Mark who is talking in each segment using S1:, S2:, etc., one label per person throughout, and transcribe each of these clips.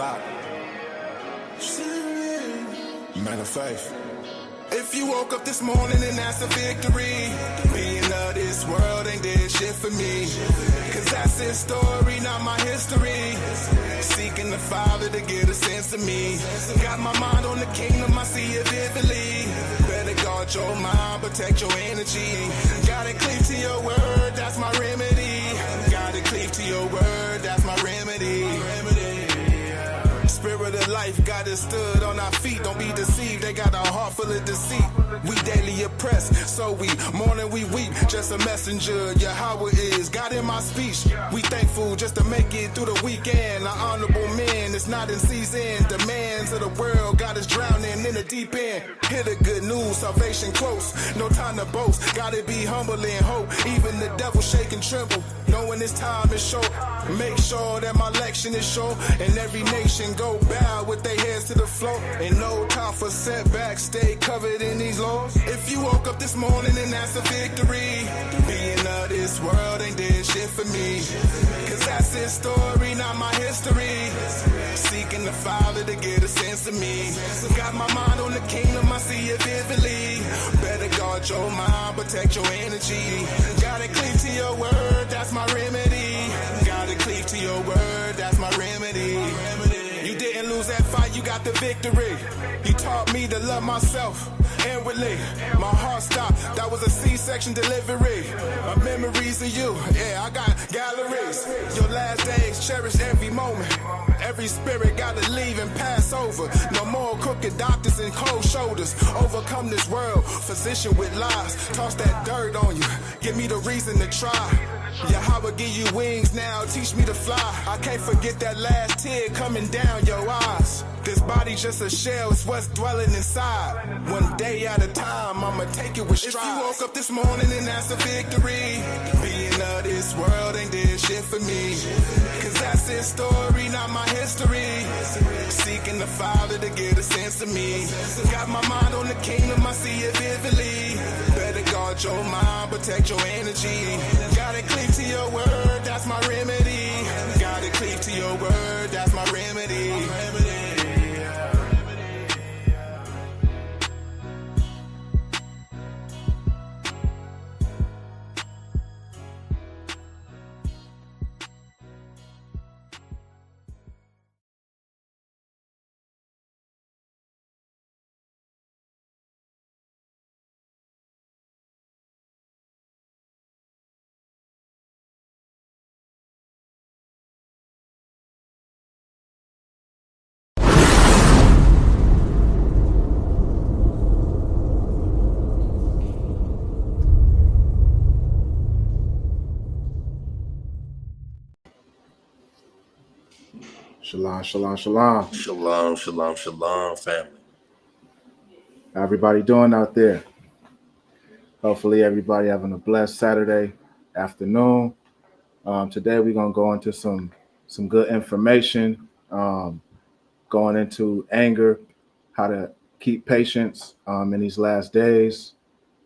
S1: block. Man of faith. If you woke up this morning and that's a victory, being of this world ain't did shit for me. Cause that's his story, not my history. Seeking the Father to get a sense of me. Got my mind on the kingdom, I see it vividly. Better guard your mind, protect your energy. Gotta cleave to your word, that's my remedy. Gotta cleave to your word, that's my remedy. Spirit of life got us stood on our feet. Don't be deceived, they got a heart full of deceit. We daily oppressed, so we mourn and we weep. Just a messenger, Yahweh is God in my speech. We thankful just to make it through the weekend. An honorable man, it's not in season. Demands of the world got us drowning in the deep end. Hear the good news, salvation close. No time to boast, gotta be humble and hope. Even the devil shake and tremble, knowing this time is short. Make sure that my election is sure, and every nation go bow with their heads to the floor. Ain't no time for setbacks, stay covered in these laws. If you woke up this morning and that's a victory, being of this world ain't did shit for me. Cause that's his story, not my history. Seeking the Father to get a sense of me. Got my mind on the kingdom, I see it vividly. Better guard your mind, protect your energy. Gotta cleave to your word, that's my remedy. Gotta cleave to your word, that's my remedy. You didn't lose that fight, you got the victory. You taught me to love myself inwardly. My heart stopped, that was a C-section delivery. My memories of you, yeah, I got galleries. Your last days, cherish every moment. Every spirit gotta leave and pass over. No more crooked doctors and cold shoulders. Overcome this world, physician with lies. Toss that dirt on you, give me the reason to try. Yahweh give you wings now, teach me to fly. I can't forget that last tear coming down your eyes. This body just a shell, it's what's dwelling inside. One day at a time, I'ma take it with strides. If you woke up this morning and that's a victory, being of this world ain't did shit for me. Cause that's his story, not my history. Seeking the Father to get a sense of me. Got my mind on the kingdom, I see it vividly. Better guard your mind, protect your energy. Gotta cleave to your word, that's my remedy. Gotta cleave to your word, that's my remedy.
S2: Shalom, shalom, shalom.
S3: Shalom, shalom, shalom, family.
S2: How everybody doing out there? Hopefully everybody having a blessed Saturday afternoon. Today we're going to go into some good information, going into anger, how to keep patience in these last days.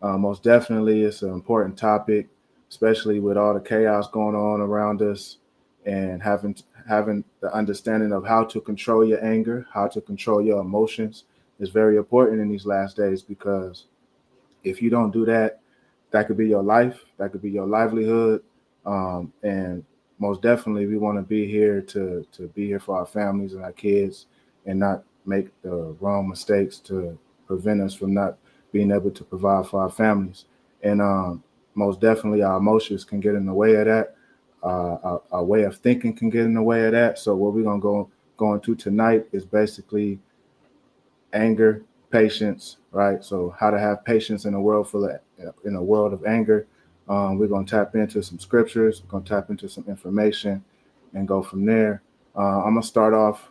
S2: Most definitely it's an important topic, especially with all the chaos going on around us, and having the understanding of how to control your anger, how to control your emotions is very important in these last days, because if you don't do that, that could be your life, that could be your livelihood. And most definitely we want to be here to be here for our families and our kids and not make the wrong mistakes to prevent us from not being able to provide for our families. And most definitely our emotions can get in the way of that. Our way of thinking can get in the way of that. So what we're going to go into tonight is basically anger, patience, right? So how to have patience in a world of anger. We're going to tap into some scriptures. We're going to tap into some information and go from there. I'm going to start off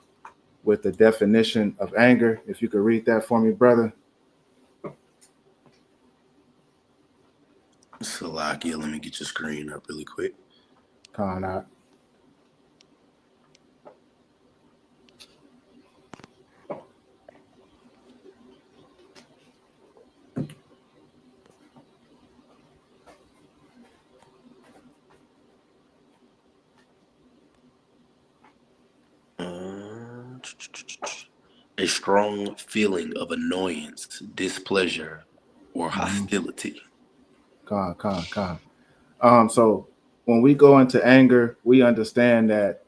S2: with the definition of anger. If you could read that for me, brother.
S3: Salakia, let me get your screen up really quick.
S2: Khan.
S3: A strong feeling of annoyance, displeasure, or hostility.
S2: Con. So when we go into anger, we understand that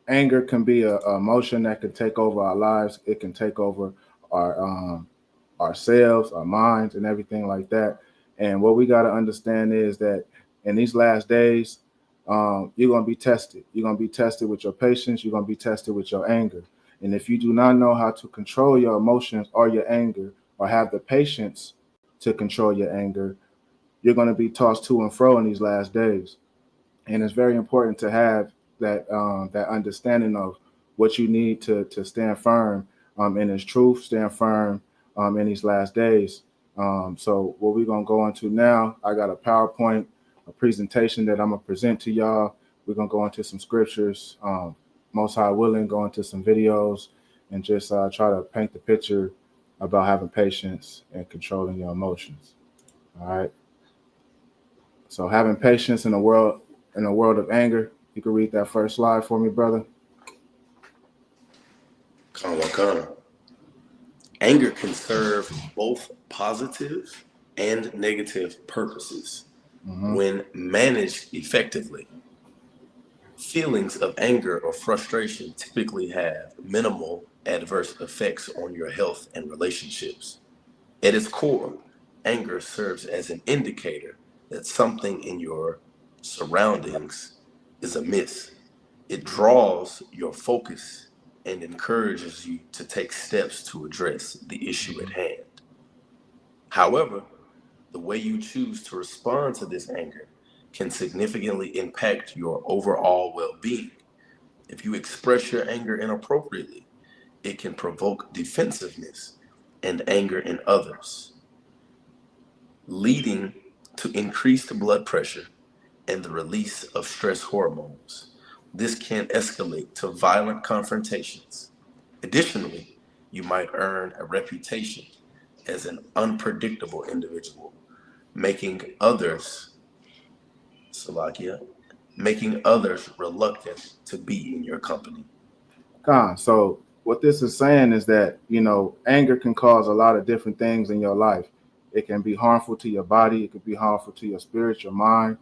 S2: anger can be a emotion that can take over our lives. It can take over our ourselves, our minds, and everything like that. And what we got to understand is that in these last days, you're going to be tested. You're going to be tested with your patience. You're going to be tested with your anger. And if you do not know how to control your emotions or your anger, or have the patience to control your anger, you're going to be tossed to and fro in these last days. And it's very important to have that understanding of what you need to stand firm in His truth, stand firm in these last days. So what we're gonna go into now, I got a PowerPoint, a presentation that I'm gonna present to y'all. We're gonna go into some scriptures, most high willing, go into some videos, and just try to paint the picture about having patience and controlling your emotions. All right. So having patience in a world of anger. You can read that first slide for me, brother.
S3: Come. Anger can serve both positive and negative purposes when managed effectively. Feelings of anger or frustration typically have minimal adverse effects on your health and relationships. At its core, anger serves as an indicator that something in your surroundings is amiss. It draws your focus and encourages you to take steps to address the issue at hand. However, the way you choose to respond to this anger can significantly impact your overall well-being. If you express your anger inappropriately, it can provoke defensiveness and anger in others, leading to increased blood pressure and the release of stress hormones. This can escalate to violent confrontations. Additionally, you might earn a reputation as an unpredictable individual, making others reluctant to be in your company.
S2: So what this is saying is that, anger can cause a lot of different things in your life. It can be harmful to your body. It could be harmful to your spirit, your mind.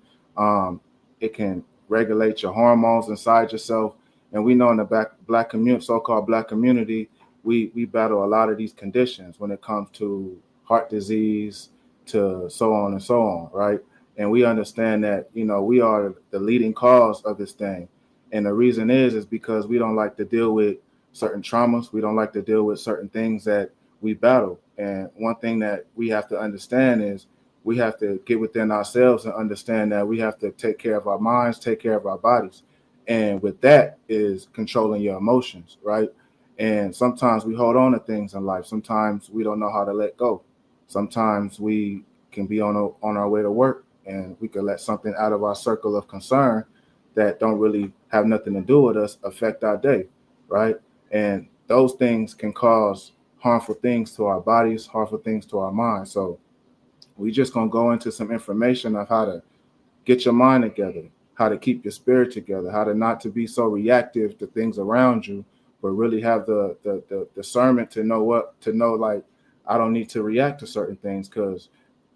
S2: It can regulate your hormones inside yourself. And we know in the black community, so-called black community, we battle a lot of these conditions when it comes to heart disease, to so on and so on, right? And we understand that, we are the leading cause of this thing. And the reason is because we don't like to deal with certain traumas. We don't like to deal with certain things that we battle. And one thing that we have to understand is we have to get within ourselves and understand that we have to take care of our minds, take care of our bodies. And with that is controlling your emotions, right? And sometimes we hold on to things in life. Sometimes we don't know how to let go. Sometimes we can be on our way to work and we can let something out of our circle of concern that don't really have nothing to do with us affect our day, right? And those things can cause harmful things to our bodies, harmful things to our minds. So we just gonna go into some information of how to get your mind together, how to keep your spirit together, how to not to be so reactive to things around you, but really have the discernment to know like, I don't need to react to certain things, because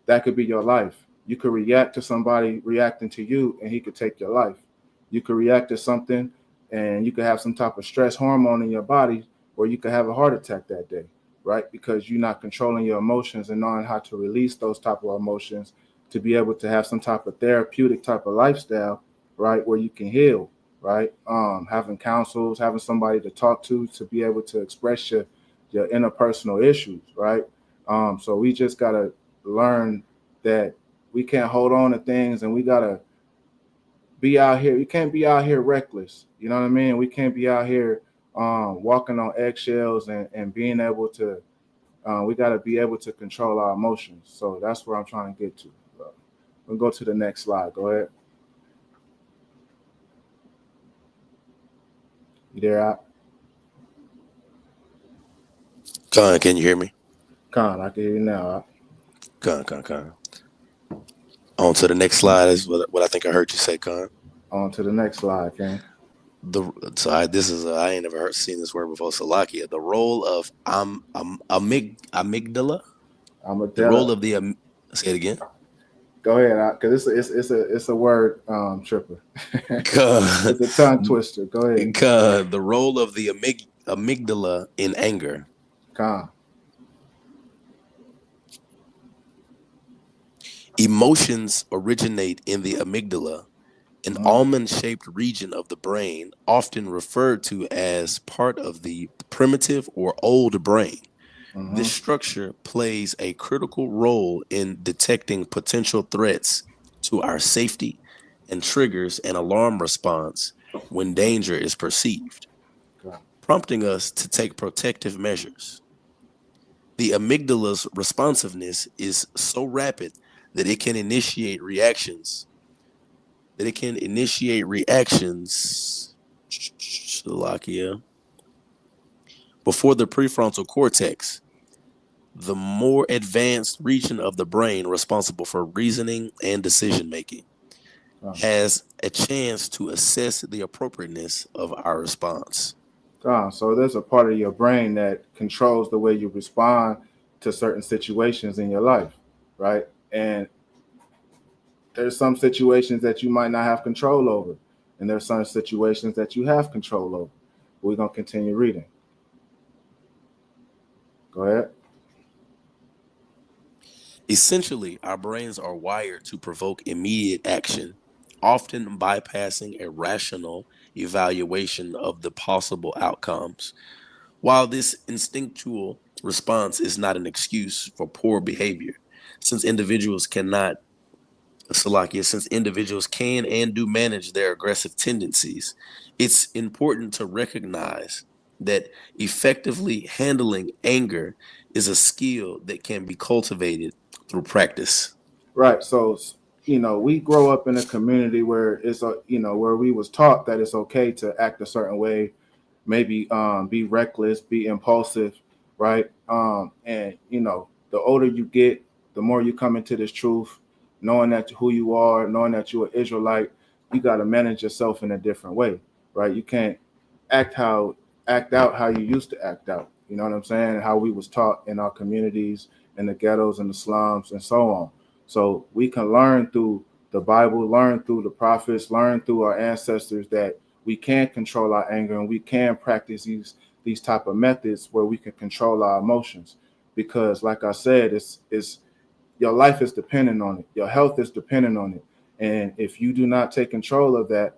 S2: that could be your life. You could react to somebody reacting to you and he could take your life. You could react to something and you could have some type of stress hormone in your body, or you could have a heart attack that day, right? Because you're not controlling your emotions and knowing how to release those type of emotions to be able to have some type of therapeutic type of lifestyle, right? Where you can heal, right? Having counsels, having somebody to talk to be able to express your interpersonal issues, right? So we just got to learn that we can't hold on to things, and we got to be out here. We can't be out here reckless. You know what I mean? We can't be out here walking on eggshells and being able to, we got to be able to control our emotions. So that's where I'm trying to get to. We'll go to the next slide. Go ahead. You there, Al?
S3: Con, can you hear me?
S2: Con, I can hear you now.
S3: Con. On to the next slide is what I think I heard you say, Con.
S2: On to the next slide, Ken.
S3: I ain't never seen this word before. Salakia. The role of amygdala.
S2: I'm gonna
S3: The
S2: tell
S3: role
S2: it.
S3: of the say it again.
S2: Go ahead, because it's a word tripper.
S3: Ka-
S2: It's a tongue twister. Go ahead.
S3: the role of the amygdala in anger.
S2: Con.
S3: Emotions originate in the amygdala, an
S2: Mhm.
S3: almond-shaped region of the brain, often referred to as part of the primitive or old brain. This
S2: Mhm.
S3: structure plays a critical role in detecting potential threats to our safety and triggers an alarm response when danger is perceived,
S2: Con.
S3: prompting us to take protective measures. The amygdala's responsiveness is so rapid that it can initiate reactions. Slovakia, before the prefrontal cortex, the more advanced region of the brain responsible for reasoning and decision making,
S2: Con.
S3: has a chance to assess the appropriateness of our response.
S2: So there's a part of your brain that controls the way you respond to certain situations in your life, right? And there's some situations that you might not have control over, and there's some situations that you have control over. We're gonna continue reading. Go ahead.
S3: Essentially, our brains are wired to provoke immediate action, often bypassing a rational evaluation of the possible outcomes. While this instinctual response is not an excuse for poor behavior, since individuals cannot Salakia, since individuals can and do manage their aggressive tendencies, it's important to recognize that effectively handling anger is a skill that can be cultivated through practice.
S2: Right. So, we grow up in a community where where we was taught that it's okay to act a certain way, maybe be reckless, be impulsive, right? And the older you get, the more you come into this truth, knowing that who you are, knowing that you're an Israelite, you got to manage yourself in a different way, right? You can't act how act out how you used to act out. You know what I'm saying? How we was taught in our communities, in the ghettos and the slums and so on. So we can learn through the Bible, learn through the prophets, learn through our ancestors that we can control our anger and we can practice these type of methods where we can control our emotions. Because like I said, it's your life is dependent on it. Your health is dependent on it. And if you do not take control of that,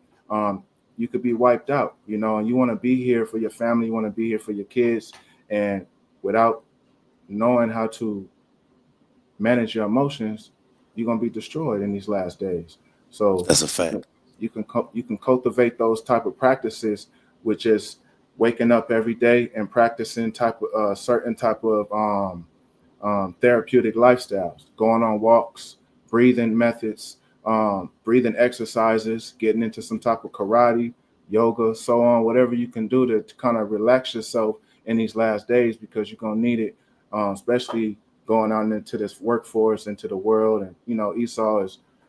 S2: you could be wiped out, and you want to be here for your family, you want to be here for your kids. And without knowing how to manage your emotions, you're going to be destroyed in these last days. So
S3: That's a fact.
S2: you can cultivate those type of practices, which is waking up every day and practicing certain type of therapeutic lifestyles, going on walks, breathing methods, breathing exercises, getting into some type of karate, yoga, so on, whatever you can do to kind of relax yourself in these last days, because you're going to need it, especially going on into this workforce, into the world. And, Esau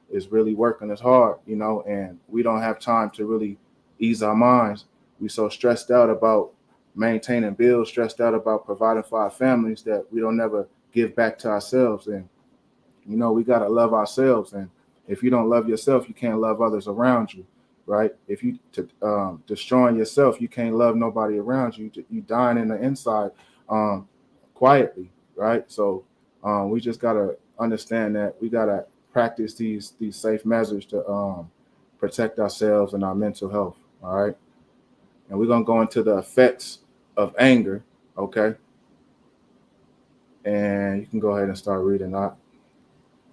S2: is really working as hard, and we don't have time to really ease our minds. We so stressed out about maintaining bills, stressed out about providing for our families, that we don't ever give back to ourselves. And we got to love ourselves, and if you don't love yourself, you can't love others around you, right? If you destroying yourself, you can't love nobody around you. You dying in the inside, quietly, right? So we just got to understand that we got to practice these safe measures to protect ourselves and our mental health. All right, and we're gonna go into the effects of anger. Okay, and you can go ahead and start reading that.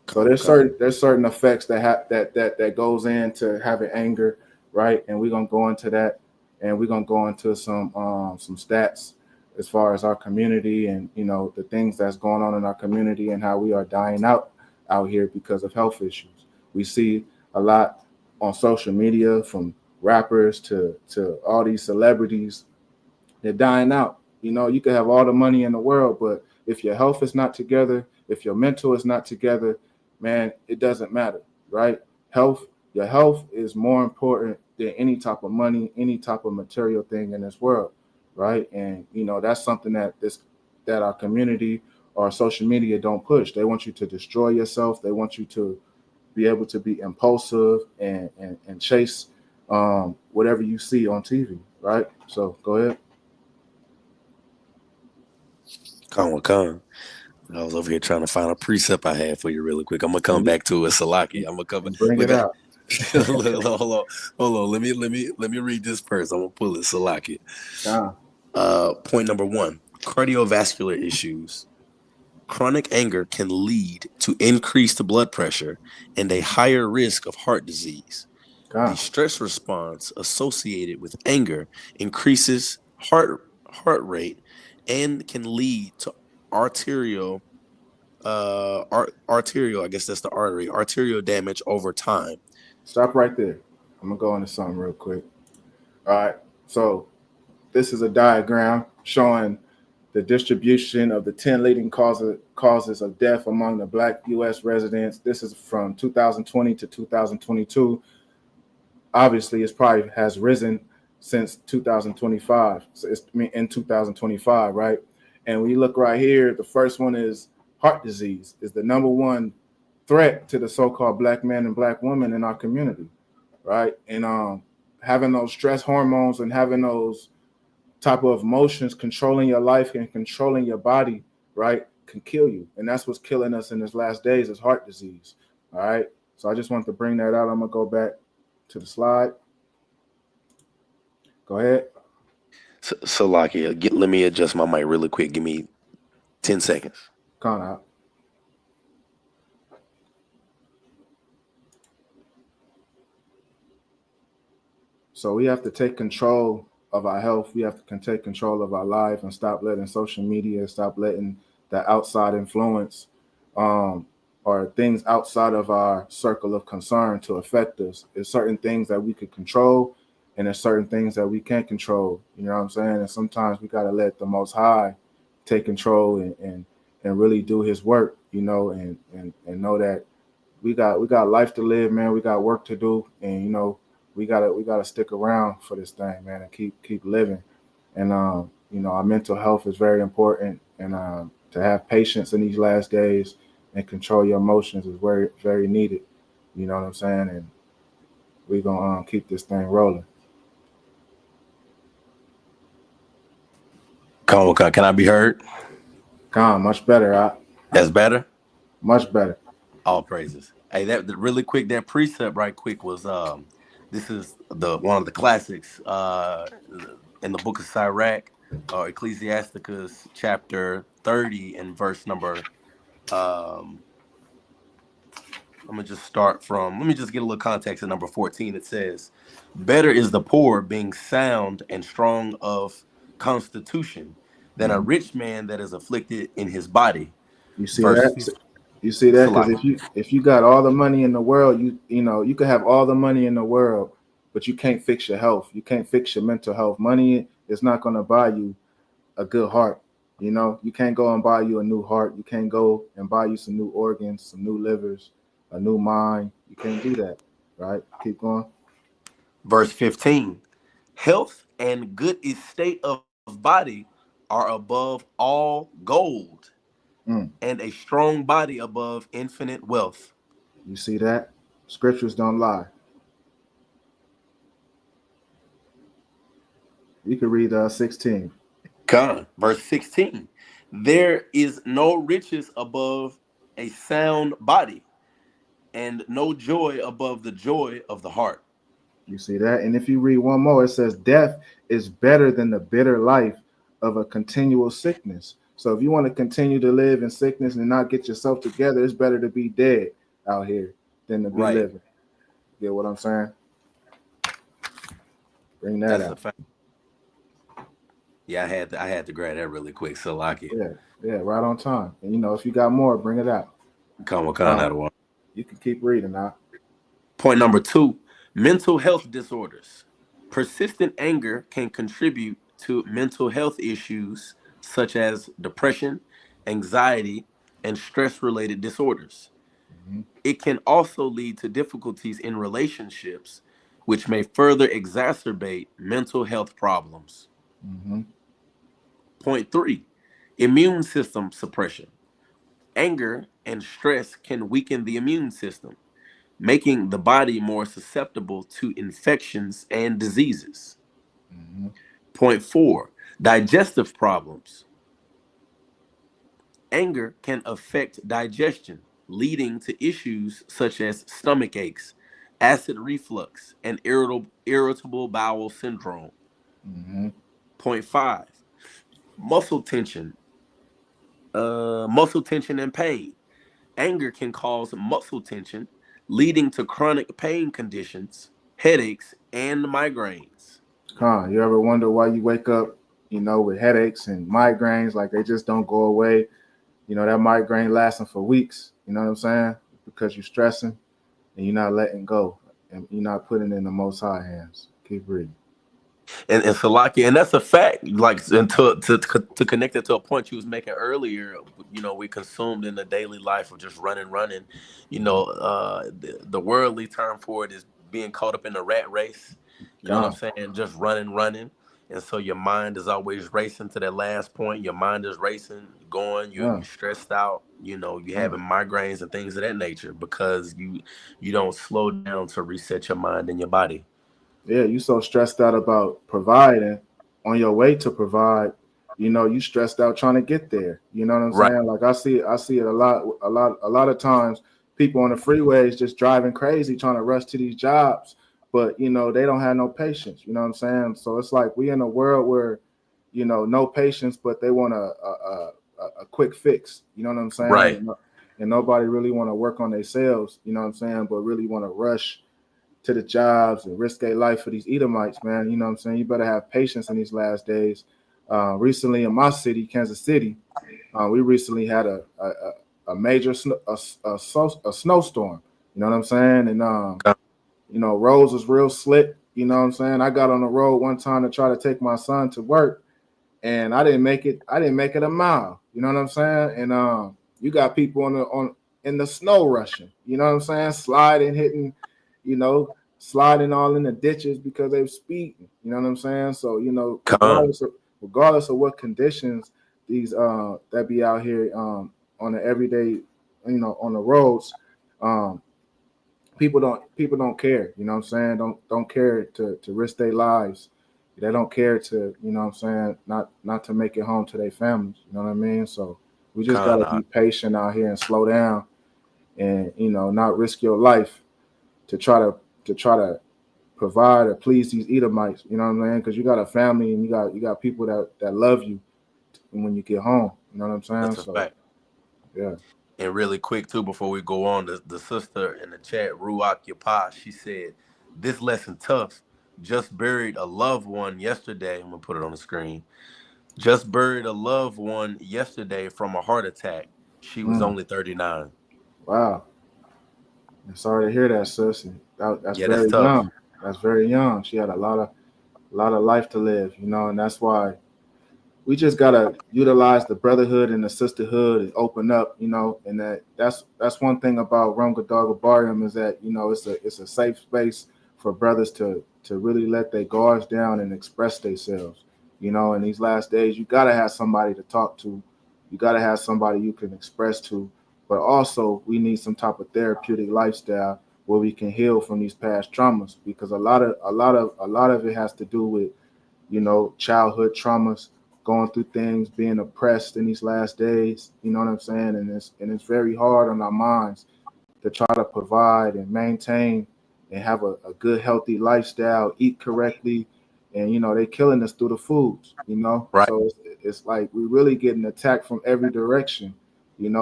S2: So there's certain effects that goes into having anger, right? And we're gonna go into that, and we're gonna go into some stats as far as our community, and the things that's going on in our community and how we are dying out here because of health issues. We see a lot on social media, from rappers to all these celebrities. They're dying out. You can have all the money in the world, but if your health is not together, if your mental is not together, man, it doesn't matter, right? Your health is more important than any type of money, any type of material thing in this world, right? And that's something that our community or social media don't push. They want you to destroy yourself. They want you to be able to be impulsive and chase whatever you see on TV, right? So go ahead.
S3: Con. I was over here trying to find a precept I had for you really quick. I'm gonna come back to it, Salaki. I'm gonna come.
S2: Bring it out.
S3: Hold on. Let me read this first. I'm gonna pull it, Salaki. Point number 1: cardiovascular issues. Chronic anger can lead to increased blood pressure and a higher risk of heart disease. The stress response associated with anger increases heart rate and can lead to arterial, I guess that's the artery, arterial damage over time.
S2: Stop right there. I'm gonna go into something real quick. All right. So this is a diagram showing the distribution of the 10 leading causes of death among the Black U.S. residents. This is from 2020 to 2022. Obviously, it's probably has risen since 2025. So it's in 2025, right? And we look right here. The first one is heart disease. Is the number one threat to the so-called Black man and Black woman in our community, right? And having those stress hormones and having those type of emotions controlling your life and controlling your body, right, can kill you. And that's what's killing us in this last days is heart disease. All right. So I just wanted to bring that out. I'm gonna go back to the slide. Go ahead.
S3: So Laki, let me adjust my mic really quick. Give me 10 seconds.
S2: Come out. So we have to take control of our health. We have to take control of our life and stop letting social media, stop letting the outside influence or things outside of our circle of concern to affect us. There's certain things that we could control and there's certain things that we can't control. You know what I'm saying? And sometimes we got to let the Most High take control and really do his work, and know that we got life to live, man. We got work to do. And, we gotta stick around for this thing, man, and keep living. And our mental health is very important, and to have patience in these last days and control your emotions is very, very needed. You know what I'm saying? And we're gonna keep this thing rolling.
S3: Can I be heard?
S2: Much better.
S3: That's better.
S2: Much better.
S3: All praises. Hey, that really quick. That precept right quick was this is one of the classics in the book of Sirach, or Ecclesiasticus, chapter 30 and verse number. Let me just get a little context at number 14. It says, "Better is the poor being sound and strong of constitution than a rich man that is afflicted in his body."
S2: You see that? You see that? Because if you got all the money in the world, you could have all the money in the world, but you can't fix your health. You can't fix your mental health. Money is not going to buy you a good heart. You can't go and buy you a new heart. You can't go and buy you some new organs, some new livers, a new mind. You can't do that, right? Keep going.
S3: Verse 15, "Health and good estate of body are above all gold, and a strong body above infinite wealth."
S2: You see that? Scriptures don't lie. You can read 16.
S3: Verse 16, "There is no riches above a sound body, and no joy above the joy of the heart."
S2: You see that? And if you read one more, it says, "Death is better than the bitter life of a continual sickness." So if you want to continue to live in sickness and not get yourself together, it's better to be dead out here than to be living. You get what I'm saying? Bring that out.
S3: Yeah, I had to grab that really quick. So like it.
S2: Yeah, right on time. And if you got more, bring it out.
S3: You
S2: can keep reading now.
S3: Point number 2, mental health disorders. Persistent anger can contribute to mental health issues such as depression, anxiety, and stress-related disorders. It can also lead to difficulties in relationships, which may further exacerbate mental health problems.
S2: Mm-hmm.
S3: Point 3, immune system suppression. Anger and stress can weaken the immune system, making the body more susceptible to infections and diseases.
S2: Mm-hmm.
S3: Point 4, digestive problems. Anger can affect digestion, leading to issues such as stomach aches, acid reflux, and irritable bowel syndrome.
S2: Mm-hmm.
S3: Point 5, muscle tension. Muscle tension and pain. Anger can cause muscle tension, leading to chronic pain conditions, headaches, and migraines.
S2: Con, you ever wonder why you wake up, with headaches and migraines, like they just don't go away? That migraine lasting for weeks. You know what I'm saying? Because you're stressing and you're not letting go and you're not putting it in the Most High hands. Keep reading.
S3: And Salaki, and that's a fact. Like, and to connect it to a point you was making earlier, we consumed in the daily life of just running. The worldly term for it is being caught up in the rat race. You know what I'm saying? Just running. And so your mind is always racing to that last point. Your mind is racing, going. You're stressed out. You're having migraines and things of that nature because you don't slow down to reset your mind and your body.
S2: Yeah, you so stressed out about providing on your way to provide. You stressed out trying to get there. You know what I'm saying? Like I see it a lot of times. People on the freeways just driving crazy, trying to rush to these jobs, but they don't have no patience. You know what I'm saying? So it's like we in a world where, no patience, but they want a quick fix. You know what I'm saying?
S3: Right.
S2: And nobody really want to work on themselves. You know what I'm saying? But really want to rush to the jobs and risk their life for these Edomites, man. You know what I'm saying? You better have patience in these last days. Recently in my city, Kansas City, we recently had a major snowstorm. You know what I'm saying? And roads was real slick. You know what I'm saying? I got on the road one time to try to take my son to work, and I didn't make it a mile. You know what I'm saying? And you got people in the snow rushing. You know what I'm saying? Sliding, hitting. Sliding all in the ditches because they were speeding. You know what I'm saying? So, regardless of what conditions these that be out here on the everyday, on the roads, people don't care. You know what I'm saying? Don't care to risk their lives. They don't care to, not to make it home to their families. You know what I mean? So we just gotta be patient out here and slow down, and not risk your life to try to provide or please these Edomites, you know what I'm saying? Because you got a family and you got people that love you when you get home. You know what I'm saying?
S3: That's a fact.
S2: Yeah.
S3: And really quick too, before we go on, the sister in the chat, Ruach Yapa, she said, "This lesson tough. Just buried a loved one yesterday." I'm gonna put it on the screen. Just buried a loved one yesterday from a heart attack. She was only 39.
S2: Wow. I'm sorry to hear that, sis. That's very
S3: that's tough.
S2: young. That's very young. She had a lot of life to live, and that's why we just gotta utilize the brotherhood and the sisterhood and open up, and that's one thing about Rum Gadol Gabarium is that it's a safe space for brothers to really let their guards down and express themselves. In these last days, you gotta have somebody to talk to, you gotta have somebody you can express to, but also we need some type of therapeutic lifestyle where we can heal from these past traumas, because a lot of it has to do with childhood traumas, going through things, being oppressed in these last days. You know what I'm saying? And it's very hard on our minds to try to provide and maintain and have a good, healthy lifestyle, eat correctly. And, they're killing us through the foods,
S3: Right.
S2: So it's like we're really getting attacked from every direction.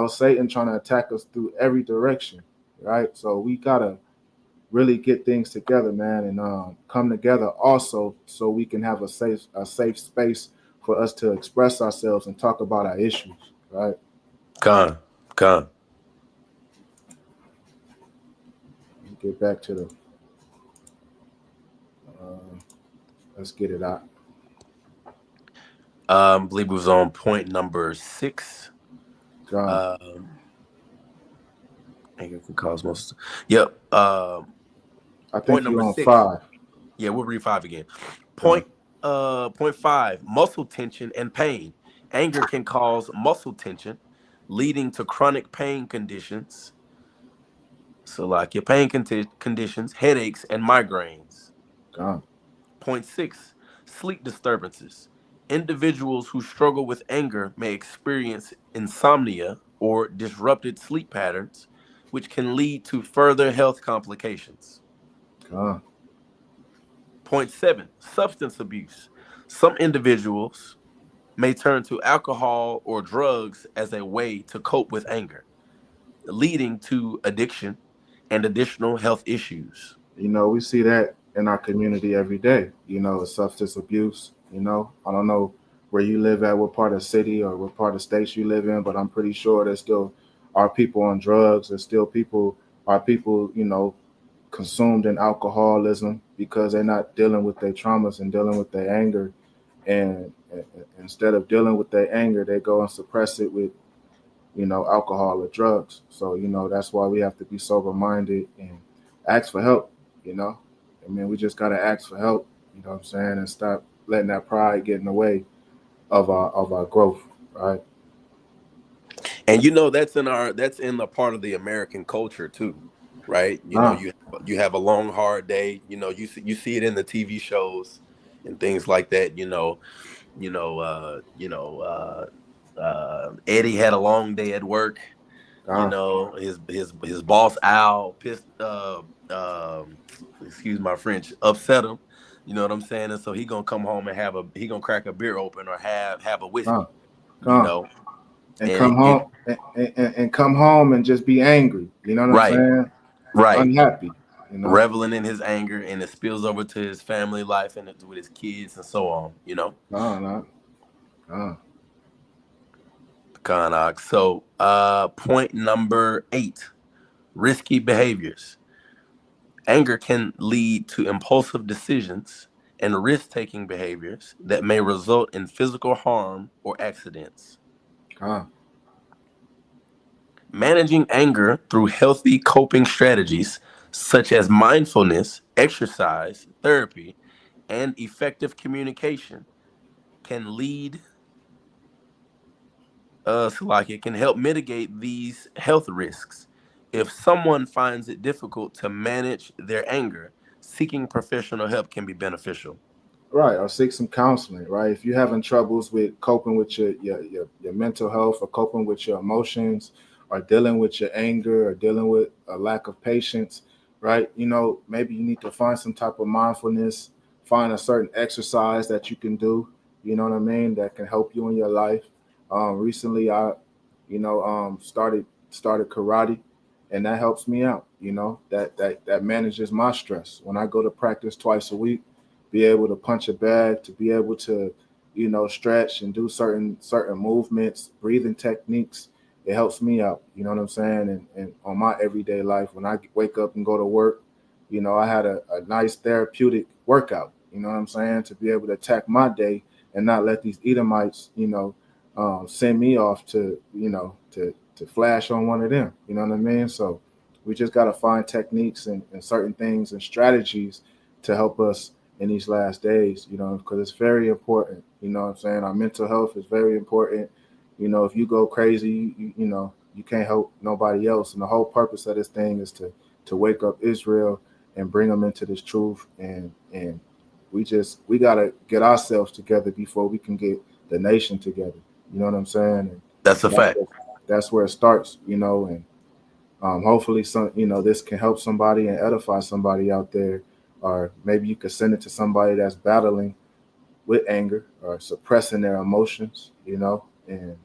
S2: Satan trying to attack us through every direction, right? So we got to really get things together, man, and come together also so we can have a safe space for us to express ourselves and talk about our issues, right?
S3: Con.
S2: Get back to the let's get it out.
S3: I believe it was on point number 6. Anger can cause most. Yep.
S2: I think you're on 5.
S3: Yeah, we'll read 5 again. Point 5, muscle tension and pain. Anger can cause muscle tension, leading to chronic pain conditions. So like your pain conditions, headaches, and migraines.
S2: God.
S3: Point 6, sleep disturbances. Individuals who struggle with anger may experience insomnia or disrupted sleep patterns, which can lead to further health complications.
S2: God.
S3: Point 7, substance abuse. Some individuals may turn to alcohol or drugs as a way to cope with anger, leading to addiction and additional health issues.
S2: You know, we see that in our community every day. You know, substance abuse. You know, I don't know where you live at, what part of the city or what part of the states you live in, but I'm pretty sure there's still are people on drugs. There's still are people, you know, consumed in alcoholism because they're not dealing with their traumas and dealing with their anger. And instead of dealing with their anger, they go and suppress it with, you know, alcohol or drugs. So, you know, that's why we have to be sober minded and ask for help, you know. I mean, we just got to ask for help, you know what I'm saying, and stop letting that pride get in the way of our growth, right?
S3: And you know that's in the part of the American culture too, right? You know, you have a long hard day. You know, you see it in the TV shows and things like that. Eddie had a long day at work. You know, his boss Al pissed. Excuse my French, upset him. You know what I'm saying? And so he gonna come home and he gonna crack a beer open or have a whiskey. You know.
S2: And come home and just be angry. You know what I'm saying?
S3: Right.
S2: Unhappy. You know?
S3: Reveling in his anger, and it spills over to his family life and with his kids and so on. You know. So, point number 8: risky behaviors. Anger can lead to impulsive decisions and risk-taking behaviors that may result in physical harm or accidents. Managing anger through healthy coping strategies such as mindfulness, exercise, therapy, and effective communication can lead it can help mitigate these health risks. If someone finds it difficult to manage their anger, seeking professional help can be beneficial.
S2: Right, or seek some counseling, right? If you're having troubles with coping with your mental health or coping with your emotions or dealing with your anger or dealing with a lack of patience, right? You know, maybe you need to find some type of mindfulness, find a certain exercise that you can do, you know what I mean, that can help you in your life. Recently, I, started karate, and that helps me out. You know, that manages my stress. When I go to practice twice a week, be able to punch a bag, to be able to, you know, stretch and do certain movements, breathing techniques. It helps me out. You know what I'm saying? And on my everyday life, when I wake up and go to work, you know, I had a nice therapeutic workout. You know what I'm saying? To be able to attack my day and not let these Edomites, you know, send me off to, you know, to flash on one of them. You know what I mean? So we just got to find techniques and certain things and strategies to help us in these last days, you know, because it's very important. You know what I'm saying? Our mental health is very important. You know, if you go crazy, you know, you can't help nobody else. And the whole purpose of this thing is to wake up Israel and bring them into this truth. And we got to get ourselves together before we can get the nation together. You know what I'm saying? And
S3: that's a fact.
S2: That's where it starts, you know, and hopefully this can help somebody and edify somebody out there, or maybe you could send it to somebody that's battling with anger or suppressing their emotions, you know, and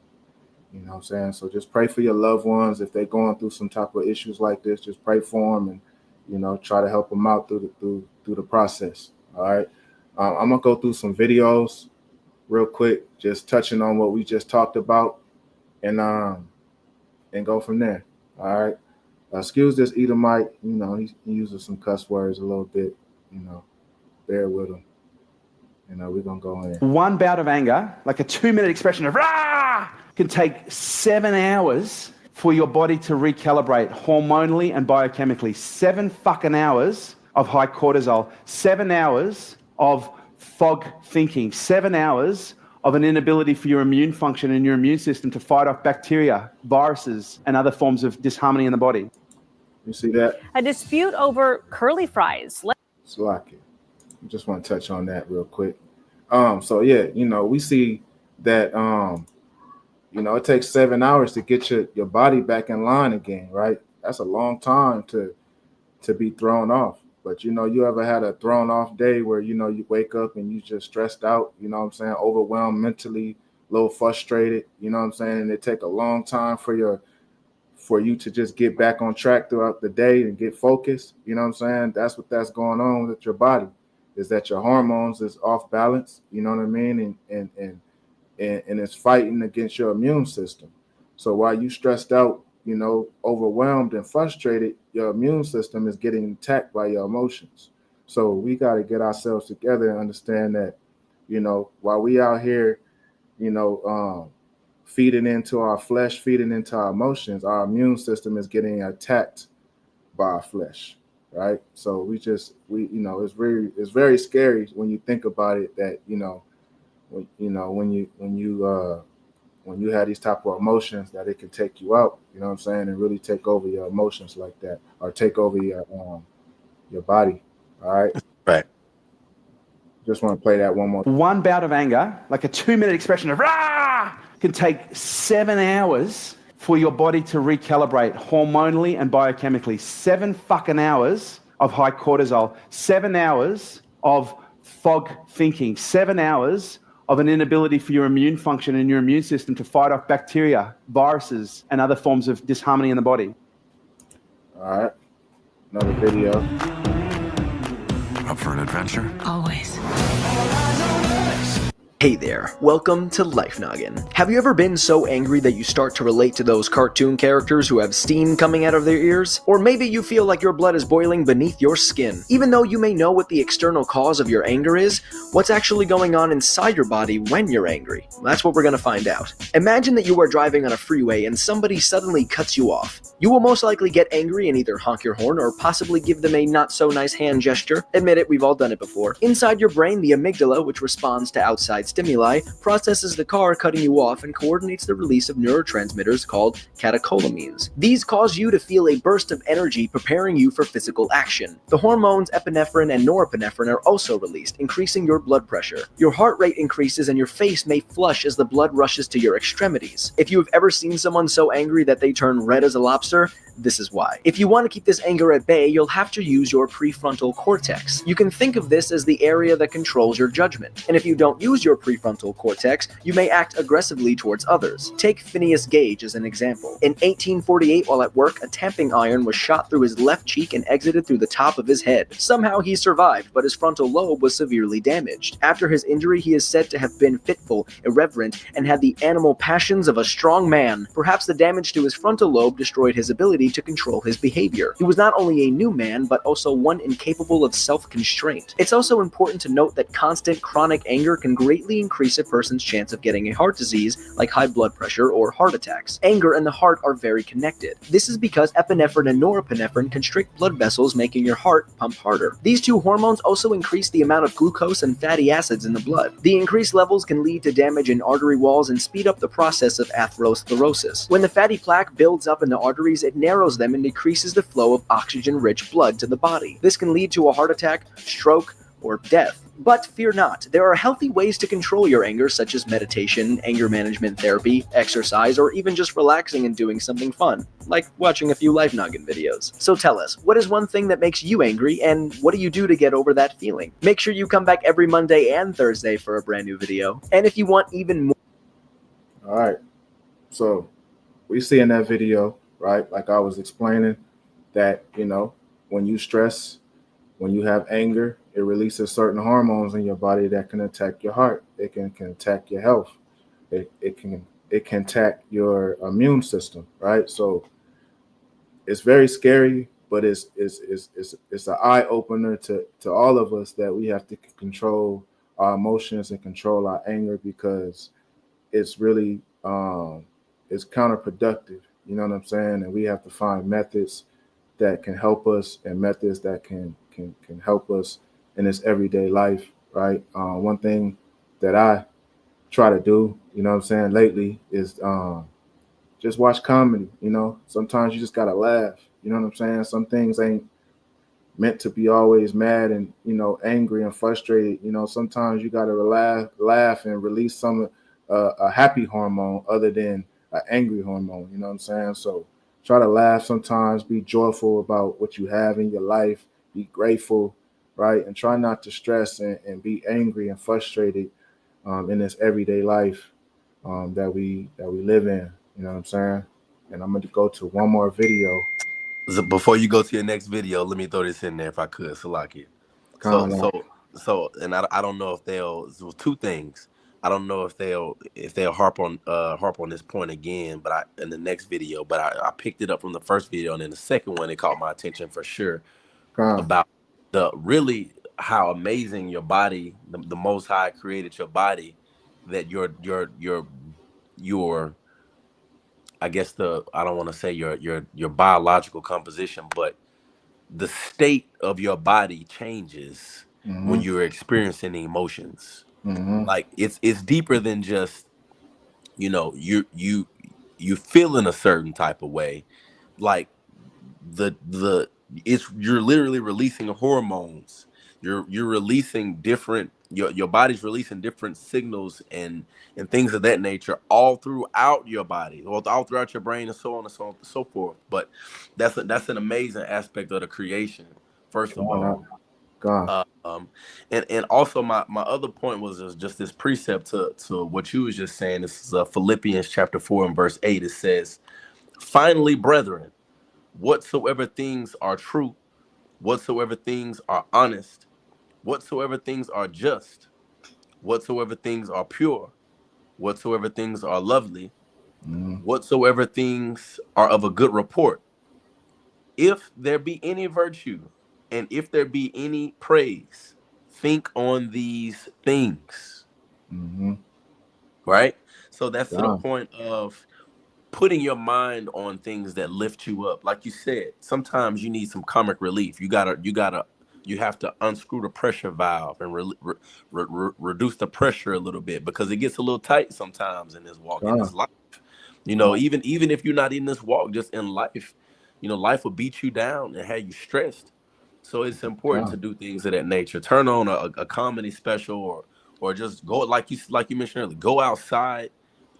S2: you know what I'm saying? So just pray for your loved ones. If they're going through some type of issues like this, just pray for them and, you know, try to help them out through the process. All right. I'm going to go through some videos real quick, just touching on what we just talked about and go from there. All right. Excuse this Edomite, you know, he uses some cuss words a little bit, you know, bear with him. You know, we're going to go in.
S4: One bout of anger, like a 2-minute expression of rah, can take 7 hours for your body to recalibrate hormonally and biochemically. 7 fucking hours of high cortisol, 7 hours of fog thinking, 7 hours of an inability for your immune function and your immune system to fight off bacteria, viruses, and other forms of disharmony in the body.
S2: You see that?
S5: A dispute over curly fries.
S2: Slocky. I just want to touch on that real quick. So yeah, we see that it takes 7 hours to get your body back in line again, right? That's a long time to be thrown off. But you ever had a thrown off day where you wake up and you just stressed out, overwhelmed mentally, a little frustrated, and it take a long time for you to just get back on track throughout the day and get focused. That's what's going on with your body, is that your hormones is off balance, and it's fighting against your immune system. So while you stressed out, overwhelmed and frustrated, your immune system is getting attacked by your emotions. So we got to get ourselves together and understand that, while we out here, feeding into our flesh, feeding into our emotions, our immune system is getting attacked by our flesh, right? So it's very scary when you think about it, that when you have these type of emotions, that it can take you out, and really take over your emotions like that, or take over your body. All right.
S3: Right.
S2: Just want to play that one more.
S4: One bout of anger, like a 2-minute expression of rah, can take 7 hours for your body to recalibrate hormonally and biochemically. 7 fucking hours of high cortisol, 7 hours of fog thinking, 7 hours of an inability for your immune function and your immune system to fight off bacteria, viruses, and other forms of disharmony in the body.
S2: All right. Another video.
S6: Up for an adventure?
S7: Always.
S8: Hey there, welcome to Life Noggin. Have you ever been so angry that you start to relate to those cartoon characters who have steam coming out of their ears? Or maybe you feel like your blood is boiling beneath your skin. Even though you may know what the external cause of your anger is, what's actually going on inside your body when you're angry? That's what we're going to find out. Imagine that you are driving on a freeway and somebody suddenly cuts you off. You will most likely get angry and either honk your horn or possibly give them a not so nice hand gesture. Admit it, we've all done it before. Inside your brain, the amygdala, which responds to outside stimuli, processes the car cutting you off and coordinates the release of neurotransmitters called catecholamines. These cause you to feel a burst of energy, preparing you for physical action. The hormones epinephrine and norepinephrine are also released, increasing your blood pressure. Your heart rate increases and your face may flush as the blood rushes to your extremities. If you have ever seen someone so angry that they turn red as a lobster, this is why. If you want to keep this anger at bay, you'll have to use your prefrontal cortex. You can think of this as the area that controls your judgment. And if you don't use your prefrontal cortex, you may act aggressively towards others. Take Phineas Gage as an example. In 1848, while at work, a tamping iron was shot through his left cheek and exited through the top of his head. Somehow he survived, but his frontal lobe was severely damaged. After his injury, he is said to have been fitful, irreverent, and had the animal passions of a strong man. Perhaps the damage to his frontal lobe destroyed his ability to control his behavior. He was not only a new man, but also one incapable of self-constraint. It's also important to note that constant chronic anger can greatly increase a person's chance of getting a heart disease like high blood pressure or heart attacks. Anger and the heart are very connected. This is because epinephrine and norepinephrine constrict blood vessels, making your heart pump harder. These two hormones also increase the amount of glucose and fatty acids in the blood. The increased levels can lead to damage in artery walls and speed up the process of atherosclerosis. When the fatty plaque builds up in the arteries, it narrows them and decreases the flow of oxygen-rich blood to the body. This can lead to a heart attack, stroke, or death. But fear not, there are healthy ways to control your anger, such as meditation, anger management therapy, exercise, or even just relaxing and doing something fun, like watching a few Life Noggin videos. So tell us, what is one thing that makes you angry, and what do you do to get over that feeling? Make sure you come back every Monday and Thursday for a brand new video. And if you want even more...
S2: All right. So we see in that video, right, like I was explaining, that, when you stress, when you have anger, it releases certain hormones in your body that can attack your heart. It can attack your health. It can attack your immune system, right? So it's very scary, but it's an eye opener to all of us, that we have to control our emotions and control our anger, because it's really it's counterproductive. You know what I'm saying? And we have to find methods that can help us and methods that can help us in this everyday life, right? One thing that I try to do, you know what I'm saying, lately is just watch comedy. You know, sometimes you just gotta laugh. You know what I'm saying? Some things ain't meant to be always mad and, you know, angry and frustrated. You know, sometimes you gotta laugh and release some a happy hormone other than an angry hormone. You know what I'm saying? So try to laugh sometimes. Be joyful about what you have in your life. Be grateful, right? And try not to stress and be angry and frustrated in this everyday life that we live in. You know what I'm saying? And I'm going to go to one more video.
S3: So before you go to your next video, let me throw this in there if I could, Salaki. So, and I don't know if they'll. So two things. I don't know if they'll harp on this point again, but in the next video. But I picked it up from the first video, and then the second one, it caught my attention for sure about the really how amazing your body, the Most High created your body, that your I guess I don't want to say your biological composition, but the state of your body changes when you're experiencing emotions. Like it's deeper than just, you know, you feel in a certain type of way. Like you're literally releasing hormones. You're releasing different, your body's releasing different signals and things of that nature all throughout your body, or all throughout your brain, and so on and so on and so forth. But that's an amazing aspect of the creation, first of all. And also my other point was just this precept to what you was just saying. This is Philippians chapter 4 and verse 8. It says, "Finally, brethren, whatsoever things are true, whatsoever things are honest, whatsoever things are just, whatsoever things are pure, whatsoever things are lovely, whatsoever things are of a good report, if there be any virtue, and if there be any praise, think on these things." Right? So that's to the point of putting your mind on things that lift you up. Like you said, sometimes you need some comic relief. You have to unscrew the pressure valve and reduce the pressure a little bit, because it gets a little tight sometimes in this walk, in this life. You know, even if you're not in this walk, just in life, you know, life will beat you down and have you stressed. So it's important to do things of that nature. Turn on a comedy special, or just go, like you mentioned earlier, go outside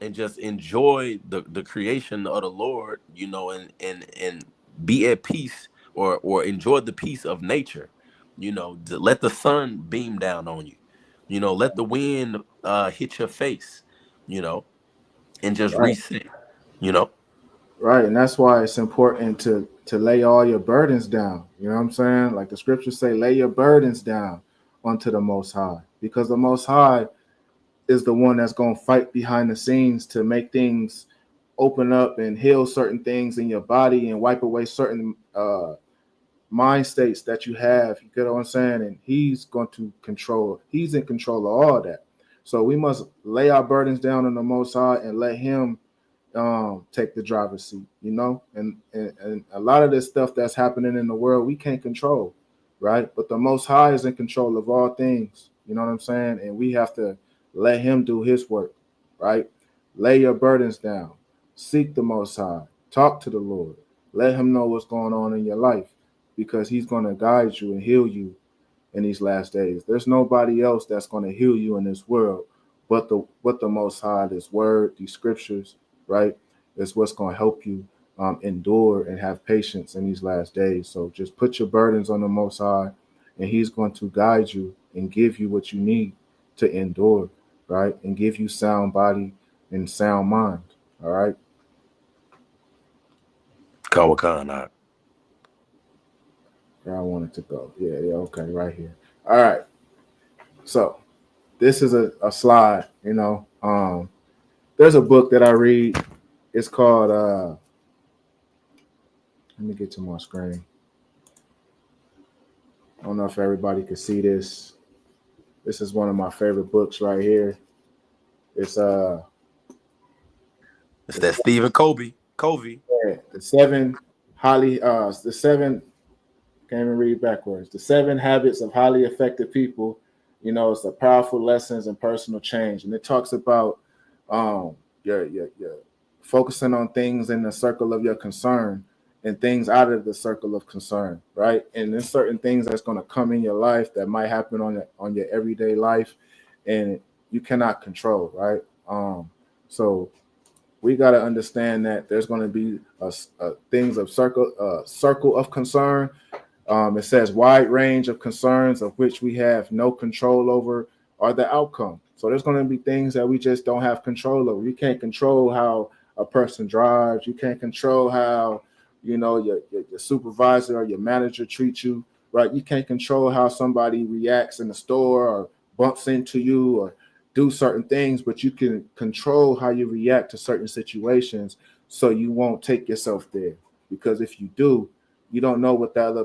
S3: and just enjoy the creation of the Lord, you know, and be at peace, or enjoy the peace of nature. You know, to let the sun beam down on you. You know, let the wind hit your face, you know, and just reset, you know.
S2: Right, and that's why it's important to lay all your burdens down. You know what I'm saying? Like the scriptures say, lay your burdens down unto the Most High, because the Most High is the one that's going to fight behind the scenes to make things open up and heal certain things in your body and wipe away certain mind states that you have. You get what I'm saying? And he's in control of all that. So we must lay our burdens down on the Most High and let him take the driver's seat, you know, and a lot of this stuff that's happening in the world we can't control, right? But the Most High is in control of all things, you know what I'm saying? And we have to let him do his work, right? Lay your burdens down, seek the Most High, talk to the Lord, let him know what's going on in your life, because he's going to guide you and heal you in these last days. There's nobody else that's going to heal you in this world but the Most High. This word, these scriptures, right, is what's going to help you endure and have patience in these last days. So just put your burdens on the Most High, and he's going to guide you and give you what you need to endure, right, and give you sound body and sound mind. All right.
S3: Kawakan.
S2: Where I wanted to go. Yeah, okay, right here. All right. So this is a slide, you know. There's a book that I read. It's called let me get to my screen. I don't know if everybody can see this. This is one of my favorite books right here. It's
S3: that Stephen Covey.
S2: Yeah, the the 7, can't even read backwards. The 7 habits of highly effective people. You know, it's the powerful lessons in personal change, and it talks about your focusing on things in the circle of your concern and things out of the circle of concern, right? And there's certain things that's going to come in your life that might happen on your everyday life, and you cannot control, right? So we got to understand that there's going to be things of circle of concern. It says wide range of concerns of which we have no control over are the outcome. So there's going to be things that we just don't have control over. You can't control how a person drives. You can't control how, you know, your supervisor or your manager treats you, right? You can't control how somebody reacts in the store or bumps into you or do certain things, but you can control how you react to certain situations so you won't take yourself there. Because if you do, you don't know what that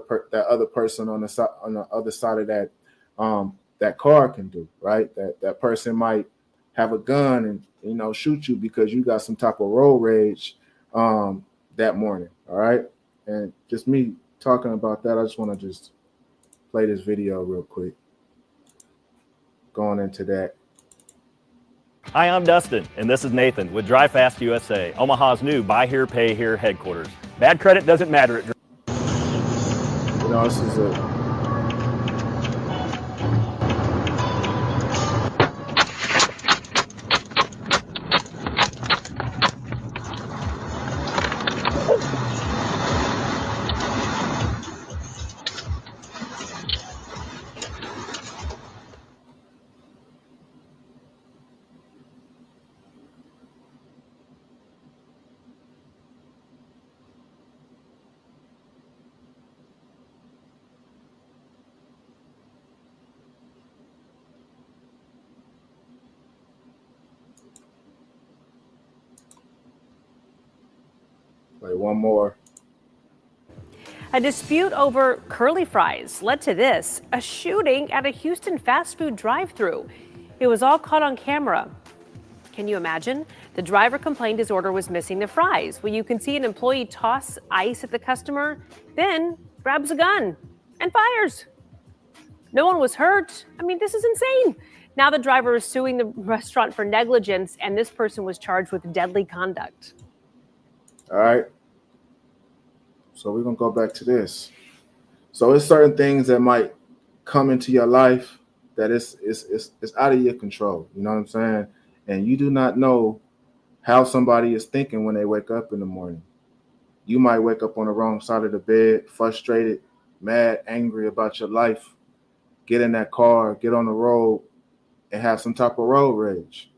S2: other person on the other side of that car can do, right? That person might have a gun and, you know, shoot you because you got some type of road rage that morning. All right. And just me talking about that, I just want to just play this video real quick. Going into that.
S6: Hi, I'm Dustin, and this is Nathan with Drive Fast USA, Omaha's new Buy Here, Pay Here headquarters. Bad credit doesn't matter at
S2: You know, this is a like one more.
S5: A dispute over curly fries led to this, a shooting at a Houston fast food drive-thru. It was all caught on camera. Can you imagine? The driver complained his order was missing the fries. Well, you can see an employee toss ice at the customer, then grabs a gun and fires. No one was hurt. I mean, this is insane. Now the driver is suing the restaurant for negligence, and this person was charged with deadly conduct.
S2: All right. So we're going to go back to this. So it's certain things that might come into your life that it's out of your control. You know what I'm saying? And you do not know how somebody is thinking when they wake up in the morning. You might wake up on the wrong side of the bed, frustrated, mad, angry about your life, get in that car, get on the road, and have some type of road rage.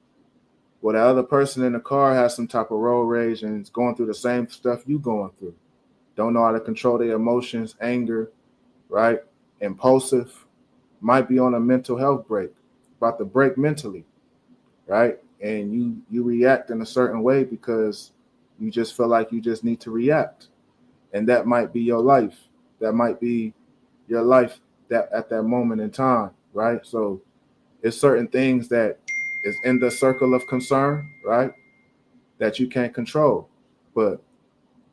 S2: Well, the other person in the car has some type of road rage and is going through the same stuff you going through. Don't know how to control their emotions, anger, right? Impulsive, might be on a mental health break, about to break mentally, right? And you react in a certain way because you just feel like you just need to react. And that might be your life. That might be your life that at that moment in time, right? So it's certain things that is in the circle of concern, right? That you can't control. But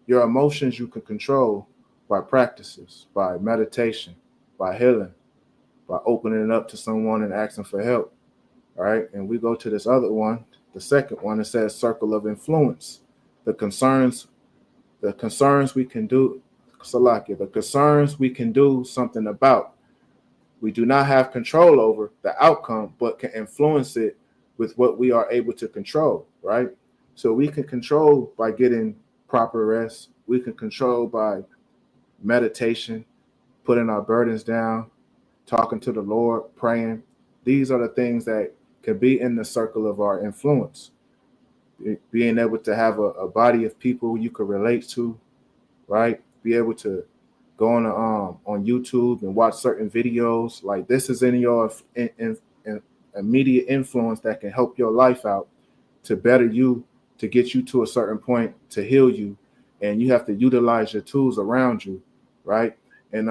S2: your emotions you can control by practices, by meditation, by healing, by opening it up to someone and asking for help. All right. And we go to this other one, the second one, it says circle of influence. The concerns we can do, Salakia, the concerns we can do something about. We do not have control over the outcome, but can influence it with what we are able to control, right? So we can control by getting proper rest. We can control by meditation, putting our burdens down, talking to the Lord, praying. These are the things that can be in the circle of our influence. Being able to have a body of people you can relate to, right? Be able to go on YouTube and watch certain videos. Like this is in your immediate influence that can help your life out to better you, to get you to a certain point, to heal you. And you have to utilize your tools around you, right? And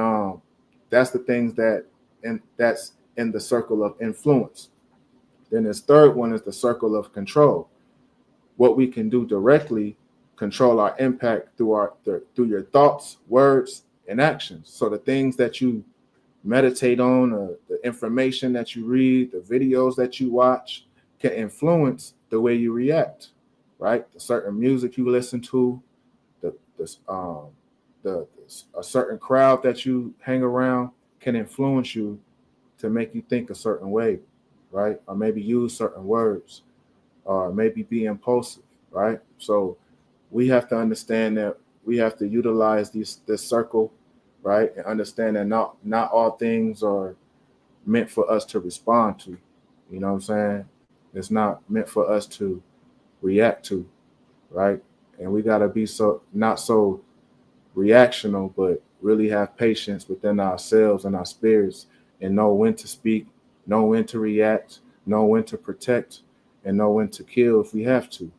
S2: that's the things that's in the circle of influence. Then this third one is the circle of control. What we can do directly control our impact through your thoughts, words, and actions. So the things that you meditate on, the information that you read, the videos that you watch can influence the way you react, right? The certain music you listen to, a certain crowd that you hang around can influence you to make you think a certain way, right? Or maybe use certain words, or maybe be impulsive, right? So we have to understand that we have to utilize this circle, right? And understand that not all things are meant for us to respond to. You know what I'm saying? It's not meant for us to react to, right? And we gotta be not so reactional, but really have patience within ourselves and our spirits, and know when to speak, know when to react, know when to protect, and know when to kill if we have to.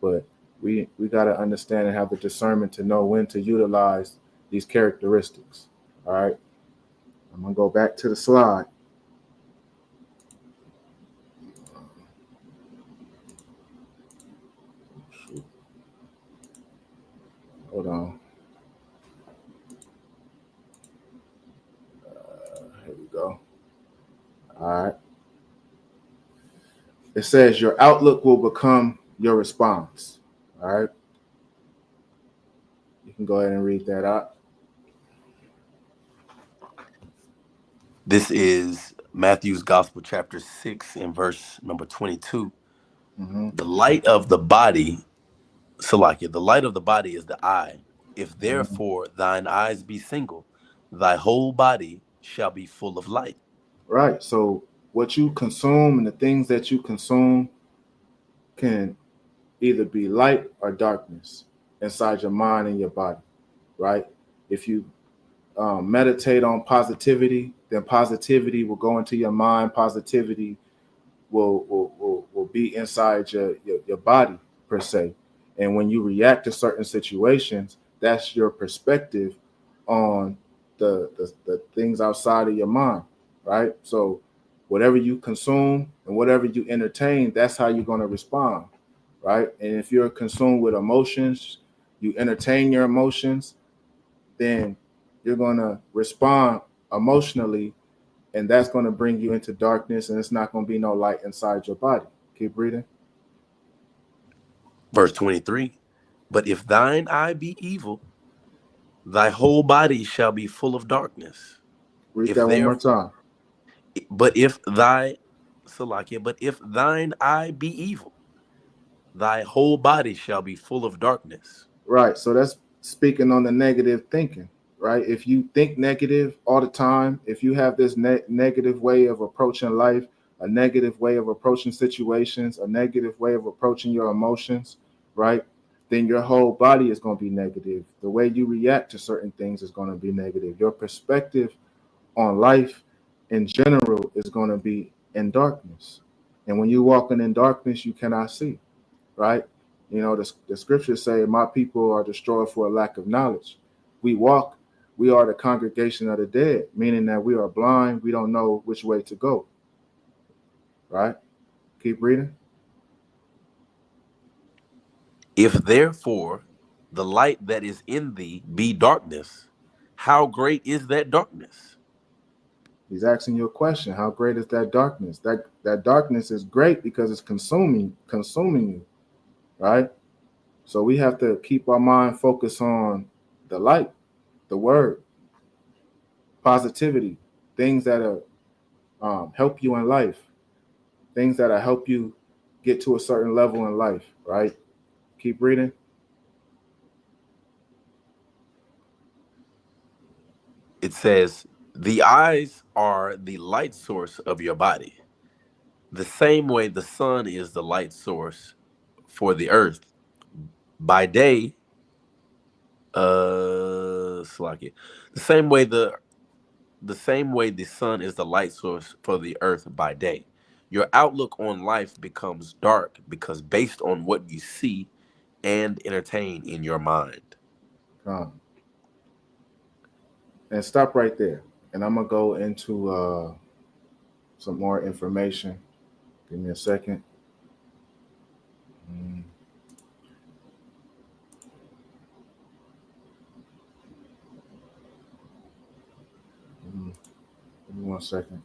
S2: But we got to understand and have the discernment to know when to utilize these characteristics. All right. I'm going to go back to the slide. Hold on. Here we go. All right. It says your outlook will become your response. All right. You can go ahead and read that out.
S3: This is Matthew's Gospel, chapter 6, and verse number 22.
S2: Mm-hmm.
S3: The light of the body, Salakia, the light of the body is the eye. If therefore thine eyes be single, thy whole body shall be full of light.
S2: Right. So what you consume and the things that you consume can either be light or darkness inside your mind and your body, right? If you meditate on positivity, then positivity will go into your mind. Positivity will be inside your body per se. And when you react to certain situations, that's your perspective on the things outside of your mind, right? So whatever you consume and whatever you entertain, that's how you're going to respond, right? And if you're consumed with emotions, you entertain your emotions, then you're going to respond emotionally, and that's going to bring you into darkness, and it's not going to be no light inside your body. Keep reading.
S3: Verse 23, but if thine eye be evil, thy whole body shall be full of darkness.
S2: Read that one more time.
S3: But if thine eye be evil, thy whole body shall be full of darkness.
S2: Right. So that's speaking on the negative thinking, right? If you think negative all the time, if you have this negative way of approaching life, a negative way of approaching situations, a negative way of approaching your emotions, right? Then your whole body is going to be negative. The way you react to certain things is going to be negative. Your perspective on life in general is going to be in darkness. And when you're walking in darkness, you cannot see, right? You know, the scriptures say, my people are destroyed for a lack of knowledge. We are the congregation of the dead, meaning that we are blind. We don't know which way to go, right? Keep reading.
S3: If therefore the light that is in thee be darkness, how great is that darkness?
S2: He's asking you a question. How great is that darkness? That darkness is great because it's consuming you, right? So we have to keep our mind focused on the light, the word, positivity, things that help you in life, things that help you get to a certain level in life, right? Keep reading.
S3: It says, the eyes are the light source of your body. The same way the sun is the light source for the earth. By day, Slacky. The same way the sun is the light source for the earth by day. Your outlook on life becomes dark because based on what you see and entertain in your mind.
S2: And stop right there. And I'm gonna go into some more information. Give me a second. 1 second.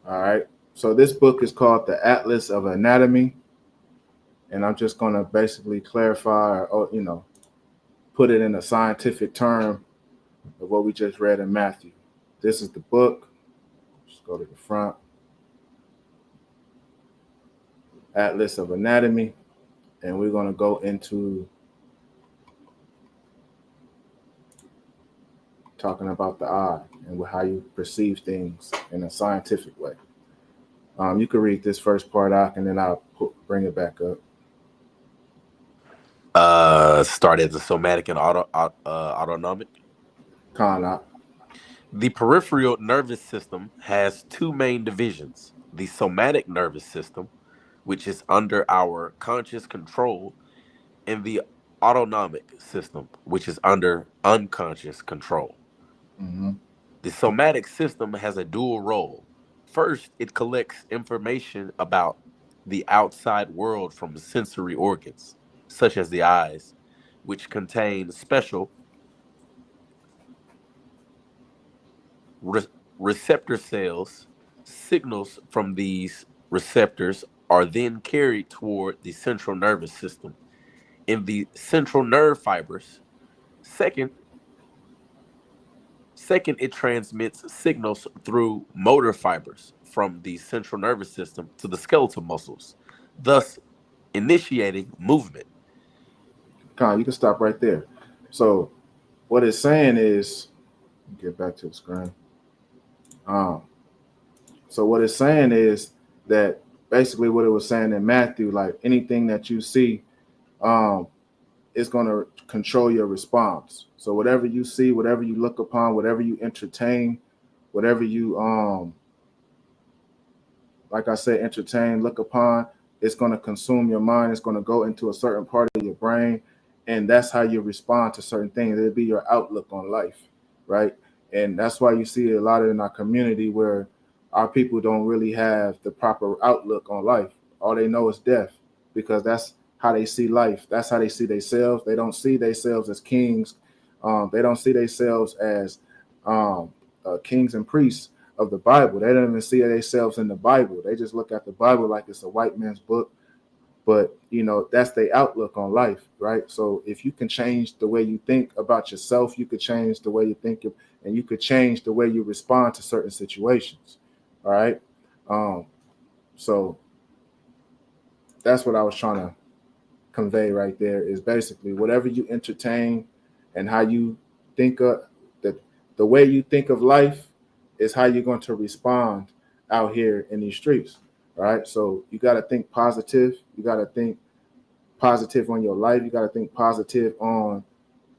S2: All right. So this book is called The Atlas of Anatomy. And I'm just going to basically clarify or, put it in a scientific term of what we just read in Matthew. This is the book. Just go to the front. Atlas of Anatomy. And we're going to go into talking about the eye and how you perceive things in a scientific way. You can read this first part out, and then I'll bring it back up.
S7: Start as the somatic and autonomic.
S2: Khan.
S7: The peripheral nervous system has two main divisions: the somatic nervous system, which is under our conscious control, and the autonomic system, which is under unconscious control.
S2: Mm-hmm.
S7: The somatic system has a dual role. First, it collects information about the outside world from sensory organs, such as the eyes, which contain special receptor cells. Signals from these receptors are then carried toward the central nervous system in the central nerve fibers. Second, it transmits signals through motor fibers from the central nervous system to the skeletal muscles, thus initiating movement.
S2: Khan, you can stop right there. So what it's saying is, get back to the screen. So what it's saying is that basically what it was saying in Matthew, like anything that you see, is going to control your response. So whatever you see, whatever you look upon, whatever you entertain, whatever you, like I said, entertain, look upon, it's going to consume your mind. It's going to go into a certain part of your brain. And that's how you respond to certain things. It'll be your outlook on life, right? And that's why you see a lot in our community where our people don't really have the proper outlook on life. All they know is death, because that's how they see life. That's how they see themselves. They don't see themselves as kings. They don't see themselves as kings and priests of the Bible. They don't even see themselves in the Bible. They just look at the Bible like it's a white man's book. But, that's their outlook on life, right? So if you can change the way you think about yourself, you could change the way you think, and you could change the way you respond to certain situations, all right? So that's what I was trying to convey right there, is basically whatever you entertain and how you think of the way you think of life is how you're going to respond out here in these streets. All right. So you got to think positive. You got to think positive on your life. You got to think positive on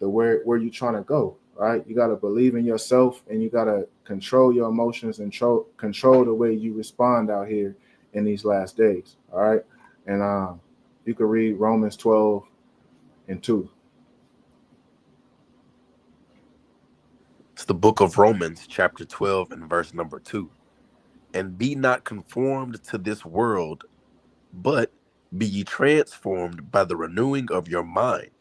S2: the where you're trying to go. Right. You got to believe in yourself, and you got to control your emotions and control the way you respond out here in these last days. All right. And you can read Romans 12:2.
S7: It's the book of Romans, chapter 12, and verse number 2. And be not conformed to this world, but be ye transformed by the renewing of your mind,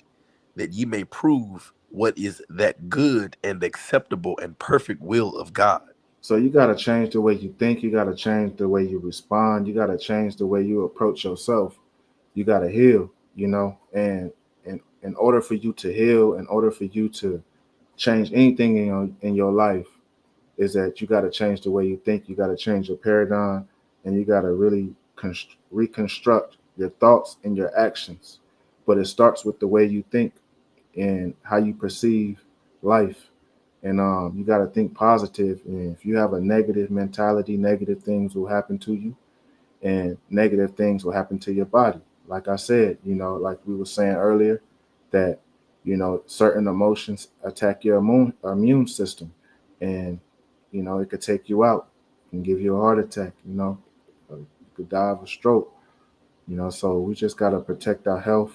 S7: that ye may prove what is that good and acceptable and perfect will of God.
S2: So you got to change the way you think. You got to change the way you respond. You got to change the way you approach yourself. You got to heal, and in order for you to heal, in order for you to change anything in your life, is that you got to change the way you think. You got to change your paradigm, and you got to really reconstruct your thoughts and your actions. But it starts with the way you think and how you perceive life. And you got to think positive. And if you have a negative mentality, negative things will happen to you, and negative things will happen to your body. Like I said, like we were saying earlier, that, certain emotions attack your immune system, and it could take you out and give you a heart attack, you could die of a stroke, so we just got to protect our health,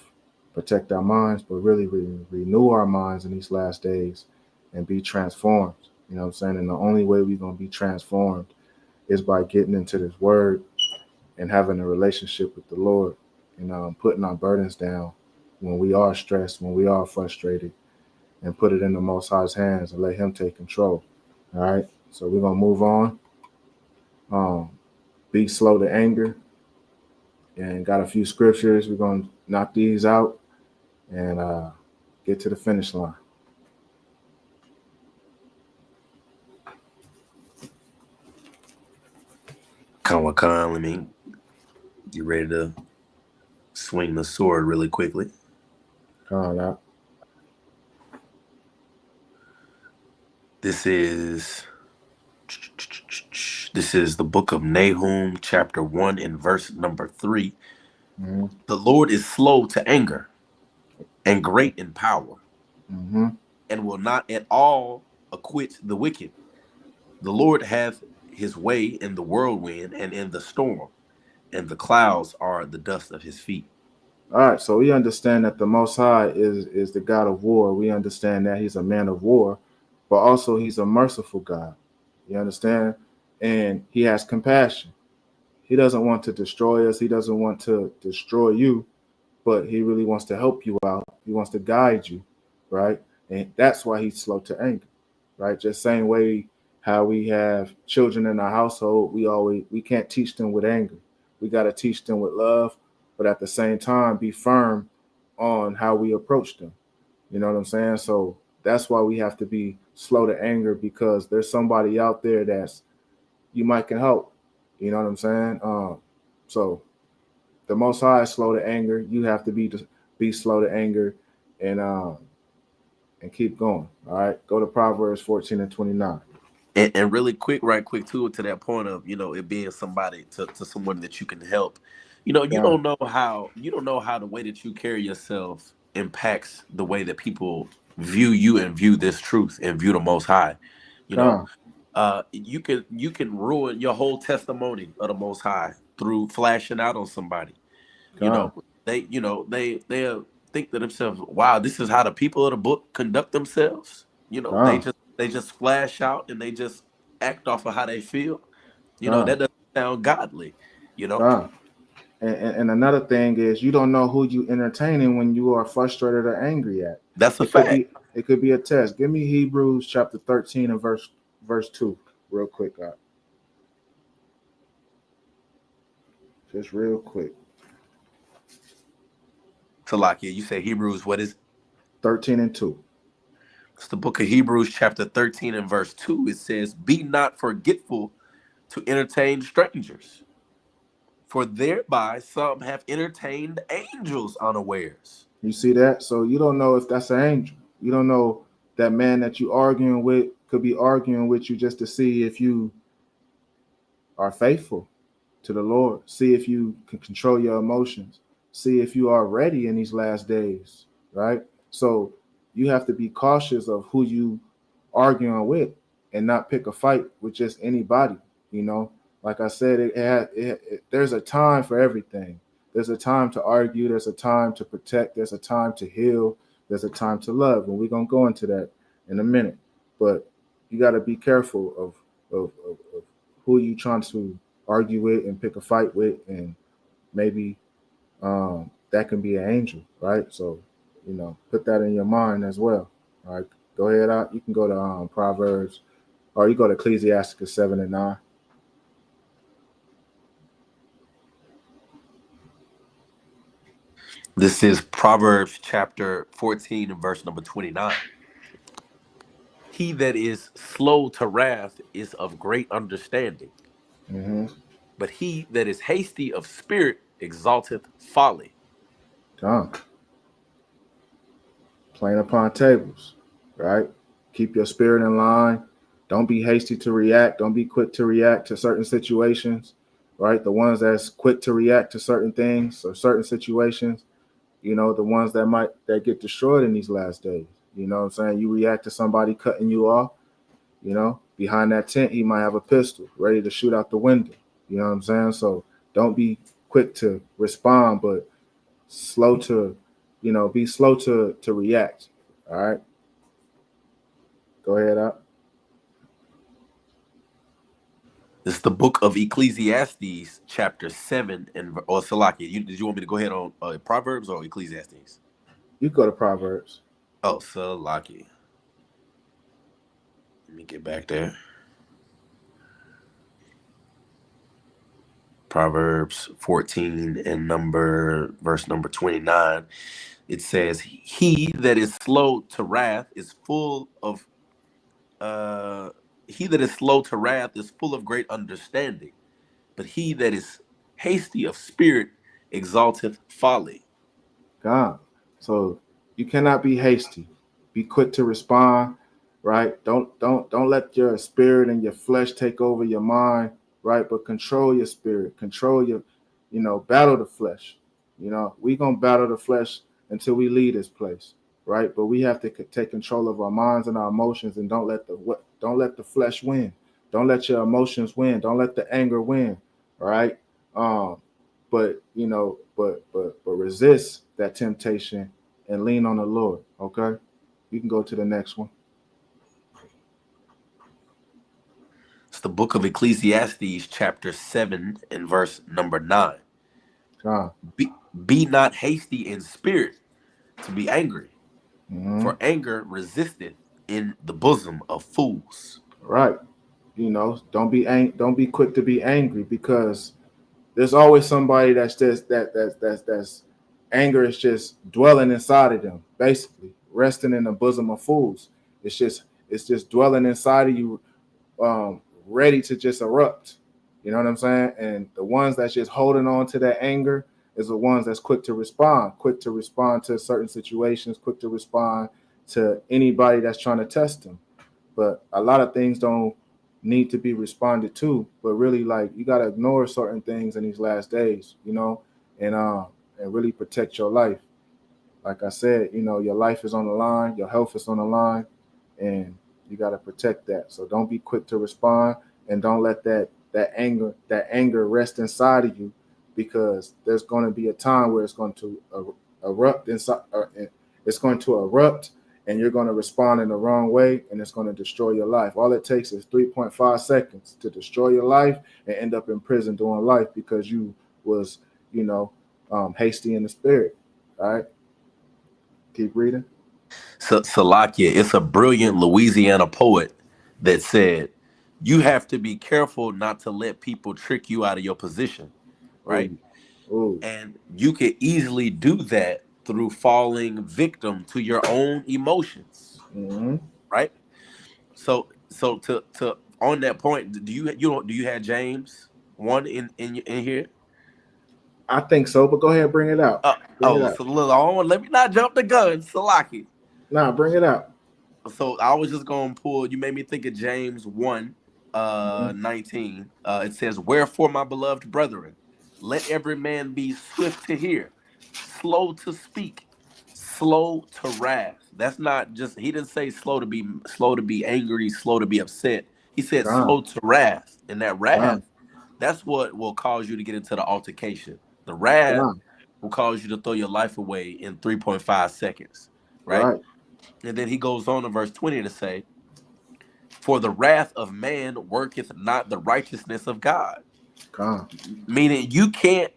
S2: protect our minds, but really renew our minds in these last days and be transformed, what I'm saying? And the only way we're going to be transformed is by getting into this word and having a relationship with the Lord and putting our burdens down when we are stressed, when we are frustrated, and put it in the Most High's hands and let Him take control. All right. So we're gonna move on. Be slow to anger, and got a few scriptures. We're gonna knock these out and get to the finish line.
S3: Khan, let me get ready to swing the sword really quickly.
S2: Come on out.
S3: This is the book of Nahum, chapter 1 and verse number 3.
S2: Mm-hmm.
S3: The Lord is slow to anger and great in power,
S2: Mm-hmm.
S3: and will not at all acquit the wicked. The Lord hath his way in the whirlwind and in the storm, and the clouds are the dust of his feet.
S2: All right, so we understand that the Most High is the God of war. We understand that He's a man of war, but also He's a merciful God. You understand? And He has compassion. He doesn't want to destroy us. He doesn't want to destroy you, but He really wants to help you out. He wants to guide you, right? And that's why He's slow to anger, right? Just same way how we have children in our household, we can't teach them with anger. We got to teach them with love, but at the same time, be firm on how we approach them. You know what I'm saying? So that's why we have to be slow to anger, because there's somebody out there that's you might can help. You know what I'm saying? So the Most High is slow to anger. You have to be slow to anger and keep going. All right. Go to Proverbs 14 and 29.
S3: And really quick, right quick to that point of, it being somebody to someone that you can help. You don't know how the way that you carry yourself impacts the way that people view you and view this truth and view the Most High. You can ruin your whole testimony of the Most High through flashing out on somebody. They think to themselves, wow, this is how the people of the book conduct themselves. They just flash out and they just act off of how they feel. That doesn't sound godly.
S2: And another thing is, you don't know who you entertaining when you are frustrated or angry at.
S3: That's a fact.
S2: It could be a test. Give me Hebrews chapter 13 and verse 2 real quick, God. Just real quick.
S3: Talakia, you say Hebrews, what is
S2: 13 and 2.
S3: It's the book of Hebrews chapter 13 and verse 2. It says, be not forgetful to entertain strangers, for thereby some have entertained angels unawares.
S2: You see that? So you don't know if that's an angel. You don't know that man that you arguing with could be arguing with you just to see if you are faithful to the Lord. See if you can control your emotions. See if you are ready in these last days, right? So you have to be cautious of who you arguing with and not pick a fight with just anybody. Like I said, there's a time for everything. There's a time to argue. There's a time to protect. There's a time to heal. There's a time to love. And we're going to go into that in a minute. But you got to be careful of who you trying to argue with and pick a fight with. And maybe that can be an angel, right? So, put that in your mind as well. All right, go ahead out. You can go to Proverbs, or you go to Ecclesiasticus 7 and 9.
S3: This is Proverbs chapter 14 and verse number 29. He that is slow to wrath is of great understanding, but he that is hasty of spirit exalteth folly.
S2: Playing upon tables, right? Keep your spirit in line. Don't be hasty to react. Don't be quick to react to certain situations, right? The ones that's quick to react to certain things or certain situations, the ones that get destroyed in these last days. You know what I'm saying? You react to somebody cutting you off, behind that tent, he might have a pistol ready to shoot out the window. You know what I'm saying? So don't be quick to respond, but slow to, be slow to react. All right. Go ahead, up.
S3: This
S7: It's the book of Ecclesiastes, chapter 7, or Salaki. Did you want me to go ahead on Proverbs or Ecclesiastes?
S2: You go to Proverbs.
S7: Oh, Salaki. Let me get back there. Proverbs 14 and verse number 29. It says, he that is slow to wrath is full of great understanding, but he that is hasty of spirit exalteth folly.
S2: God. So you cannot be hasty. Be quick to respond, right? Don't let your spirit and your flesh take over your mind, right? But control your spirit, control your, battle the flesh. We're gonna battle the flesh until we leave this place, right? But we have to take control of our minds and our emotions, and don't let the flesh win. Don't let your emotions win. Don't let the anger win, right? But resist that temptation and lean on the Lord. Okay, you can go to the next one.
S7: It's the book of Ecclesiastes, chapter 7 and verse number 9. Be not hasty in spirit to be angry, for anger resisteth in the bosom of fools.
S2: Right. Don't be quick to be angry, because there's always somebody that's just that's anger is just dwelling inside of them, basically resting in the bosom of fools. It's just dwelling inside of you, ready to just erupt. You know what I'm saying? And the ones that's just holding on to that anger is the ones that's quick to respond to certain situations, quick to respond to anybody that's trying to test them. But a lot of things don't need to be responded to, but really, like, you got to ignore certain things in these last days, and really protect your life. Like I said, your life is on the line, your health is on the line, and you got to protect that. So don't be quick to respond, and don't let that anger rest inside of you, because there's going to be a time where it's going to erupt inside. It's going to erupt, and you're going to respond in the wrong way, and it's going to destroy your life. All it takes is 3.5 seconds to destroy your life and end up in prison doing life because you was, hasty in the spirit. All right. Keep reading.
S7: So, Salakia, it's a brilliant Louisiana poet that said, you have to be careful not to let people trick you out of your position, right?
S2: Ooh.
S7: And you could easily do that through falling victim to your own emotions, right? So to on that point, do you have James 1 in here?
S2: I think so, but go ahead, bring it out.
S7: So look, let me not jump the gun, Salaki.
S2: Nah, bring it out.
S7: So I was just gonna pull. You made me think of James 1, 19. It says, "Wherefore, my beloved brethren, let every man be swift to hear, slow to speak, slow to wrath." That's not just. He didn't say slow to be angry, slow to be upset. He said slow to wrath, and that wrath, that's what will cause you to get into the altercation. The wrath will cause you to throw your life away in 3.5 seconds, right? And then he goes on to verse 20 to say, "For the wrath of man worketh not the righteousness of God." Meaning you can't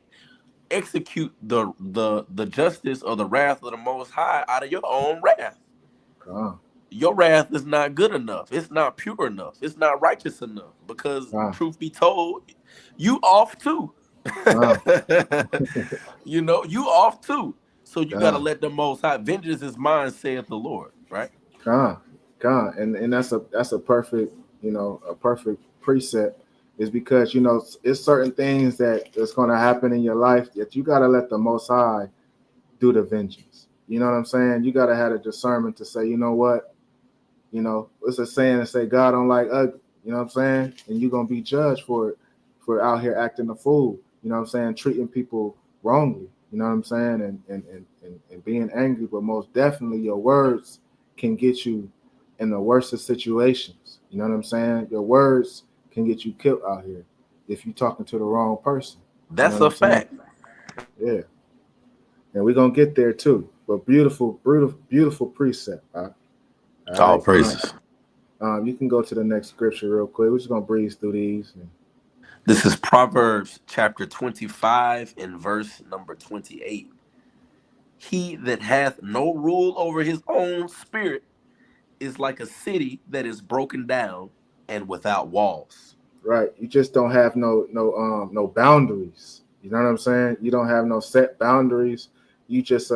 S7: execute the justice or the wrath of the Most High out of your own wrath. Your wrath is not good enough. It's not pure enough. It's not righteous enough, because truth be told, you off too. You off too. So you got to let the Most High. Vengeance is mine, saith the Lord. Right?
S2: And that's a perfect, a perfect precept, is because it's certain things that's going to happen in your life that you got to let the Most High do the vengeance. You know what I'm saying? You got to have a discernment to say, you know what, it's a saying to say God don't like ugly. You know what I'm saying? And you're gonna be judged for out here acting a fool. You know what I'm saying? Treating people wrongly. You know what I'm saying? And being angry, but most definitely your words can get you in the worst of situations. You know what I'm saying? Your words can get you killed out here if you're talking to the wrong person.
S7: That's a fact.
S2: Yeah. And we're gonna get there too. But beautiful precept.
S7: All praises.
S2: You can go to the next scripture real quick. We're just gonna breeze through these.
S3: This is Proverbs chapter 25 and verse number 28. He that hath no rule over his own spirit is like a city that is broken down and without walls.
S2: Right. You just don't have no boundaries. You know what I'm saying? You don't have no set boundaries. You just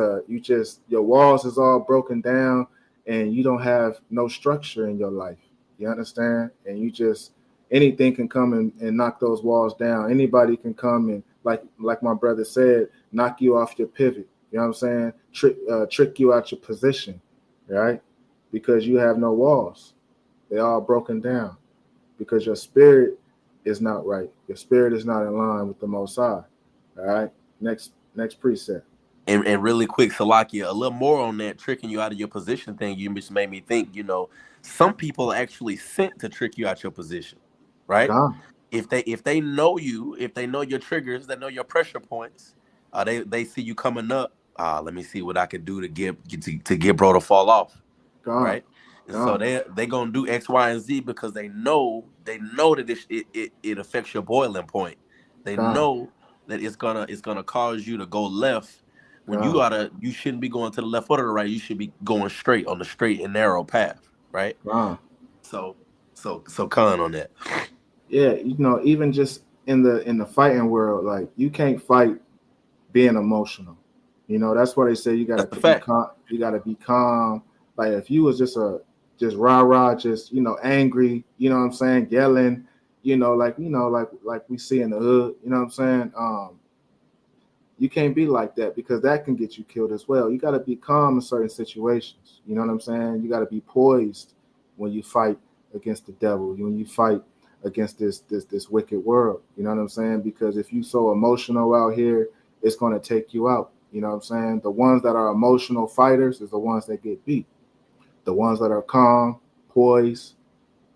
S2: your walls is all broken down, and you don't have no structure in your life. You understand? And you just, anything can come and knock those walls down. Anybody can come and, like my brother said, knock you off your pivot. You know what I'm saying? Trick you out your position, right? Because you have no walls. They're all broken down because your spirit is not right. Your spirit is not in line with the Most High. All right. Next precept.
S3: And really quick, Salakia, a little more on that tricking you out of your position thing. You just made me think, some people are actually sent to trick you out your position, right? If they know you, if they know your triggers, they know your pressure points, they see you coming up. Let me see what I can do to get bro to fall off, right? And so they gonna do X, Y, and Z because they know that it affects your boiling point. They know that it's gonna cause you to go left when you shouldn't be going to the left or to the right. You should be going straight on the straight and narrow path, right? So con on that.
S2: Yeah, even just in the fighting world, like, you can't fight being emotional. That's why they say you gotta be calm. You gotta be calm. Like, if you was just rah-rah, just angry, you know what I'm saying, yelling, like we see in the hood, you know what I'm saying? You can't be like that because that can get you killed as well. You got to be calm in certain situations. You know what I'm saying? You got to be poised when you fight against the devil, when you fight against this wicked world. You know what I'm saying? Because if you so emotional out here, it's going to take you out. You know what I'm saying? The ones that are emotional fighters is the ones that get beat. The ones that are calm, poised,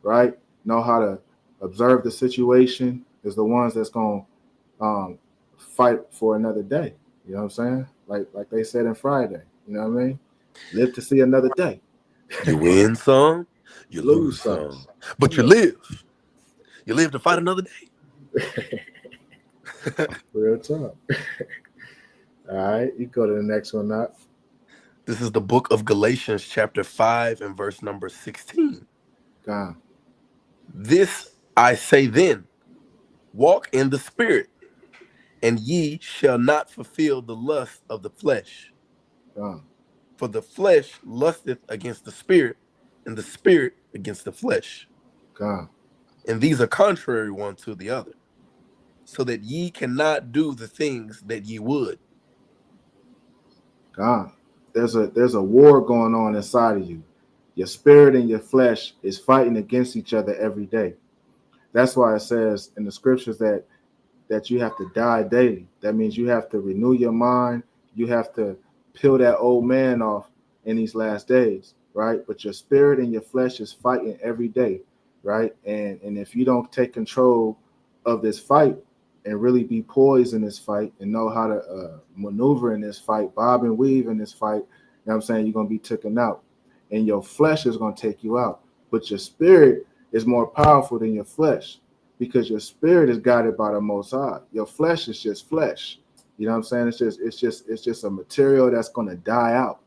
S2: right, know how to observe the situation is the ones that's going to fight for another day. You know what I'm saying? Like they said in Friday. You know what I mean? Live to see another day.
S3: You win some, you lose some, but you live. You live to fight another day.
S2: Real talk. All right, you go to the next one now.
S3: This is the book of Galatians, chapter 5 and verse number 16. This I say then, walk in the spirit, and ye shall not fulfill the lust of the flesh. For the flesh lusteth against the spirit, and the spirit against the flesh. And these are contrary one to the other, so that ye cannot do the things that ye would.
S2: There's a war going on inside of you. Your spirit and your flesh is fighting against each other every day. That's why it says in the scriptures that you have to die daily. That means you have to renew your mind. You have to peel that old man off in these last days, right? But your spirit and your flesh is fighting every day, right? And if you don't take control of this fight and really be poised in this fight and know how to maneuver in this fight, bob and weave in this fight, you know what I'm saying, you're going to be taken out. And your flesh is going to take you out. But your spirit is more powerful than your flesh because your spirit is guided by the Most High. Your flesh is just flesh. You know what I'm saying? It's just a material that's going to die out.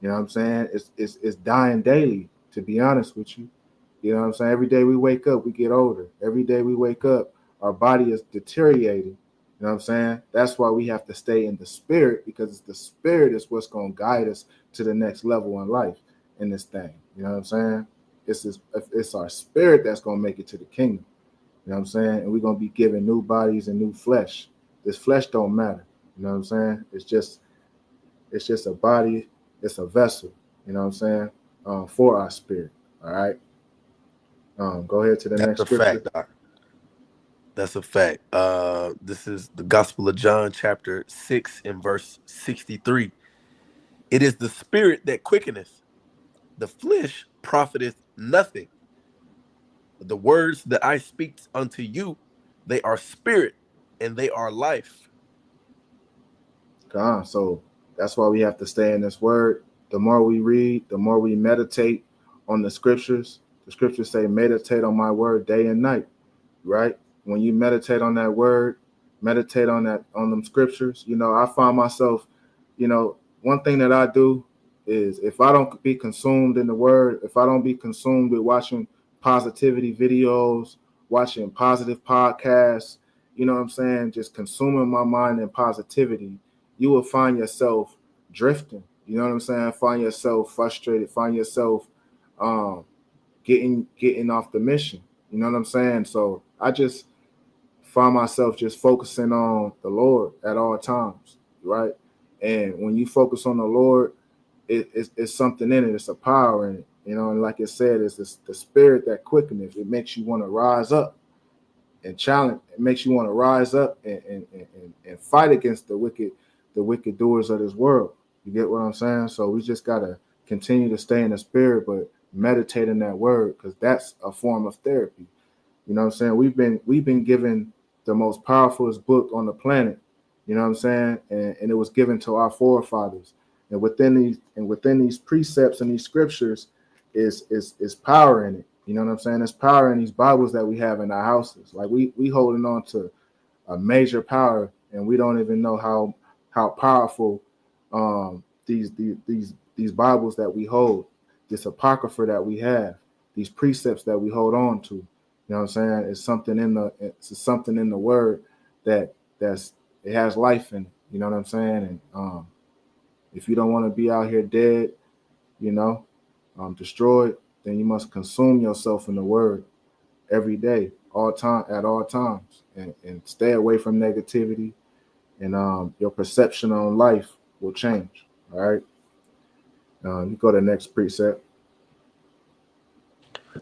S2: You know what I'm saying? It's dying daily, to be honest with you. You know what I'm saying? Every day we wake up, we get older. Every day we wake up, our body is deteriorating. You know what I'm saying? That's why we have to stay in the spirit, because the spirit is what's going to guide us to the next level in life in this thing. You know what I'm saying? It's our spirit that's going to make it to the kingdom. You know what I'm saying? And we're going to be given new bodies and new flesh. This flesh don't matter. You know what I'm saying? It's just a body. It's a vessel. You know what I'm saying? For our spirit. All right. Go ahead to the next scripture.
S3: That's a fact. This is the Gospel of John, chapter 6 and verse 63. It is the spirit that quickeneth, the flesh profiteth nothing. The words that I speak unto you, they are spirit and they are life.
S2: So that's why we have to stay in this word. The more we read, the more we meditate on the scriptures. The scriptures say, meditate on my word day and night, right? when you meditate on that word, meditate on them scriptures, I find myself, one thing that I do is if I don't be consumed in the word, if I don't be consumed with watching positivity videos, watching positive podcasts, you know what I'm saying, just consuming my mind in positivity, you will find yourself drifting. You know what I'm saying? Find yourself frustrated, find yourself getting off the mission. You know what I'm saying? So I just find myself just focusing on the Lord at all times, right? And when you focus on the Lord, it's something in it. It's a power in it, and like it said, it's the spirit that quickeneth. It makes you want to rise up and challenge. It makes you want to rise up and fight against the wicked doers of this world. You get what I'm saying? So we just got to continue to stay in the spirit, but meditate in that word, because that's a form of therapy. You know what I'm saying? We've been given the most powerfulest book on the planet. You know what I'm saying? And it was given to our forefathers. And within these precepts and these scriptures is power in it. You know what I'm saying? There's power in these Bibles that we have in our houses. Like we holding on to a major power, and we don't even know how powerful these Bibles that we hold, this apocrypha that we have, these precepts that we hold on to. You know what I'm saying? It's something in the word it has life in it. You know what I'm saying? And if you don't want to be out here dead, destroyed, then you must consume yourself in the word every day, at all times, and stay away from negativity, and your perception on life will change. All right. You go to the next precept.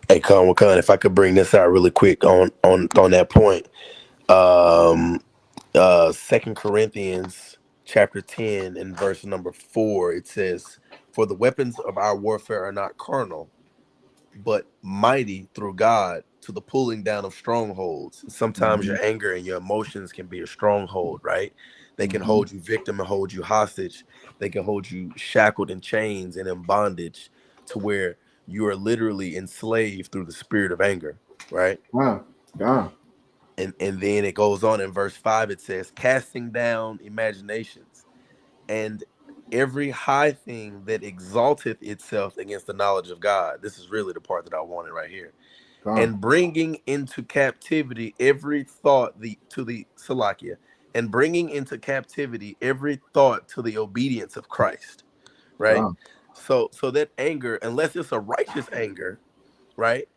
S7: Hey, Khan, if I could bring this out really quick on that point. 2 Corinthians chapter 10 and verse number 4, it says, "For the weapons of our warfare are not carnal, but mighty through God to the pulling down of strongholds." Sometimes your anger and your emotions can be a stronghold, right? They can hold you victim and hold you hostage. They can hold you shackled in chains and in bondage to where you are literally enslaved through the spirit of anger, right?
S2: Wow. God.
S7: And then it goes on in verse 5, it says, "Casting down imaginations and every high thing that exalteth itself against the knowledge of God." This is really the part that I wanted right here.
S2: God.
S7: "And bringing into captivity every thought to the Salakia, and bringing into captivity every thought to the obedience of Christ." Right?
S2: God.
S7: So that anger, unless it's a righteous anger, right?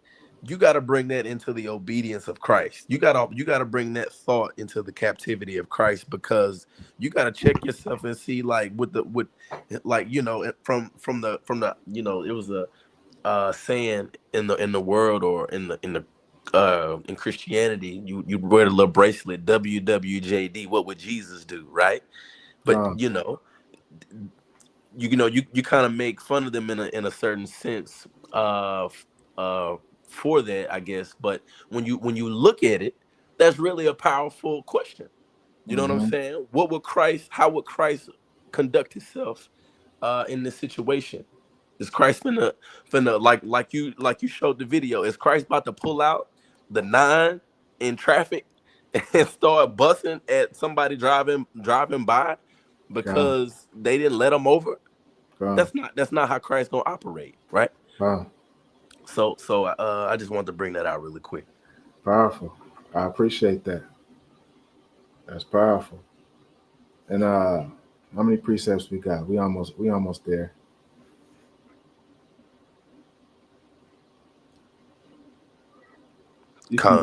S7: You got to bring that into the obedience of Christ. You got to bring that thought into the captivity of Christ, because you got to check yourself and see, like, from the it was a saying in the world, or in Christianity, you wear the little bracelet, WWJD, what would Jesus do, right? But you kind of make fun of them in a certain sense for that, I guess. But when you look at it, that's really a powerful question. You know what I'm saying? How would Christ conduct himself in this situation? Is Christ finna like you showed the video? Is Christ about to pull out the 9 in traffic and start busting at somebody driving by because they didn't let him over?
S2: God.
S7: That's not how Christ gonna operate, right?
S2: Wow.
S7: So I just wanted to bring that out really quick.
S2: Powerful. I appreciate that. That's powerful. And how many precepts we got? We almost there. You can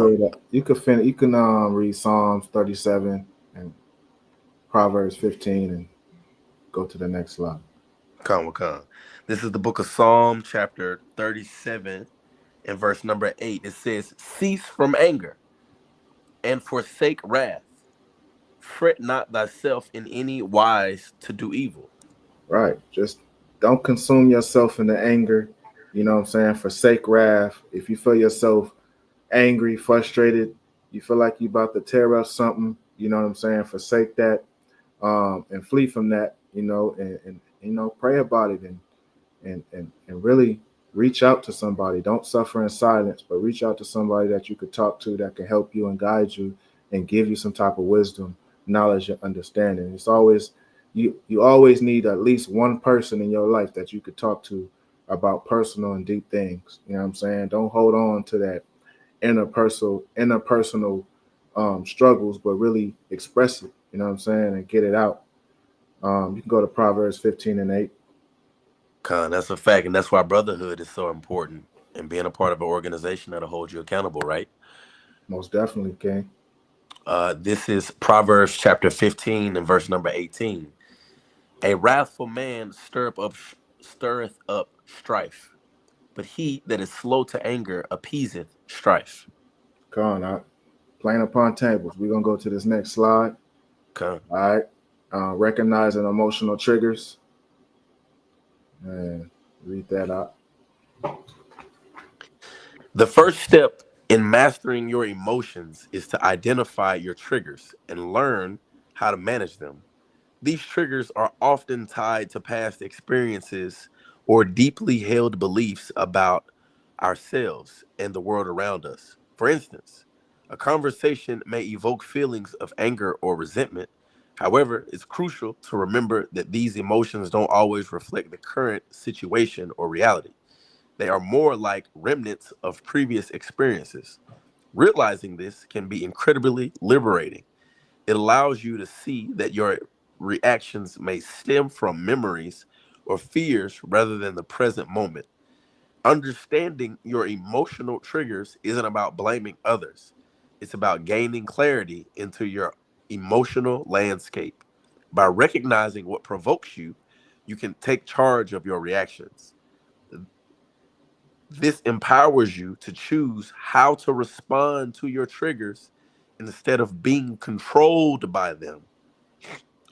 S2: read Psalms 37 and Proverbs 15 and go to the next slide.
S7: Come. This is the book of Psalm, chapter 37, and verse number 8. It says, "Cease from anger and forsake wrath. Fret not thyself in any wise to do evil."
S2: Right. Just don't consume yourself in the anger. You know what I'm saying? Forsake wrath. If you feel yourself angry, frustrated, you feel like you're about to tear up something, you know what I'm saying? Forsake that, and flee from that, and pray about it, and really reach out to somebody. Don't suffer in silence, but reach out to somebody that you could talk to that can help you and guide you and give you some type of wisdom, knowledge, and understanding. It's always you always need at least one person in your life that you could talk to about personal and deep things. You know what I'm saying? Don't hold on to that interpersonal struggles, but really express it. You know what I'm saying? And get it out. You can go to Proverbs 15:8.
S7: Con, that's a fact, and that's why brotherhood is so important, and being a part of an organization that'll hold you accountable, right?
S2: Most definitely, King.
S7: This is Proverbs chapter 15 and verse number 18. A wrathful man stirreth up strife, but he that is slow to anger appeaseth strife.
S2: Come on, playing upon tables. We're gonna go to this next slide.
S7: Con.
S2: All right. Recognizing emotional triggers. And read that out.
S7: The first step in mastering your emotions is to identify your triggers and learn how to manage them. These triggers are often tied to past experiences or deeply held beliefs about ourselves and the world around us. For instance, a conversation may evoke feelings of anger or resentment. However, it's crucial to remember that these emotions don't always reflect the current situation or reality. They are more like remnants of previous experiences. Realizing this can be incredibly liberating. It allows you to see that your reactions may stem from memories or fears rather than the present moment. Understanding your emotional triggers isn't about blaming others. It's about gaining clarity into your emotional landscape. By recognizing what provokes you, you can take charge of your reactions. This empowers you to choose how to respond to your triggers instead of being controlled by them.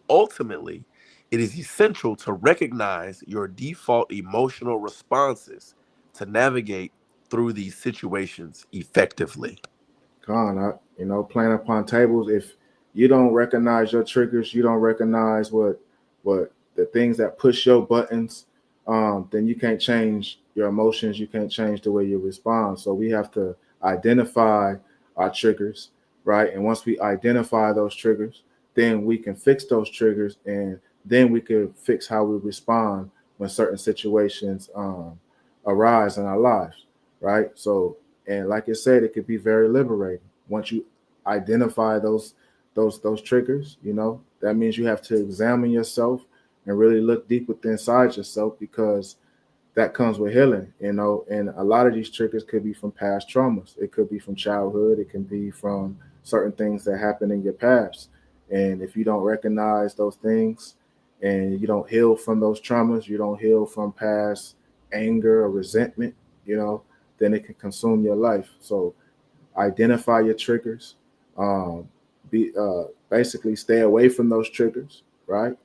S7: Ultimately, it is essential to recognize your default emotional responses to navigate through these situations effectively.
S2: Come on, playing upon tables. If you don't recognize your triggers, you don't recognize what the things that push your buttons, then you can't change your emotions. You can't change the way you respond. So we have to identify our triggers, right? And once we identify those triggers, then we can fix those triggers, and then we can fix how we respond when certain situations arise in our lives, right? So, and like I said, it could be very liberating once you identify those triggers. That means you have to examine yourself and really look deep within inside yourself, because that comes with healing, and a lot of these triggers could be from past traumas. It could be from childhood. It can be from certain things that happened in your past. And if you don't recognize those things and you don't heal from those traumas, you don't heal from past anger or resentment, then it can consume your life. So identify your triggers, basically stay away from those triggers, right?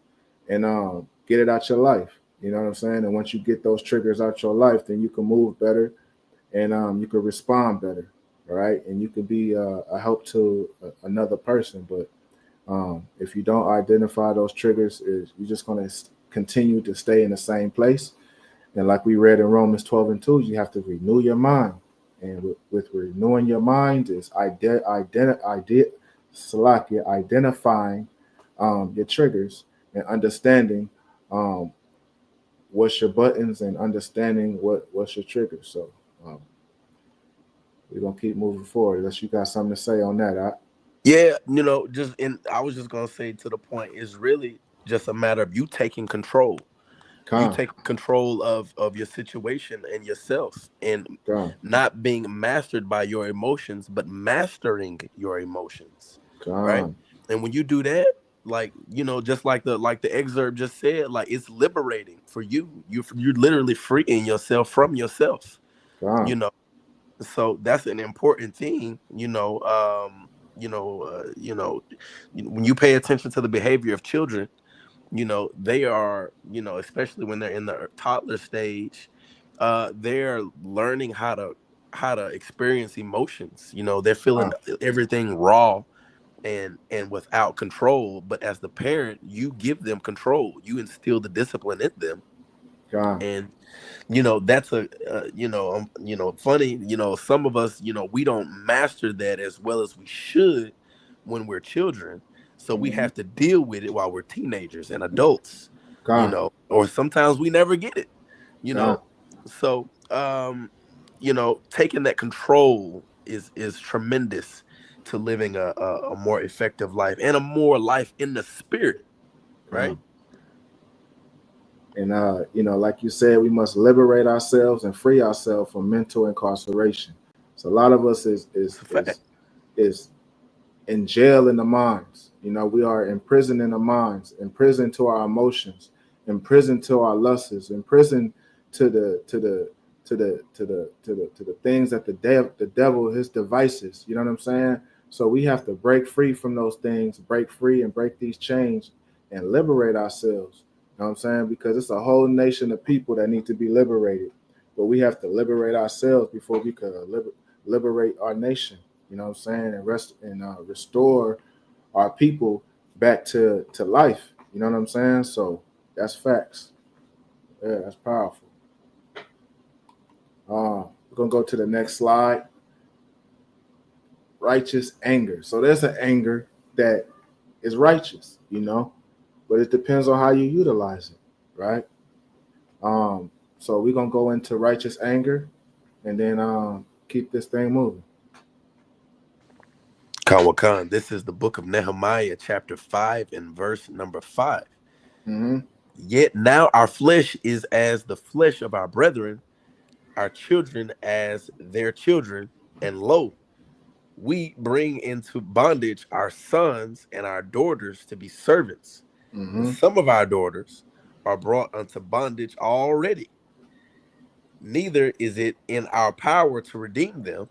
S2: And get it out your life. You know what I'm saying? And once you get those triggers out your life, then you can move better, and you can respond better, right? And you can be a help to another person. But if you don't identify those triggers, you're just going to continue to stay in the same place. And like we read in Romans 12:2, you have to renew your mind. And with renewing your mind is identifying your triggers and understanding what's your buttons and understanding what's your triggers. So we're going to keep moving forward unless you got something to say on that.
S7: Yeah, I was just gonna say, to the point, is really just a matter of you taking control. You take control of your situation and yourself, and not being mastered by your emotions, but mastering your emotions. Right. And when you do that, just like the excerpt just said, it's liberating for you. You're literally freeing yourself from yourself. So that's an important thing. When you pay attention to the behavior of children, they are, especially when they're in the toddler stage, they're learning how to experience emotions. They're feeling everything raw and without control. But as the parent, you give them control. You instill the discipline in them,
S2: God.
S7: And that's funny. Some of us, we don't master that as well as we should when we're children. So we have to deal with it while we're teenagers and adults,
S2: God.
S7: or sometimes we never get it,
S2: God.
S7: So, taking that control is tremendous to living a more effective life and a more life in the spirit, right?
S2: And like you said, we must liberate ourselves and free ourselves from mental incarceration. So a lot of us is in jail in the minds. We are imprisoned in the minds, imprisoned to our emotions, imprisoned to our lusts, imprisoned to the things that the devil, his devices. You know what I'm saying? So we have to break free from those things, break free and break these chains and liberate ourselves. You know what I'm saying? Because it's a whole nation of people that need to be liberated. But we have to liberate ourselves before we could liberate our nation. You know what I'm saying? And restore our people back to life. You know what I'm saying? So that's facts. Yeah, that's powerful. We're going to go to the next slide. Righteous anger. So there's an anger that is righteous, but it depends on how you utilize it, right? So we're going to go into righteous anger and then keep this thing moving.
S7: Kawakan, this is the book of Nehemiah, chapter 5 and verse number 5.
S2: Mm-hmm.
S7: Yet now our flesh is as the flesh of our brethren, our children as their children, and lo, we bring into bondage our sons and our daughters to be servants.
S2: Mm-hmm.
S7: Some of our daughters are brought unto bondage already. Neither is it in our power to redeem them,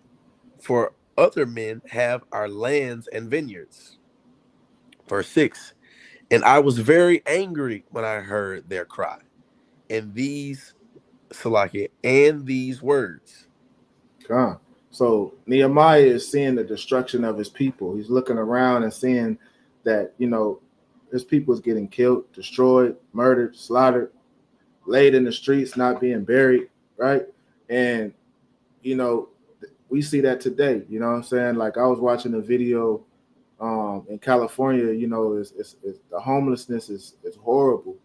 S7: for other men have our lands and vineyards. Verse 6, and I was very angry when I heard their cry, and these words.
S2: God. So Nehemiah is seeing the destruction of his people. He's looking around and seeing that, his people is getting killed, destroyed, murdered, slaughtered, laid in the streets, not being buried, right? And, we see that today, you know what I'm saying? Like I was watching a video in California, it's the homelessness is horrible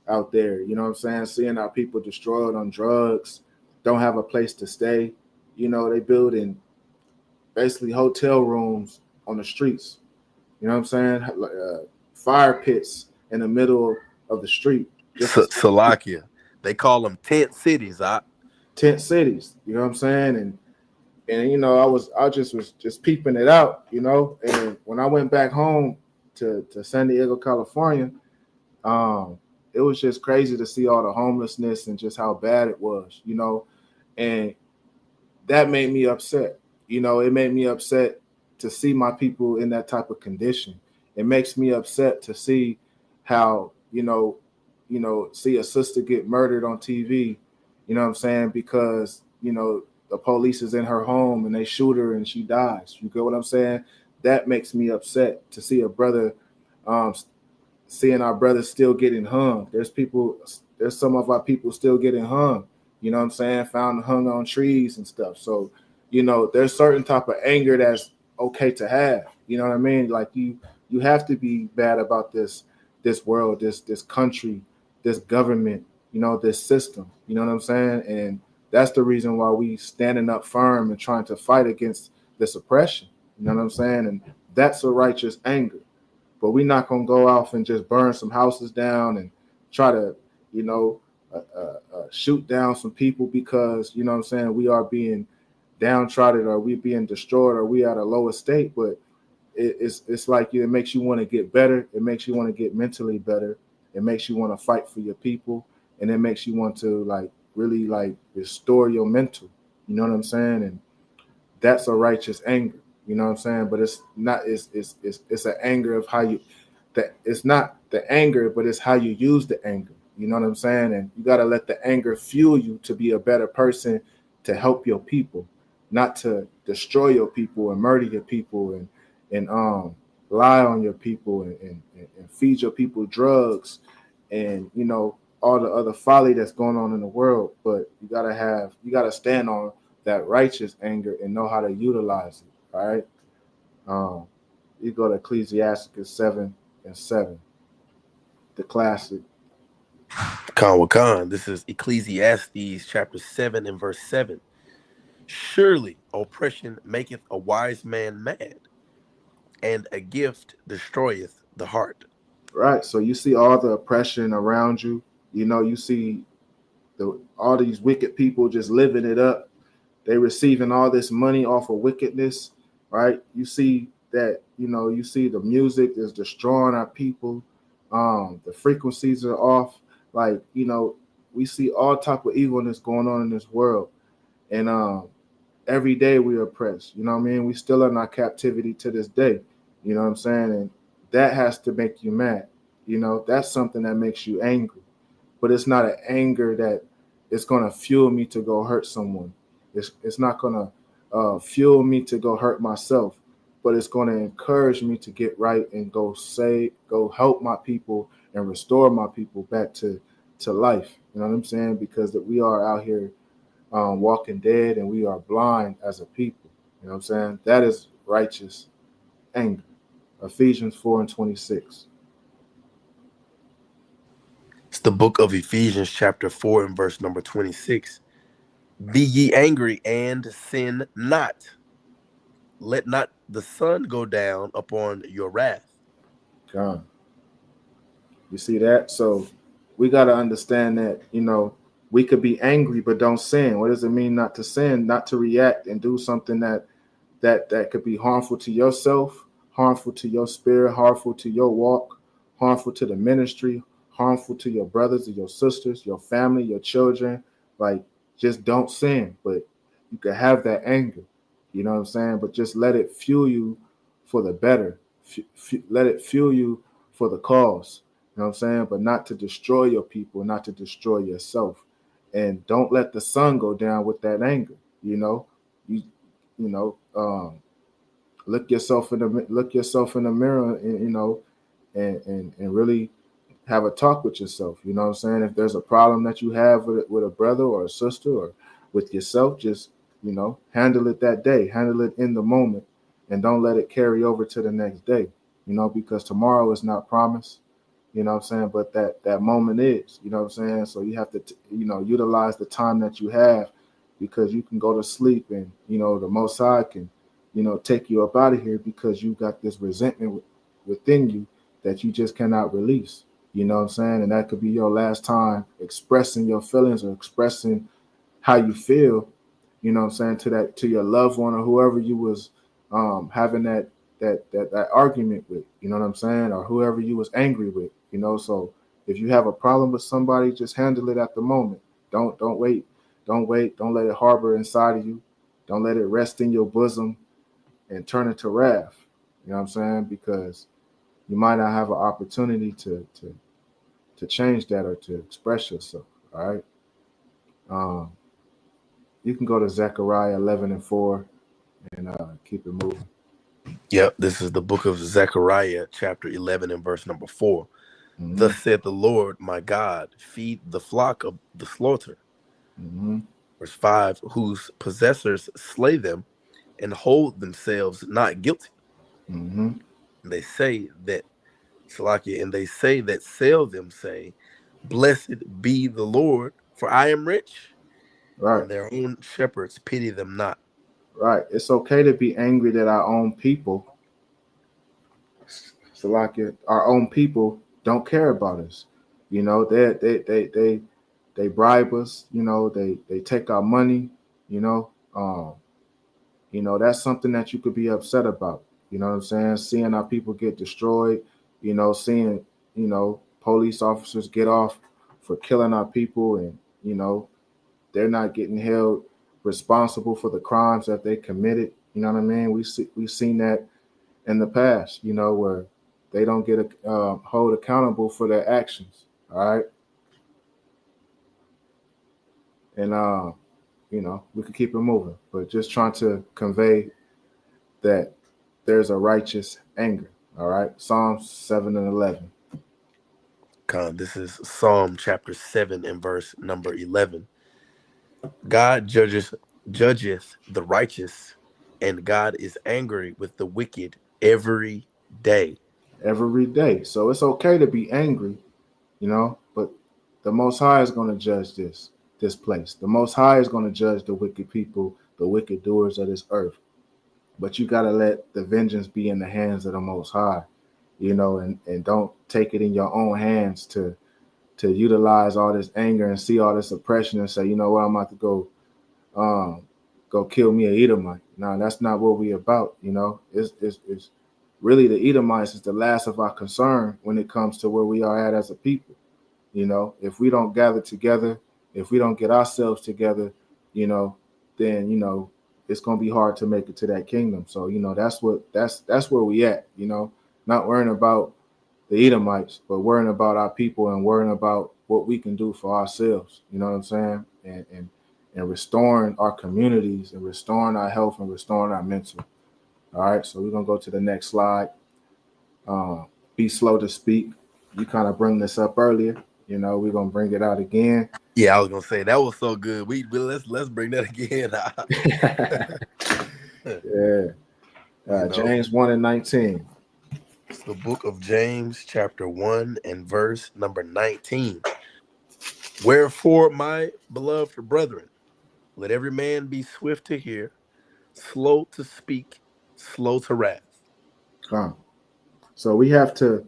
S2: out there. You know what I'm saying? Seeing our people destroyed on drugs, don't have a place to stay. They building basically hotel rooms on the streets. You know what I'm saying? Fire pits in the middle of the street.
S7: Salakia. They call them tent cities.
S2: Tent cities. You know what I'm saying? And I just was peeping it out. And when I went back home to San Diego, California, it was just crazy to see all the homelessness and just how bad it was. And that made me upset. It made me upset to see my people in that type of condition. It makes me upset to see how, see a sister get murdered on TV, you know what I'm saying? Because, the police is in her home and they shoot her and she dies. You get what I'm saying? That makes me upset to see a brother, seeing our brothers still getting hung. There's some of our people still getting hung. You know what I'm saying? Found hung on trees and stuff. So, there's certain type of anger that's okay to have. You know what I mean? Like you have to be bad about this world, this country, this government, this system. You know what I'm saying? And that's the reason why we standing up firm and trying to fight against this oppression. You know what I'm saying? And that's a righteous anger. But we're not going to go off and just burn some houses down and try to, shoot down some people because, you know what I'm saying, we are being downtrodden or we being destroyed or we at a lower state. But it's like it makes you want to get better. It makes you want to get mentally better. It makes you want to fight for your people. And it makes you want to really restore your mental. You know what I'm saying? And that's a righteous anger. You know what I'm saying? But it's not, it's an anger of how you, that it's not the anger, but it's how you use the anger. You know what I'm saying? And you got to let the anger fuel you to be a better person, to help your people, not to destroy your people and murder your people and lie on your people and feed your people drugs and, all the other folly that's going on in the world, but you gotta stand on that righteous anger and know how to utilize it. All right. You go to Ecclesiasticus 7:7, the classic.
S7: Khan. This is Ecclesiastes chapter 7 and verse 7. Surely oppression maketh a wise man mad, and a gift destroyeth the heart.
S2: Right. So you see all the oppression around you. You see all these wicked people just living it up. They receiving all this money off of wickedness, right? You see that, you see the music is destroying our people. The frequencies are off. Like, we see all type of evilness going on in this world. And every day we are oppressed. You know what I mean? We still in our captivity to this day. You know what I'm saying? And that has to make you mad. That's something that makes you angry. But it's not an anger that it's going to fuel me to go hurt someone. It's not going to fuel me to go hurt myself, but it's going to encourage me to get right and go help my people and restore my people back to life. You know what I'm saying? Because that we are out here walking dead and we are blind as a people. You know what I'm saying? That is righteous anger. Ephesians 4:26.
S7: It's the book of Ephesians chapter 4 and verse number 26. Be ye angry and sin not. Let not the sun go down upon your wrath.
S2: God. You see that? So we got to understand that, we could be angry, but don't sin. What does it mean not to sin? Not to react and do something that could be harmful to yourself, harmful to your spirit, harmful to your walk, harmful to the ministry, harmful to your brothers or your sisters, your family, your children. Like, just don't sin. But you can have that anger, you know what I'm saying? But just let it fuel you for the better. Let it fuel you for the cause, you know what I'm saying? But not to destroy your people, not to destroy yourself. And don't let the sun go down with that anger. Look yourself in the mirror, and really have a talk with yourself. You know what I'm saying? If there's a problem that you have with a brother or a sister or with yourself, just, handle it that day, handle it in the moment, and don't let it carry over to the next day, because tomorrow is not promised, you know what I'm saying? But that moment is, you know what I'm saying? So you have to, utilize the time that you have, because you can go to sleep and, the Most High can, take you up out of here because you got this resentment within you that you just cannot release. You know what I'm saying? And that could be your last time expressing your feelings or expressing how you feel, you know what I'm saying, to your loved one or whoever you was having that argument with, you know what I'm saying, or whoever you was angry with, So if you have a problem with somebody, just handle it at the moment. Don't wait. Don't let it harbor inside of you. Don't let it rest in your bosom and turn it to wrath. You know what I'm saying? Because you might not have an opportunity to change that or to express yourself. All right. You can go to Zechariah 11:4 and keep it moving.
S7: Yep, this is the book of Zechariah, chapter 11 and verse number 4. Mm-hmm. Thus said the Lord, my God, feed the flock of the slaughter. Mm-hmm. Verse 5, whose possessors slay them and hold themselves not guilty. Mm-hmm. They say that, Salakia, and they say that sell them say, blessed be the Lord, for I am rich. Right. And their own shepherds pity them not.
S2: Right. It's okay to be angry that our own people, Salakia, our own people don't care about us. They bribe us, they take our money, that's something that you could be upset about. You know what I'm saying? Seeing our people get destroyed, seeing, police officers get off for killing our people, and, they're not getting held responsible for the crimes that they committed. You know what I mean? We've seen that in the past, where they don't get hold accountable for their actions. All right. And, we could keep it moving, but just trying to convey that there's a righteous anger. All right. Psalms 7:11.
S7: Khan, this is Psalm chapter 7 and verse number 11. God judgeth the righteous, and God is angry with the wicked every day.
S2: Every day. So it's okay to be angry, but the Most High is going to judge this place. The Most High is going to judge the wicked people, the wicked doers of this earth. But you got to let the vengeance be in the hands of the Most High, and don't take it in your own hands to utilize all this anger and see all this oppression and say, you know what, I'm about to go kill me an Edomite. No, that's not what we about. It's really the Edomites is the last of our concern when it comes to where we are at as a people. If we don't gather together, if we don't get ourselves together, then it's gonna be hard to make it to that kingdom. So that's where we at. Not worrying about the Edomites, but worrying about our people and worrying about what we can do for ourselves. You know what I'm saying? And restoring our communities and restoring our health and restoring our mental. All right, so we're gonna go to the next slide. Be slow to speak. You kind of bring this up earlier. We're gonna bring it out again.
S7: Yeah, I was gonna say that was so good. We let's bring that again.
S2: Yeah. James 1:19.
S7: It's the book of James, chapter 1 and verse number 19. Wherefore, my beloved brethren, let every man be swift to hear, slow to speak, slow to wrath.
S2: So we have to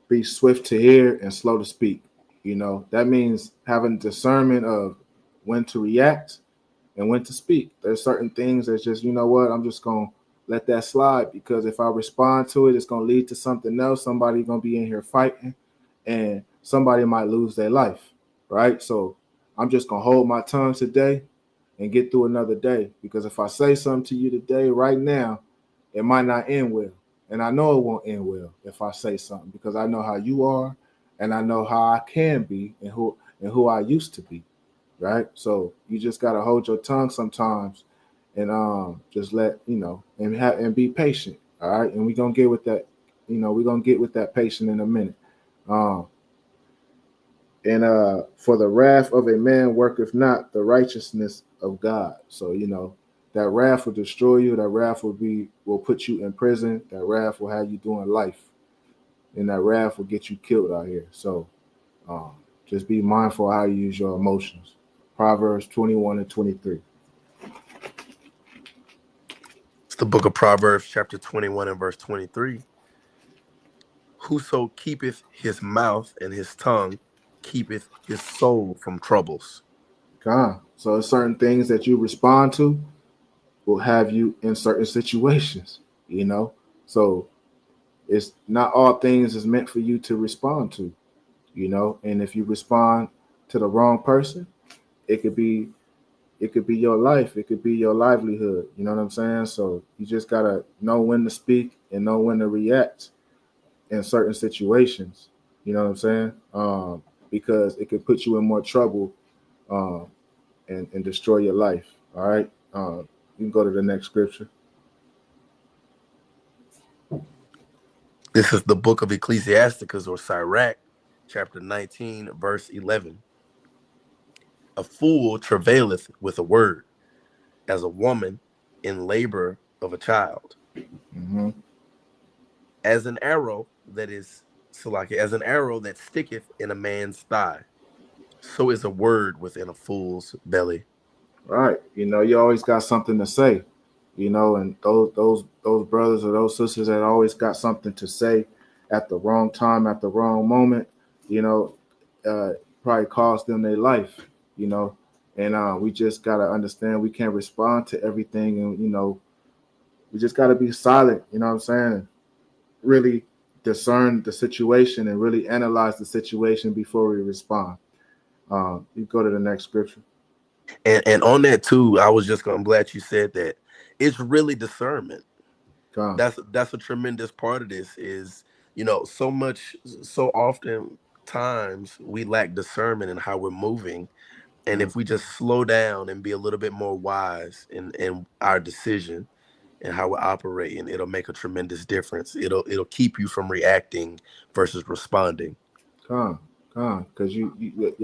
S2: be swift to hear and slow to speak. That means having discernment of when to react and when to speak. There's certain things that's just, I'm just going to let that slide, because if I respond to it, it's going to lead to something else. Somebody's going to be in here fighting and somebody might lose their life, right? So I'm just going to hold my tongue today and get through another day, because if I say something to you today, right now, it might not end well. And I know it won't end well if I say something, because I know how you are and I know how I can be and who I used to be, right? So you just got to hold your tongue sometimes and just let, and be patient, all right? And we're going to get with that, we're going to get with that patient in a minute. And for the wrath of a man worketh not the righteousness of God. So, that wrath will destroy you. That wrath will put you in prison. That wrath will have you doing life. And that wrath will get you killed out here. So just be mindful how you use your emotions. Proverbs 21 and 23.
S7: It's the book of Proverbs, chapter 21 and verse 23. Whoso keepeth his mouth and his tongue keepeth his soul from troubles.
S2: So certain things that you respond to will have you in certain situations, So it's not all things is meant for you to respond to, and if you respond to the wrong person, it could be your life, it could be your livelihood. You know what I'm saying? So you just gotta know when to speak and know when to react in certain situations. You know what I'm saying? Because it could put you in more trouble and destroy your life. All right. You can go to the next scripture.
S7: This is the book of Ecclesiasticus, or Sirach, chapter 19, verse 11. A fool travaileth with a word, as a woman in labor of a child.
S2: Mm-hmm.
S7: As an arrow as an arrow that sticketh in a man's thigh, so is a word within a fool's belly.
S2: Right. You always got something to say, and those brothers or those sisters that always got something to say at the wrong time, at the wrong moment, probably cost them their life, and we just got to understand we can't respond to everything. And, we just got to be silent, you know what I'm saying? And really discern the situation and really analyze the situation before we respond. You go to the next scripture.
S7: And on that too, I'm glad you said that. It's really discernment. That's a tremendous part of this is, so often times we lack discernment in how we're moving. And if we just slow down and be a little bit more wise in our decision and how we're operating, it'll make a tremendous difference. It'll keep you from reacting versus responding.
S2: Because you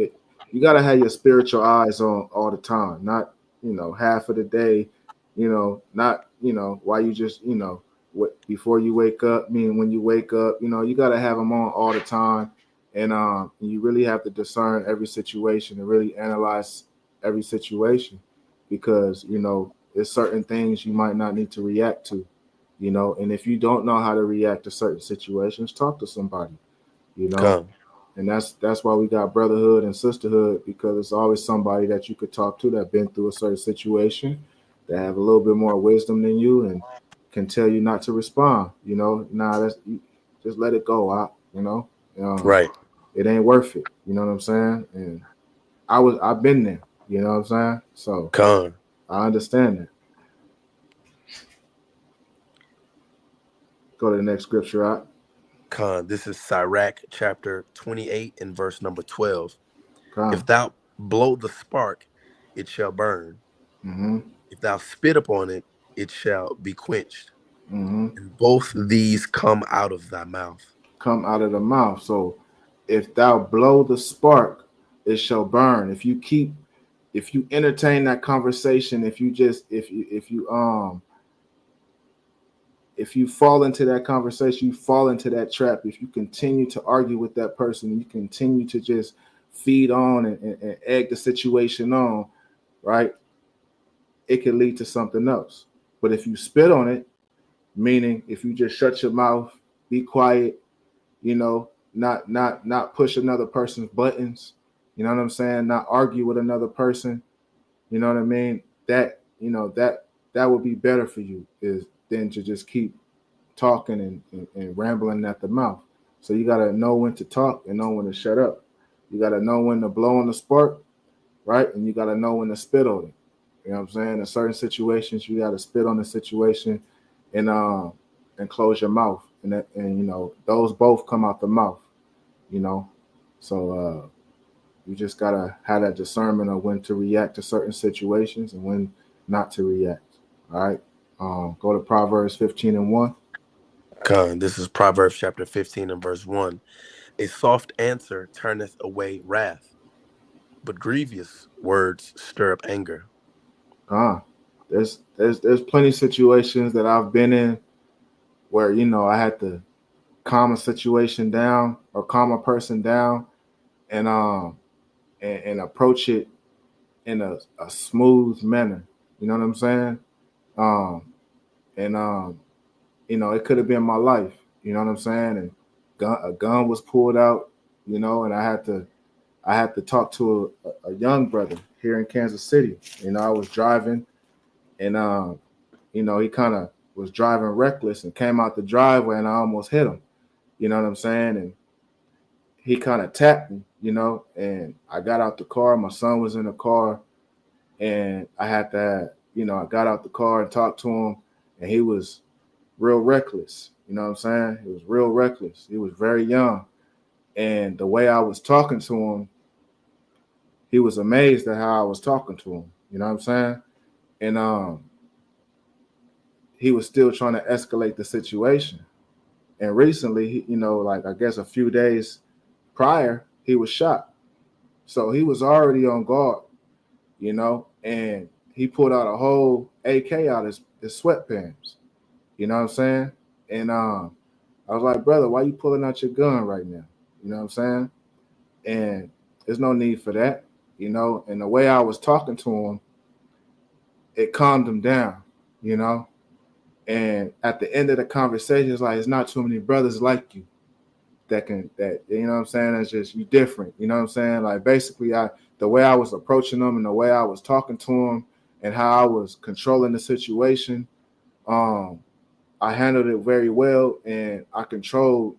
S2: got to have your spiritual eyes on all the time, not, half of the day, not, while you just, before you wake up, meaning when you wake up, you got to have them on all the time. And you really have to discern every situation and really analyze every situation, because, there's certain things you might not need to react to, and if you don't know how to react to certain situations, talk to somebody,
S7: Come.
S2: and that's why we got brotherhood and sisterhood, because it's always somebody that you could talk to that been through a certain situation, that have a little bit more wisdom than you, and can tell you not to respond. Just let it go.
S7: Right.
S2: It ain't worth it. You know what I'm saying? And I've been there. You know what I'm saying? So
S7: Come.
S2: I understand that. Go to the next scripture out.
S7: Con, this is Sirach chapter 28 and verse number 12.
S2: Come.
S7: If thou blow the spark, it shall burn.
S2: Mm-hmm.
S7: If thou spit upon it, it shall be quenched.
S2: Mm-hmm.
S7: And both these come out of thy mouth.
S2: Come out of the mouth. So if thou blow the spark, it shall burn. If you entertain that conversation, if you fall into that conversation, you fall into that trap. If you continue to argue with that person, you continue to just feed on and egg the situation on, right? It can lead to something else. But if you spit on it, meaning if you just shut your mouth, be quiet, not push another person's buttons, you know what I'm saying? Not argue with another person, you know what I mean? That would be better for you than to just keep talking and rambling at the mouth. So you got to know when to talk and know when to shut up. You got to know when to blow on the spark, right? And you got to know when to spit on it. You know what I'm saying? In certain situations, you got to spit on the situation and close your mouth. And those both come out the mouth, So you just got to have that discernment of when to react to certain situations and when not to react. All right. Go to Proverbs 15 and 1.
S7: Con, this is Proverbs chapter 15 and verse 1. A soft answer turneth away wrath, but grievous words stir up anger.
S2: There's plenty of situations that I've been in where, I had to calm a situation down or calm a person down and approach it in a smooth manner. You know what I'm saying? It could have been my life. You know what I'm saying? And a gun was pulled out, and I had to talk to a young brother here in Kansas City. I was driving and, he kind of was driving reckless and came out the driveway and I almost hit him. You know what I'm saying? And he kind of tapped me, and I got out the car. My son was in the car and I had to, I got out the car and talked to him and he was real reckless. You know what I'm saying? He was real reckless. He was very young. And the way I was talking to him, he was amazed at how I was talking to him. You know what I'm saying? And he was still trying to escalate the situation. And recently, I guess a few days prior, he was shot. So he was already on guard, and he pulled out a whole AK out his sweatpants. You know what I'm saying? And I was like, brother, why you pulling out your gun right now? You know what I'm saying? And there's no need for that, And the way I was talking to him, it calmed him down, And at the end of the conversation, it's like, it's not too many brothers like you that you know what I'm saying? It's just, you different, you know what I'm saying? Like basically the way I was approaching him and the way I was talking to him and how I was controlling the situation, I handled it very well and I controlled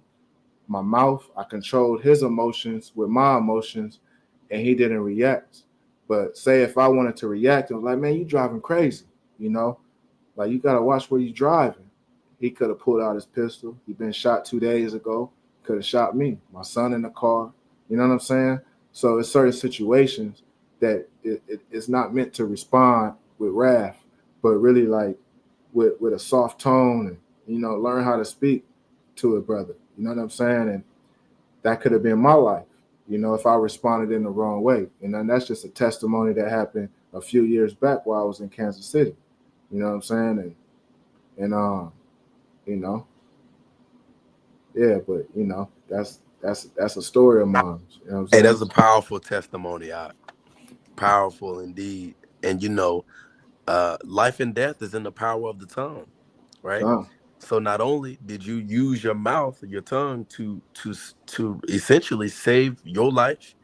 S2: my mouth. I controlled his emotions with my emotions and he didn't react. But say if I wanted to react, I was like, man, you driving crazy, Like, you got to watch where you're driving. He could have pulled out his pistol. He'd been shot 2 days ago. Could have shot me, my son in the car. You know what I'm saying? So it's certain situations that it's not meant to respond with wrath, but really like with a soft tone and, learn how to speak to a brother. You know what I'm saying? that could have been my life, you know, if I responded in the wrong way. And then that's just a testimony that happened a few years back while I was in Kansas City. You know what I'm saying? And you know, yeah, but you know, that's a story of mine. You know what I'm
S7: Hey,
S2: saying?
S7: that's a powerful testimony. Powerful indeed. And you know, life and death is in the power of the tongue, right?
S2: Come,
S7: So not only did you use your mouth, your tongue to essentially save your life,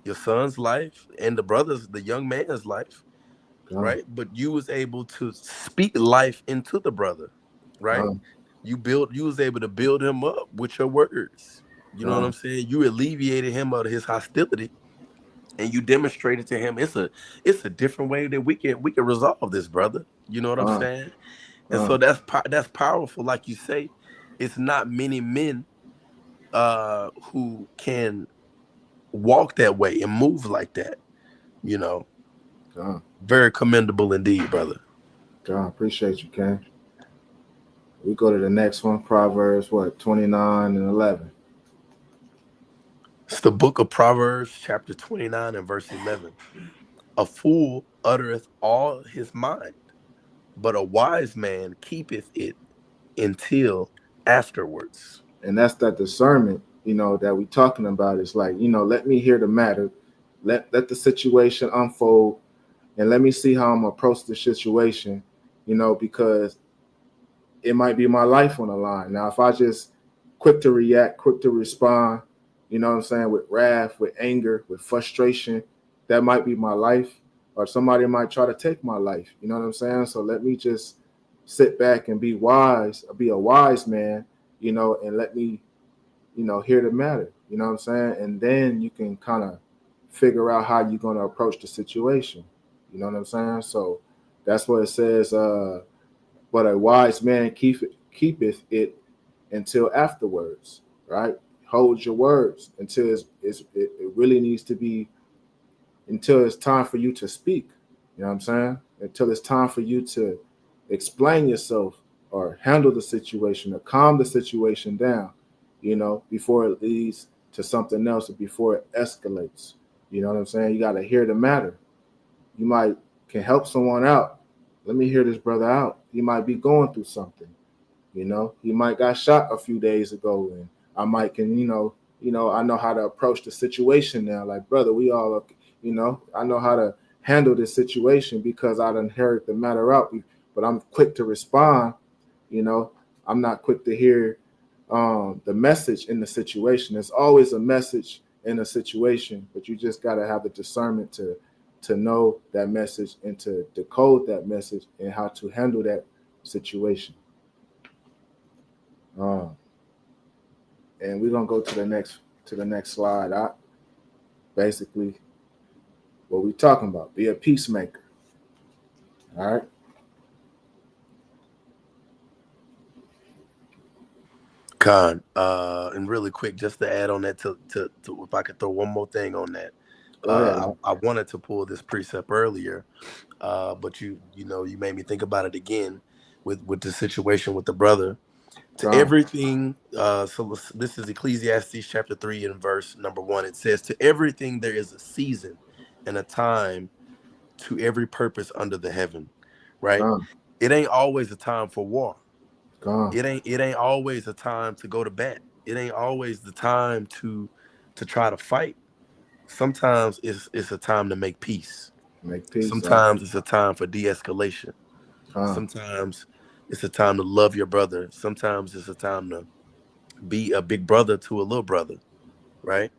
S7: your son's life, and the young man's life,
S2: come,
S7: right? But you was able to speak life into the brother, right?
S2: come,
S7: You was able to build him up with your words. You know what I'm
S2: come,
S7: saying? You alleviated him of his hostility, and you demonstrated to him it's a different way that we can resolve this, brother. You know what I'm
S2: come,
S7: saying? And so
S2: come,
S7: that's powerful. Like you say, it's not many men who can walk that way and move like that. You know,
S2: come.
S7: very commendable indeed, brother.
S2: God, appreciate you, Ken. We go to the next one, Proverbs, 29:11.
S7: It's the book of Proverbs, chapter 29 and verse 11. A fool uttereth all his mind, but a wise man keepeth it until afterwards.
S2: And that's that discernment, you know, that we talking about. It's like, you know, let me hear the matter, let the situation unfold, and let me see how I'm gonna approach the situation, you know, because it might be my life on the line. Now, if I just quick to react, quick to respond, you know what I'm saying, with wrath, with anger, with frustration, that might be my life, or somebody might try to take my life. You know what I'm saying? So let me just sit back and be wise, be a wise man, you know, and let me, you know, hear the matter. You know what I'm saying? And then you can kind of figure out how you're going to approach the situation. You know what I'm saying? So that's what it says. But a wise man keepeth it until afterwards, right? Hold your words until it really needs to be, until it's time for you to speak. You know what I'm saying? Until it's time for you to explain yourself or handle the situation or calm the situation down, you know, before it leads to something else or before it escalates. You know what I'm saying? You got to hear the matter. You might can help someone out. Let me hear this brother out. He might be going through something. You know, he might got shot a few days ago, and I might can, you know, I know how to approach the situation now. Like, brother, we all, you know, I know how to handle this situation because I done heard the matter out. But I'm quick to respond. You know, I'm not quick to hear the message in the situation. There's always a message in a situation, but you just got to have the discernment to know that message and to decode that message and how to handle that situation. And we're gonna go to the next slide. Basically, what we talking about? Be a peacemaker. All right.
S7: Con, and really quick, just to add on that, to if I could throw one more thing on that.
S2: Go ahead.
S7: I wanted to pull this precept earlier, but you know, you made me think about it again with the situation with the brother. To everything, so this is Ecclesiastes chapter 3 and verse number 1. It says, "To everything there is a season and a time to every purpose under the heaven." Right? It ain't always a time for war. It ain't always a time to go to bat. It ain't always the time to try to fight. Sometimes it's a time to make peace. Sometimes it's a time for de-escalation. Sometimes it's a time to love your brother. Sometimes it's a time to be a big brother to a little brother, right?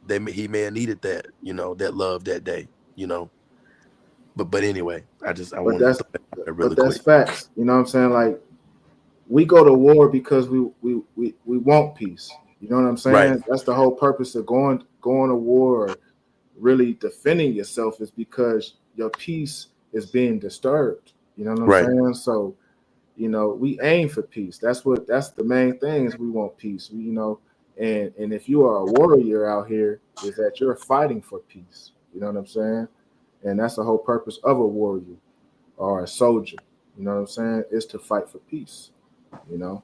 S7: He may have needed that, you know, that love that day, you know. But anyway, I wanted to throw that really
S2: that's
S7: quick.
S2: facts. You know what I'm saying? Like, we go to war because we want peace. You know what I'm saying?
S7: Right.
S2: That's the whole purpose of going to war or really defending yourself, is because your peace is being disturbed. You know what I'm saying? So, you know, we aim for peace. That's the main thing, is we want peace. You know, and if you are a warrior out here, is that you're fighting for peace. You know what I'm saying? And that's the whole purpose of a warrior or a soldier. You know what I'm saying? Is to fight for peace. You know,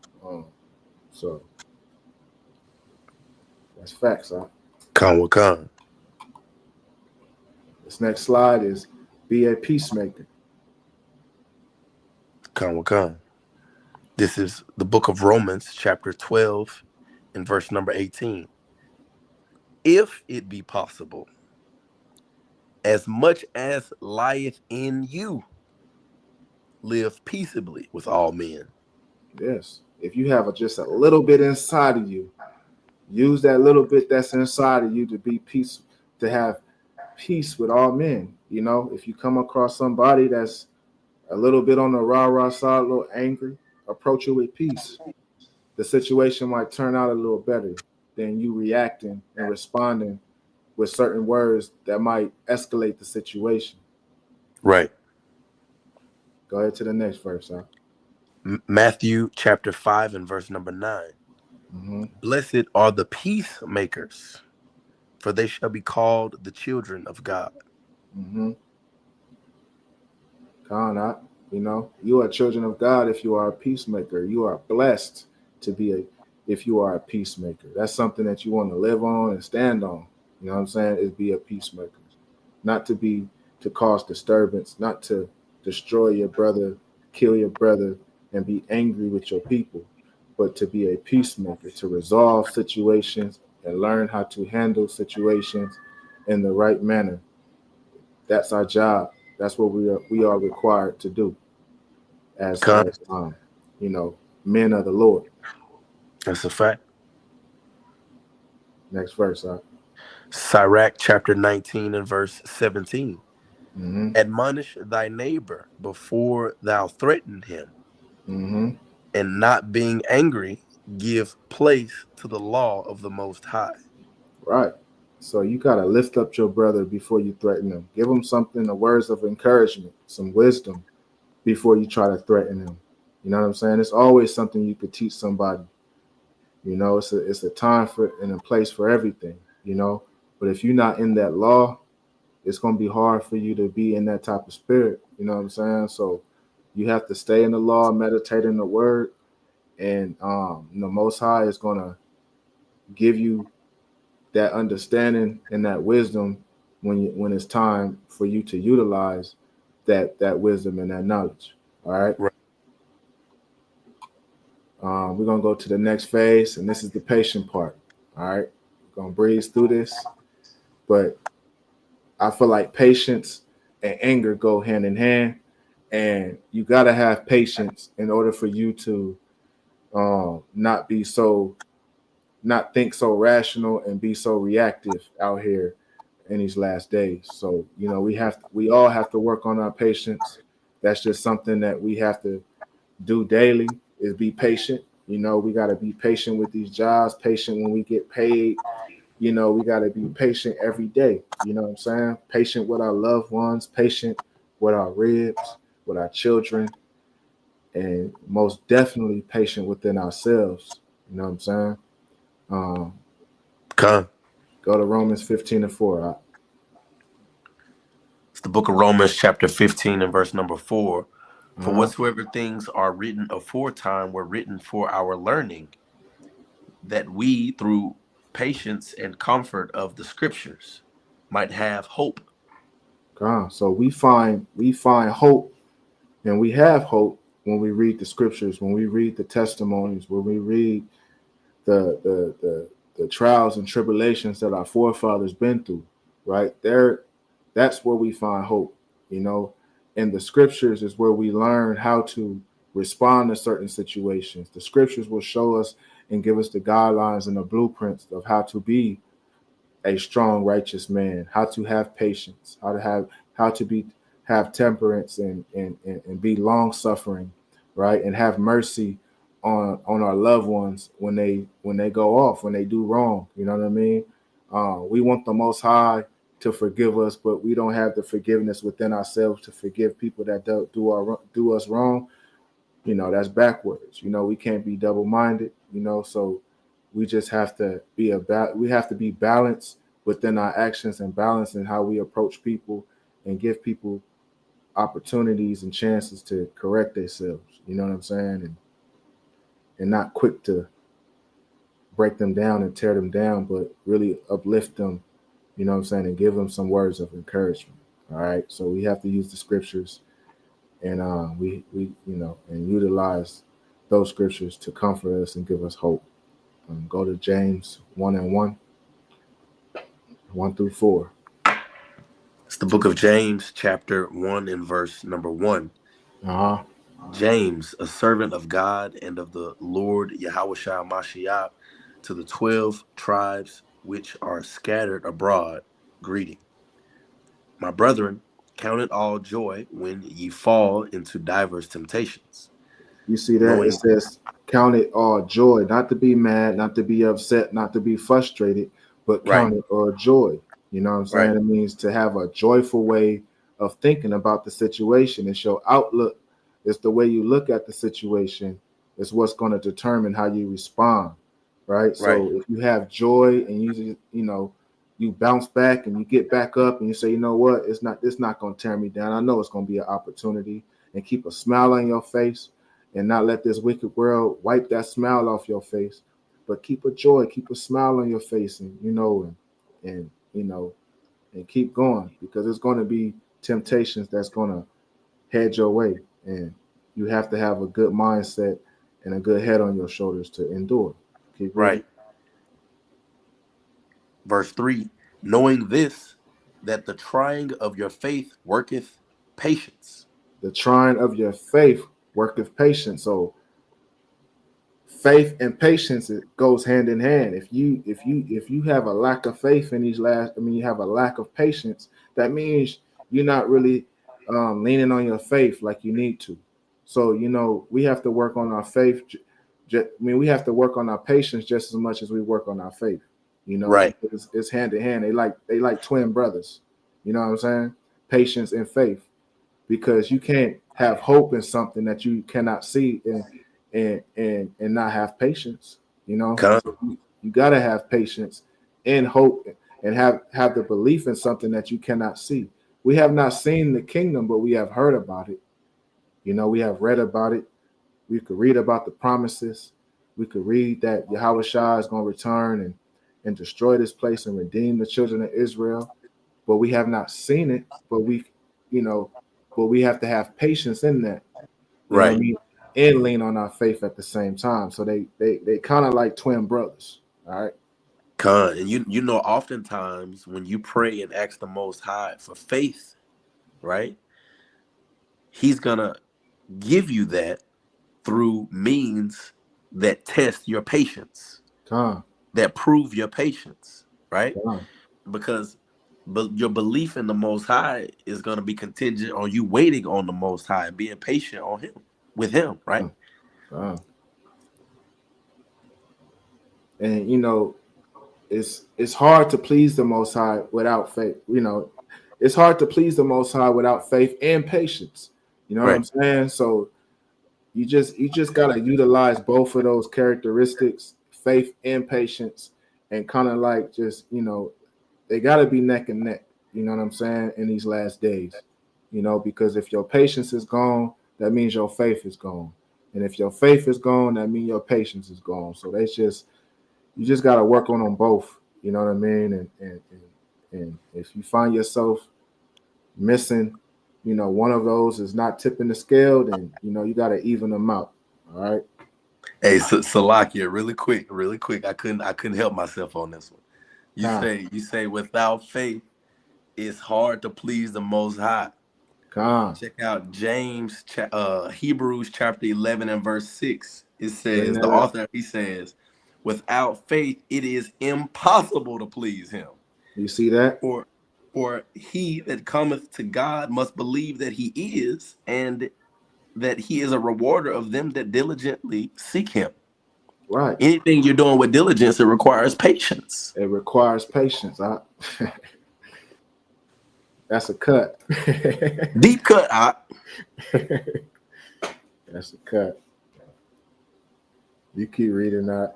S2: so That's facts, huh?
S7: Con with con.
S2: This next slide is be a peacemaker.
S7: Con with con. This is the book of Romans, chapter 12, and verse number 18. If it be possible, as much as lieth in you, live peaceably with all men.
S2: Yes. If you have just a little bit inside of you, use that little bit that's inside of you to be peace, to have peace with all men. You know, if you come across somebody that's a little bit on the rah-rah side, a little angry, approach it with peace. The situation might turn out a little better than you reacting and responding with certain words that might escalate the situation.
S7: Right.
S2: Go ahead to the next verse, huh?
S7: Matthew chapter 5 and verse number 9.
S2: Mm-hmm.
S7: Blessed are the peacemakers, for they shall be called the children of God.
S2: Mm-hmm. You know, you are children of God if you are a peacemaker. You are blessed to be if you are a peacemaker. That's something that you want to live on and stand on. You know what I'm saying? Is be a peacemaker. Not to cause disturbance, not to destroy your brother, kill your brother, and be angry with your people, but to be a peacemaker, to resolve situations and learn how to handle situations in the right manner. That's our job. That's what we are required to do as you know, men of the Lord.
S7: That's a fact.
S2: Next verse, huh?
S7: Sirach chapter 19 and verse 17.
S2: Mm-hmm.
S7: Admonish thy neighbor before thou threaten him,
S2: Mm-hmm.
S7: and not being angry, give place to the law of the Most High.
S2: Right. So you got to lift up your brother before you threaten him. Give him something, the words of encouragement, some wisdom before you try to threaten him. You know what I'm saying? It's always something you could teach somebody. You know, it's a time for and a place for everything, you know. But if you're not in that law, it's going to be hard for you to be in that type of spirit. You know what I'm saying? So you have to stay in the law, meditate in the word, and the Most High is going to give you that understanding and that wisdom when it's time for you to utilize that wisdom and that knowledge. All right.
S7: Right.
S2: We're gonna go to the next phase, and this is the patient part. All right, we're gonna breeze through this, but I feel like patience and anger go hand in hand, and you gotta have patience in order for you to not think so rational and be so reactive out here in these last days. So, you know, we all have to work on our patience. That's just something that we have to do daily, is be patient. You know, we got to be patient with these jobs, patient when we get paid. You know, we got to be patient every day. You know what I'm saying? Patient with our loved ones, patient with our ribs, with our children, and most definitely patient within ourselves. You know what I'm saying? Go to Romans 15 and 4.
S7: It's the book of Romans chapter 15 and verse number 4. For whatsoever things are written aforetime were written for our learning, that we through patience and comfort of the scriptures might have hope.
S2: So we find hope, and we have hope when we read the scriptures, when we read the testimonies, when we read the trials and tribulations that our forefathers been through. Right there, that's where we find hope. You know, and the scriptures is where we learn how to respond to certain situations. The scriptures will show us and give us the guidelines and the blueprints of how to be a strong, righteous man, how to have patience, how to have temperance and be long suffering, right? And have mercy on our loved ones when they go off, when they do wrong. You know what I mean? We want the Most High to forgive us, but we don't have the forgiveness within ourselves to forgive people that do us wrong. You know, that's backwards. You know, we can't be double-minded. You know, so we just have to be balanced within our actions and balance in how we approach people and give people opportunities and chances to correct themselves. You know what I'm saying? And not quick to break them down and tear them down, but really uplift them, you know what I'm saying, and give them some words of encouragement. All right. So we have to use the scriptures, and we and utilize those scriptures to comfort us and give us hope. Go to James 1:1 through 4.
S3: It's the book of James, chapter 1 and verse number 1.
S2: Uh-huh.
S3: James, a servant of God and of the Lord Yahushua Mashiach, to the 12 tribes which are scattered abroad, greeting. My brethren, count it all joy when ye fall into diverse temptations.
S2: You see that? It says, count it all joy, not to be mad, not to be upset, not to be frustrated, but count it all joy. You know what I'm saying? It means to have a joyful way of thinking about the situation. It's your outlook. It's the way you look at the situation. It's what's going to determine how you respond, right? So if you have joy and you bounce back and you get back up and you say, you know what, it's not going to tear me down. I know it's going to be an opportunity, and keep a smile on your face and not let this wicked world wipe that smile off your face, but keep a joy, keep a smile on your face, and and keep going, because it's going to be temptations that's going to head your way, and you have to have a good mindset and a good head on your shoulders to endure. Keep reading.
S3: Verse 3, knowing this, that the trying of your faith worketh patience.
S2: The trying of your faith worketh patience. So faith and patience, it goes hand in hand. If you have a lack of faith in you have a lack of patience, that means you're not really leaning on your faith like you need to. So we have to work on our faith. We have to work on our patience just as much as we work on our faith. It's hand in hand. They like twin brothers. You know what I'm saying? Patience and faith, because you can't have hope in something that you cannot see and not have patience. So you got to have patience and hope and have the belief in something that you cannot see. We have not seen the kingdom, but we have heard about it. We have read about it. We could read about the promises. We could read that Yahushua is going to return and destroy this place and redeem the children of Israel, but we have not seen it. But we have to have patience in that, you know what I mean? And lean on our faith at the same time. So they kind of like twin brothers. All right.
S3: And oftentimes when you pray and ask the Most High for faith, right, He's gonna give you that through means that test your patience, that prove your patience, right? Because your belief in the Most High is going to be contingent on you waiting on the Most High and being patient on Him, with Him, right?
S2: And it's hard to please the Most High without faith. It's hard to please the Most High without faith and patience. You know what I'm saying? So you just gotta utilize both of those characteristics, faith and patience, and kind of like just they gotta be neck and neck. You know what I'm saying? In these last days, because if your patience is gone, that means your faith is gone, and if your faith is gone, that means your patience is gone. So you just gotta work on them both. You know what I mean? And if you find yourself missing, one of those is not tipping the scale, then you got to even them out. All right.
S3: Hey, Salakia, really quick. I couldn't help myself on this one. You say without faith, it's hard to please the Most High. Check out James, Hebrews chapter 11 and verse 6. It says, the author, he says, without faith, it is impossible to please Him.
S2: You see that?
S3: For he that cometh to God must believe that He is, and that He is a rewarder of them that diligently seek Him.
S2: Right.
S3: Anything you're doing with diligence, it requires patience.
S2: It requires patience. That's a cut.
S3: Deep cut.
S2: That's a cut. You keep reading that.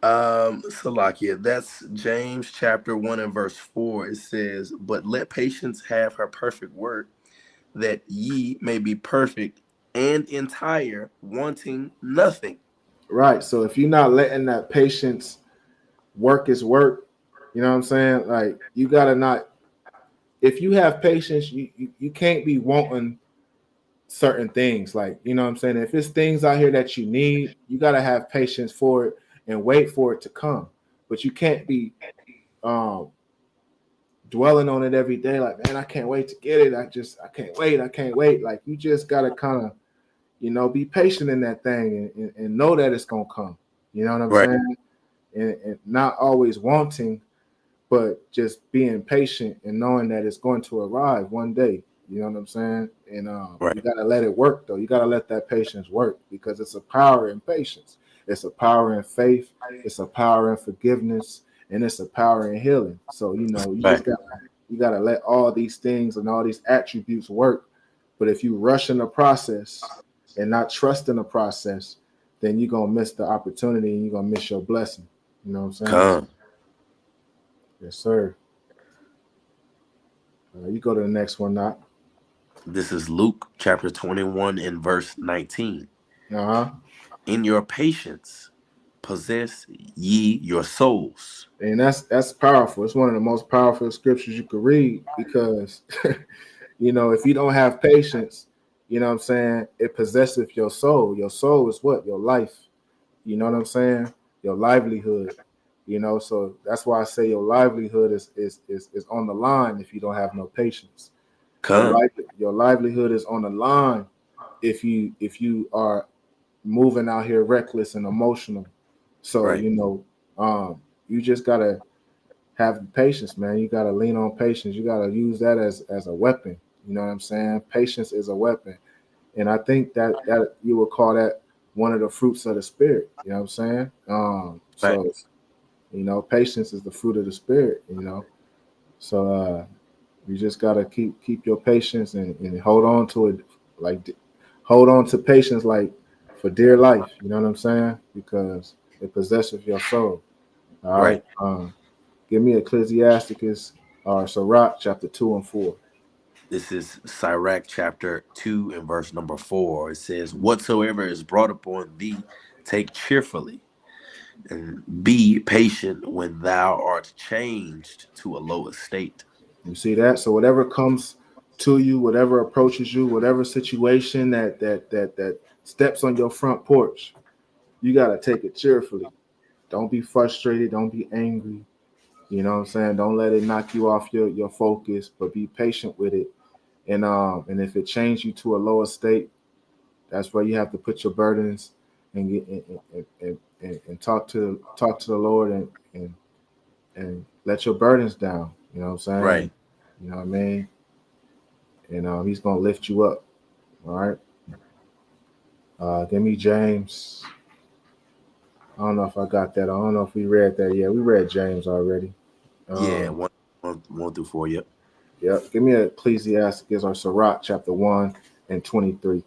S3: Salakia, that's James chapter 1 and verse 4. It says, but let patience have her perfect work, that ye may be perfect and entire, wanting nothing.
S2: Right. So if you're not letting that patience work its work, you know what I'm saying? Like you gotta not. If you have patience, you can't be wanting certain things. Like you know what I'm saying. If it's things out here that you need, you gotta have patience for it and wait for it to come. But you can't be um dwelling on it every day. Like man, I can't wait to get it. I can't wait. I can't wait. Like you just gotta kind of be patient in that thing and know that it's gonna come. You know what I'm
S3: Right.
S2: saying? And not always wanting, but just being patient and knowing that it's going to arrive one day. You know what I'm saying? And
S3: Right.
S2: you gotta let it work though. You gotta let that patience work because it's a power in patience. It's a power in faith. It's a power in forgiveness, and it's a power in healing. So
S3: Right.
S2: you gotta let all these things and all these attributes work. But if you rush in the process and not trust in the process, then you're gonna miss the opportunity and you're gonna miss your blessing. You know what I'm saying?
S3: Come.
S2: Yes, sir. You go to the next one, not.
S3: This is Luke chapter 21 and verse 19.
S2: Uh-huh.
S3: In your patience, possess ye your souls.
S2: And that's powerful. It's one of the most powerful scriptures you could read because if you don't have patience, you know what I'm saying, it possesseth your soul. Your soul is what? Your life. You know what I'm saying? Your livelihood. So that's why I say your livelihood is on the line if you don't have no patience.
S3: Come.
S2: Your livelihood is on the line if you are moving out here reckless and emotional. So
S3: Right.
S2: you just gotta have patience, man. You gotta lean on patience. You gotta use that as a weapon. You know what I'm saying? Patience is a weapon, and I think that you would call that one of the fruits of the spirit. You know what I'm saying?
S3: Right.
S2: Patience is the fruit of the spirit. So you just gotta keep your patience and hold on to it, hold on to patience like for dear life. You know what I'm saying? Because it possesses your soul. All right.
S3: Right.
S2: Give me Ecclesiasticus or Sirach chapter 2 and 4.
S3: This is Sirach chapter 2 and verse number 4. It says, whatsoever is brought upon thee, take cheerfully, and be patient when thou art changed to a low estate.
S2: You see that? So whatever comes to you, whatever approaches you, whatever situation that steps on your front porch, you gotta take it cheerfully. Don't be frustrated. Don't be angry. You know what I'm saying? Don't let it knock you off your focus, but be patient with it. And if it changes you to a lower state, that's where you have to put your burdens and get and talk to the Lord and let your burdens down. You know what I'm saying?
S3: Right.
S2: You know what I mean? And he's gonna lift you up. All right. Give me James. I don't know if I got that. I don't know if we read that yet. We read James already.
S3: Yeah, one through 4. Yep.
S2: Yep. Give me Ecclesiasticus or Sirach chapter 1 and 23.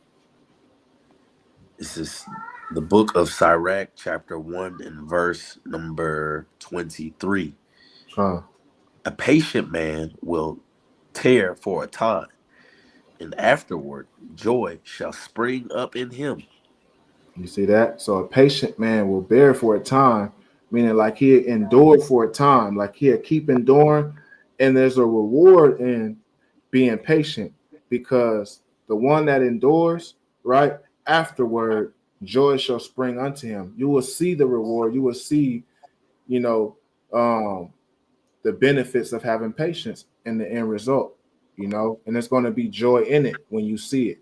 S3: This is the book of Sirach chapter 1 and verse number 23.
S2: Huh.
S3: A patient man will tear for a time, and afterward joy shall spring up in him.
S2: You see that? So a patient man will bear for a time, meaning like he'll endure for a time, like he'll keep enduring. And there's a reward in being patient because the one that endures, right, afterward, joy shall spring unto him. You will see the reward. You will see, you know, the benefits of having patience in the end result, and there's going to be joy in it when you see it.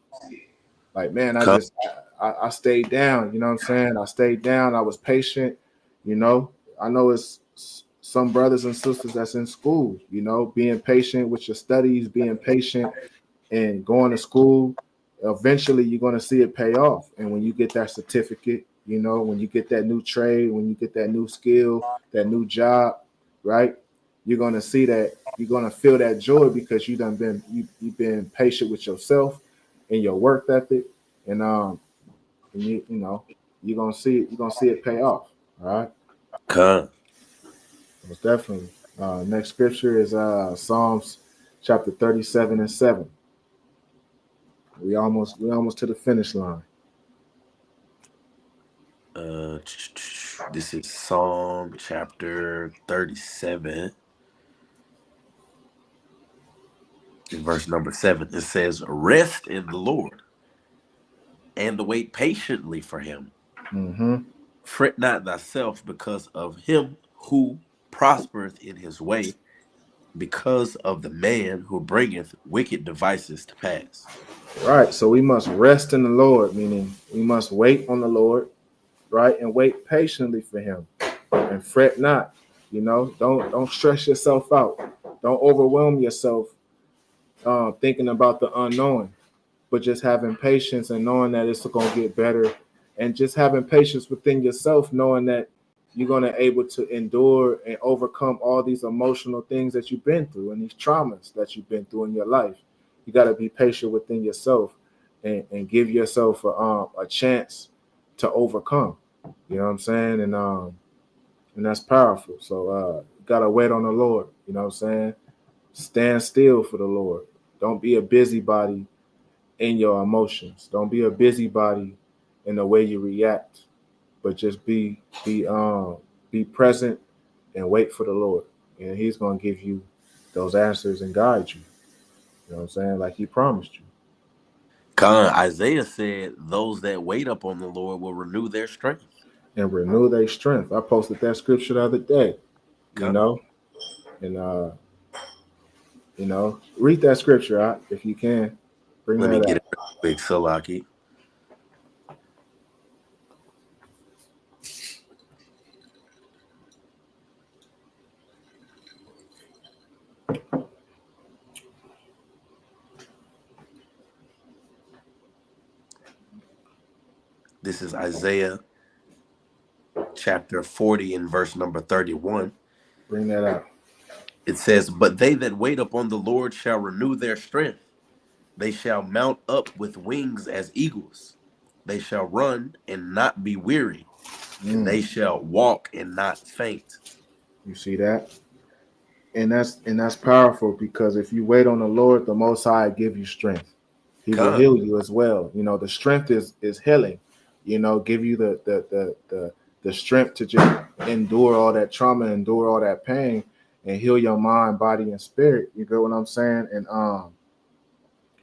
S2: Like, man, I stayed down, you know what I'm saying? I stayed down. I was patient, I know it's some brothers and sisters that's in school, being patient with your studies, being patient and going to school. Eventually, you're going to see it pay off. And when you get that certificate, when you get that new trade, when you get that new skill, that new job, right? You're going to see that, you're going to feel that joy because you've been patient with yourself and your work ethic. And you're going to see it pay off. All right.
S3: Come.
S2: Most definitely. Next scripture is Psalms chapter 37 and 7. We almost to the finish line.
S7: This is Psalm chapter 37, in verse number 7. It says, "Rest in the Lord and wait patiently for him.
S2: Mm-hmm.
S7: Fret not thyself because of him who prospereth in his way, because of the man who bringeth wicked devices to pass."
S2: Right. So we must rest in the Lord, meaning we must wait on the Lord, right, and wait patiently for him, and fret not. Don't stress yourself out. Don't overwhelm yourself thinking about the unknown, but just having patience and knowing that it's going to get better, and just having patience within yourself, knowing that you're going to able to endure and overcome all these emotional things that you've been through and these traumas that you've been through in your life. You got to be patient within yourself and give yourself a chance to overcome. You know what I'm saying? And that's powerful. So you got to wait on the Lord. You know what I'm saying? Stand still for the Lord. Don't be a busybody in your emotions. Don't be a busybody in the way you react, but just be present and wait for the Lord. And he's going to give you those answers and guide you. You know what I'm saying? Like he promised you.
S7: Isaiah said, "Those that wait upon the Lord will renew their strength."
S2: And renew their strength. I posted that scripture the other day, and read that scripture out if you can. Bring
S7: Let me
S2: that
S7: get
S2: out.
S7: it quick, Salaki. This is Isaiah chapter 40 and verse number 31.
S2: Bring that out.
S7: It says, "But they that wait upon the Lord shall renew their strength. They shall mount up with wings as eagles. They shall run and not be weary, and they shall walk and not faint."
S2: You see that? And that's powerful, because if you wait on the Lord, the Most High give you strength. He will heal you as well. The strength is healing. Give you the strength to just endure all that trauma, endure all that pain, and heal your mind, body, and spirit. You get what I'm saying?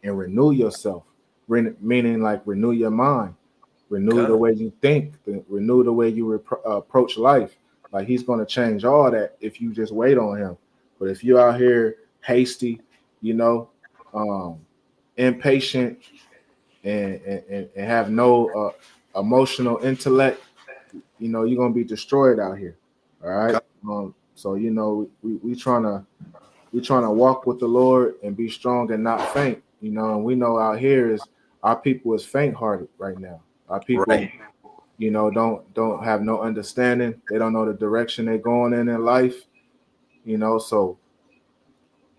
S2: And renew yourself, meaning like renew your mind, renew the way you think, renew the way you approach life. Like he's going to change all that if you just wait on him. But if you're out here hasty, impatient, and have no emotional intellect, you're going to be destroyed out here. All right. So we trying to walk with the Lord and be strong and not faint. And we know out here our people is faint-hearted right now. Our people, don't have no understanding. They don't know the direction they're going in life. So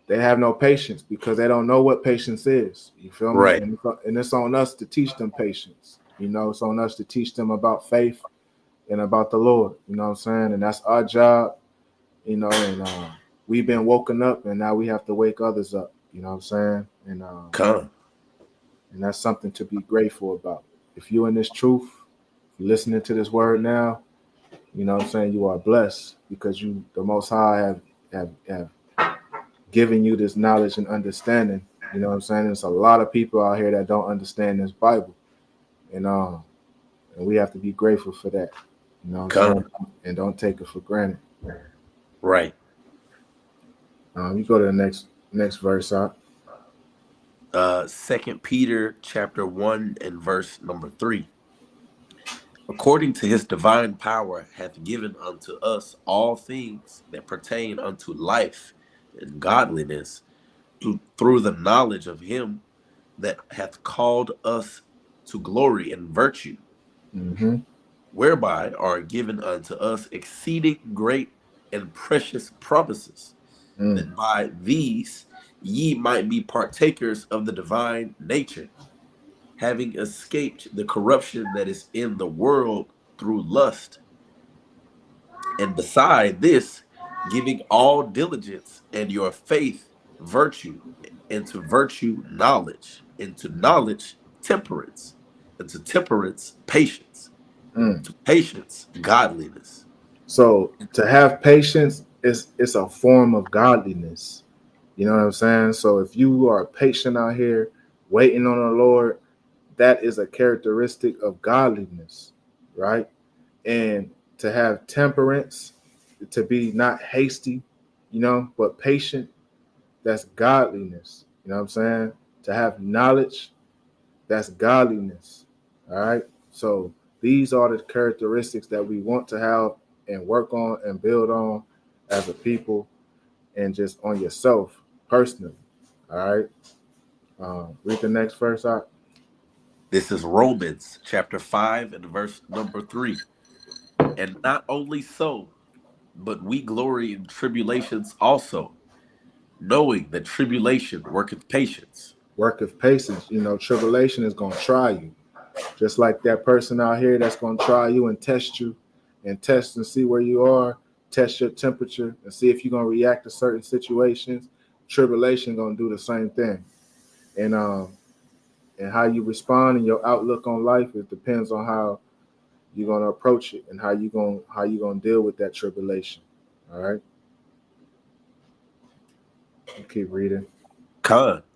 S2: they have no patience because they don't know what patience is. You feel me?
S7: Right.
S2: And it's on us to teach them patience. It's on us to teach them about faith and about the Lord. You know what I'm saying? And that's our job. And we've been woken up, and now we have to wake others up. You know what I'm saying? And that's something to be grateful about. If you're in this truth, if you're listening to this word now, you know what I'm saying, you are blessed because the Most High have given you this knowledge and understanding. You know what I'm saying? There's a lot of people out here that don't understand this Bible. And we have to be grateful for that. You know what I'm saying? And don't take it for granted.
S7: Right.
S2: You go to the next verse out.
S7: 2 Peter chapter 1 and verse number 3. "According to his divine power hath given unto us all things that pertain unto life and godliness, through the knowledge of him that hath called us to glory and virtue, whereby are given unto us exceeding great and precious promises, that by these ye might be partakers of the divine nature, having escaped the corruption that is in the world through lust. And beside this, giving all diligence, and your faith virtue, and to virtue knowledge, and to knowledge temperance, and to temperance patience,
S3: To patience, godliness.
S2: So to have patience is a form of godliness. You know what I'm saying? So if you are patient out here waiting on the Lord, that is a characteristic of godliness, right? And to have temperance, to be not hasty, but patient, that's godliness. You know what I'm saying? To have knowledge, that's godliness. All right. So these are the characteristics that we want to have and work on and build on as a people and just on yourself personally. All right. Read the next verse out.
S3: This is Romans chapter 5 and verse number 3. And not only so, but we glory in tribulations also, knowing that tribulation worketh patience.
S2: Work of patience. Tribulation is going to try you. Just like that person out here that's going to try you and test you and test and see where you are, test your temperature and see if you're going to react to certain situations. Tribulation going to do the same thing. And how you respond and your outlook on life, it depends on how you're going to approach it and how you're going to deal with that tribulation. All right. You keep reading.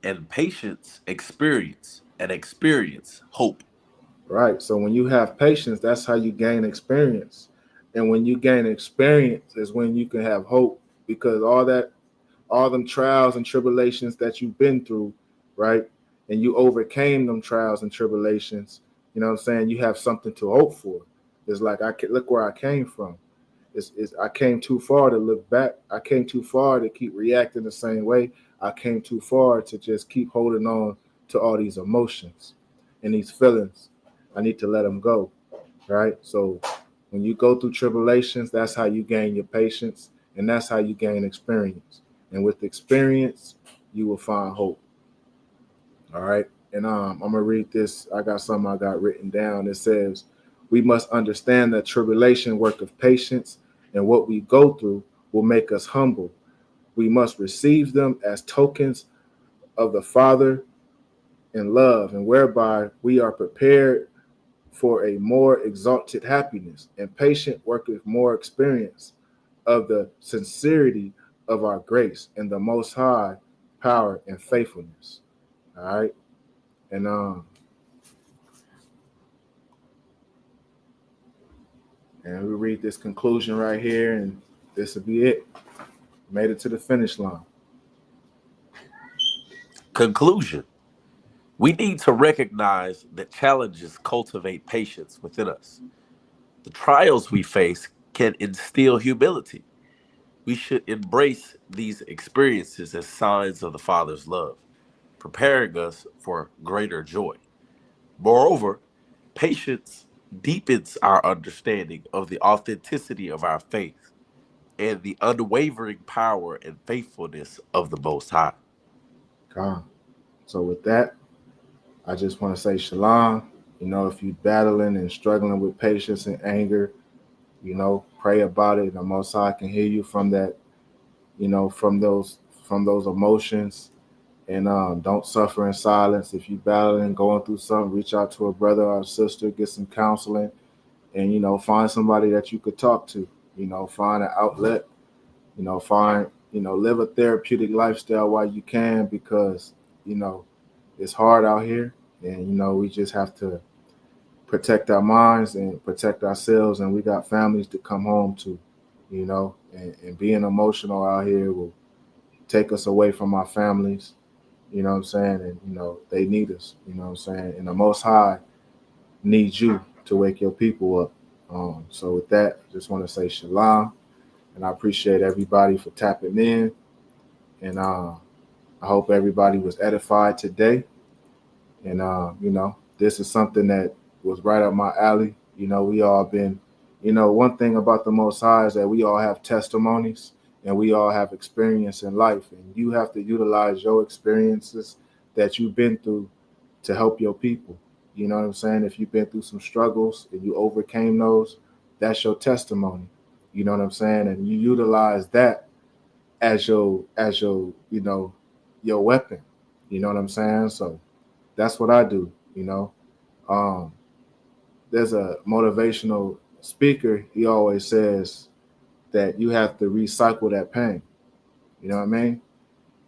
S3: And patience, experience, and experience, hope.
S2: Right. So when you have patience, that's how you gain experience. And when you gain experience is when you can have hope, because all them trials and tribulations that you've been through, right? And you overcame them trials and tribulations. You know what I'm saying? You have something to hope for. It's like, look where I came from. I came too far to look back. I came too far to keep reacting the same way. I came too far to just keep holding on to all these emotions and these feelings. I need to let them go, right? So when you go through tribulations, that's how you gain your patience, and that's how you gain experience. And with experience, you will find hope. All right. And I'm going to read this. I got something I got written down. It says, we must understand that tribulation work of patience, and what we go through will make us humble. We must receive them as tokens of the Father in love, and whereby we are prepared for a more exalted happiness, and patient work with more experience of the sincerity of our grace and the Most High power and faithfulness. All right. And we read this conclusion right here, and this will be it. Made it to the finish line.
S3: Conclusion. We need to recognize that challenges cultivate patience within us. The trials we face can instill humility. We should embrace these experiences as signs of the Father's love, preparing us for greater joy. Moreover, patience deepens our understanding of the authenticity of our faith and the unwavering power and faithfulness of the Most High.
S2: Calm. So with that, I just want to say shalom. If you're battling and struggling with patience and anger, pray about it. The Most High can heal you from that, from those emotions. And don't suffer in silence. If you're battling, going through something, reach out to a brother or a sister, get some counseling, and find somebody that you could talk to. Find an outlet. Live a therapeutic lifestyle while you can, because it's hard out here, and we just have to protect our minds and protect ourselves, and we got families to come home to, and being emotional out here will take us away from our families. You know what I'm saying? And, they need us, you know what I'm saying? And the Most High needs you to wake your people up. So with that, I just want to say shalom. And I appreciate everybody for tapping in. And I hope everybody was edified today. And, this is something that was right up my alley. We all been, one thing about the Most High is that we all have testimonies. And we all have experience in life, and you have to utilize your experiences that you've been through to help your people. You know what I'm saying? If you've been through some struggles and you overcame those, that's your testimony. You know what I'm saying? And you utilize that as your weapon. You know what I'm saying? So that's what I do. there's a motivational speaker. He always says that you have to recycle that pain. You know what I mean?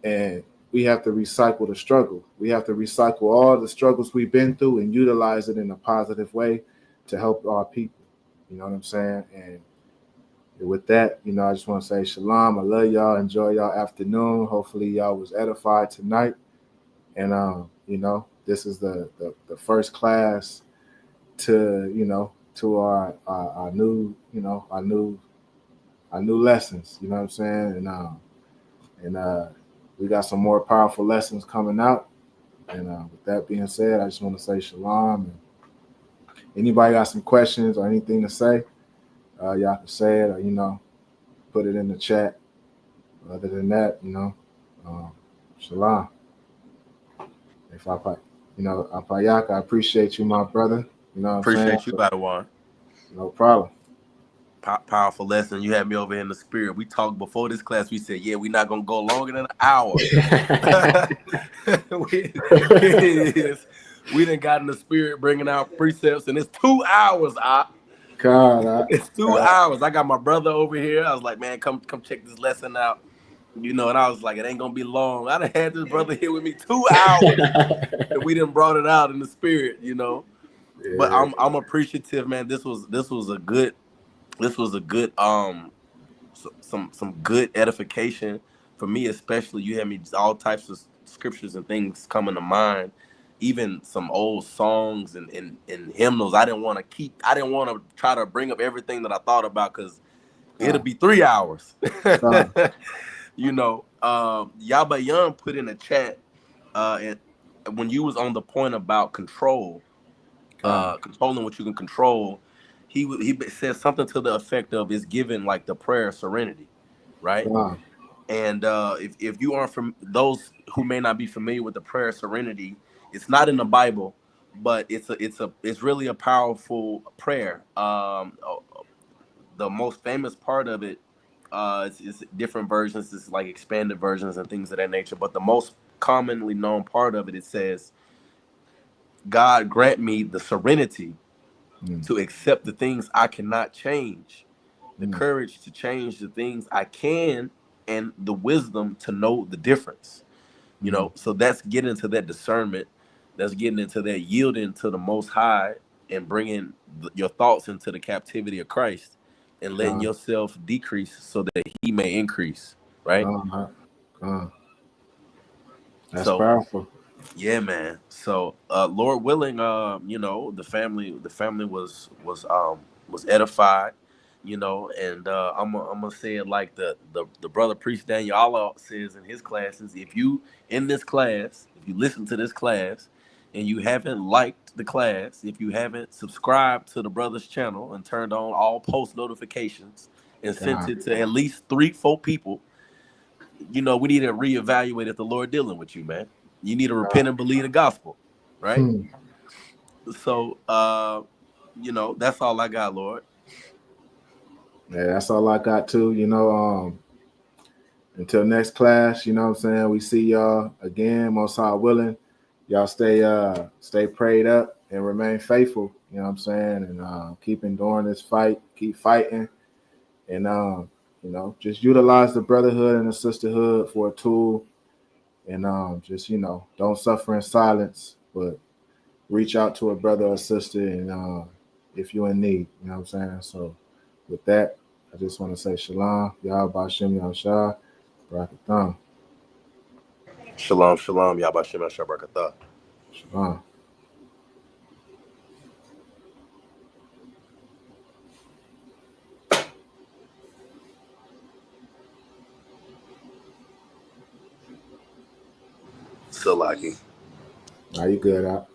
S2: And we have to recycle the struggle. We have to recycle all the struggles we've been through and utilize it in a positive way to help our people. You know what I'm saying? And with that, you know, I just want to say shalom. I love y'all. Enjoy y'all afternoon. Hopefully y'all was edified tonight. And, you know, this is the first class to, you know, to our new, you know, our new lessons. You know what I'm saying? And we got some more powerful lessons coming out. And with that being said, I just want to say shalom. And anybody got some questions or anything to say, y'all can say it or, you know, put it in the chat. Other than that, you know, shalom. If I, you know, Apayaka, I appreciate you, my brother. You know what I'm saying?
S3: Appreciate you, by the way.
S2: No problem.
S3: Powerful lesson. You had me over here in the spirit. We talked before this class. We said, yeah, we're not going to go longer than an hour. we done got in the spirit bringing out precepts, and it's 2 hours.
S2: God,
S3: it's 2 hours. I got my brother over here. I was like, man, come check this lesson out. You know, and I was like, it ain't going to be long. I done had this brother here with me 2 hours. And we done brought it out in the spirit, you know. Yeah. But I'm appreciative, man. This was a good some good edification for me, especially. You had me all types of scriptures and things coming to mind, even some old songs and hymnals. I didn't want to try to bring up everything that I thought about, because it'll be 3 hours. You know, Yaba Young put in a chat and when you was on the point about controlling what you can control. He said something to the effect of, it's given like the prayer of serenity, right? Wow. And if you aren't, from those who may not be familiar with the prayer of serenity, it's not in the Bible, but it's really a powerful prayer. The most famous part of it, it's different versions. It's like expanded versions and things of that nature. But the most commonly known part of it, it says, God grant me the serenity to accept the things I cannot change, the courage to change the things I can, and the wisdom to know the difference. You know, so that's getting into that discernment. That's getting into that yielding to the Most High and bringing your thoughts into the captivity of Christ and letting yourself decrease so that He may increase. Right?
S2: That's powerful.
S3: Yeah, man. So, Lord willing, you know, the family was edified, you know, and I'm gonna say it like the brother priest Daniel Allah says in his classes. If you listen to this class, and you haven't liked the class, if you haven't subscribed to the brother's channel and turned on all post notifications and sent it to at least 3-4 people, you know, we need to reevaluate if the Lord dealing with you, man. You need to repent and believe the gospel, right? So, you know, that's all I got, Lord.
S2: Yeah, that's all I got too. You know, until next class, you know what I'm saying? We see y'all again, Most High willing. Y'all stay prayed up and remain faithful, you know what I'm saying? And keep enduring this fight, keep fighting. And, you know, just utilize the brotherhood and the sisterhood for a tool. And just, you know, don't suffer in silence, but reach out to a brother or sister and if you're in need, you know what I'm saying? So with that, I just want to say shalom, Yahweh B'Shem Yahushua, Barakatham.
S3: Shalom, shalom, Yahweh B'Shem Yahushua, Barakatham.
S2: Shalom.
S3: Salaki.
S2: Are you good, Al?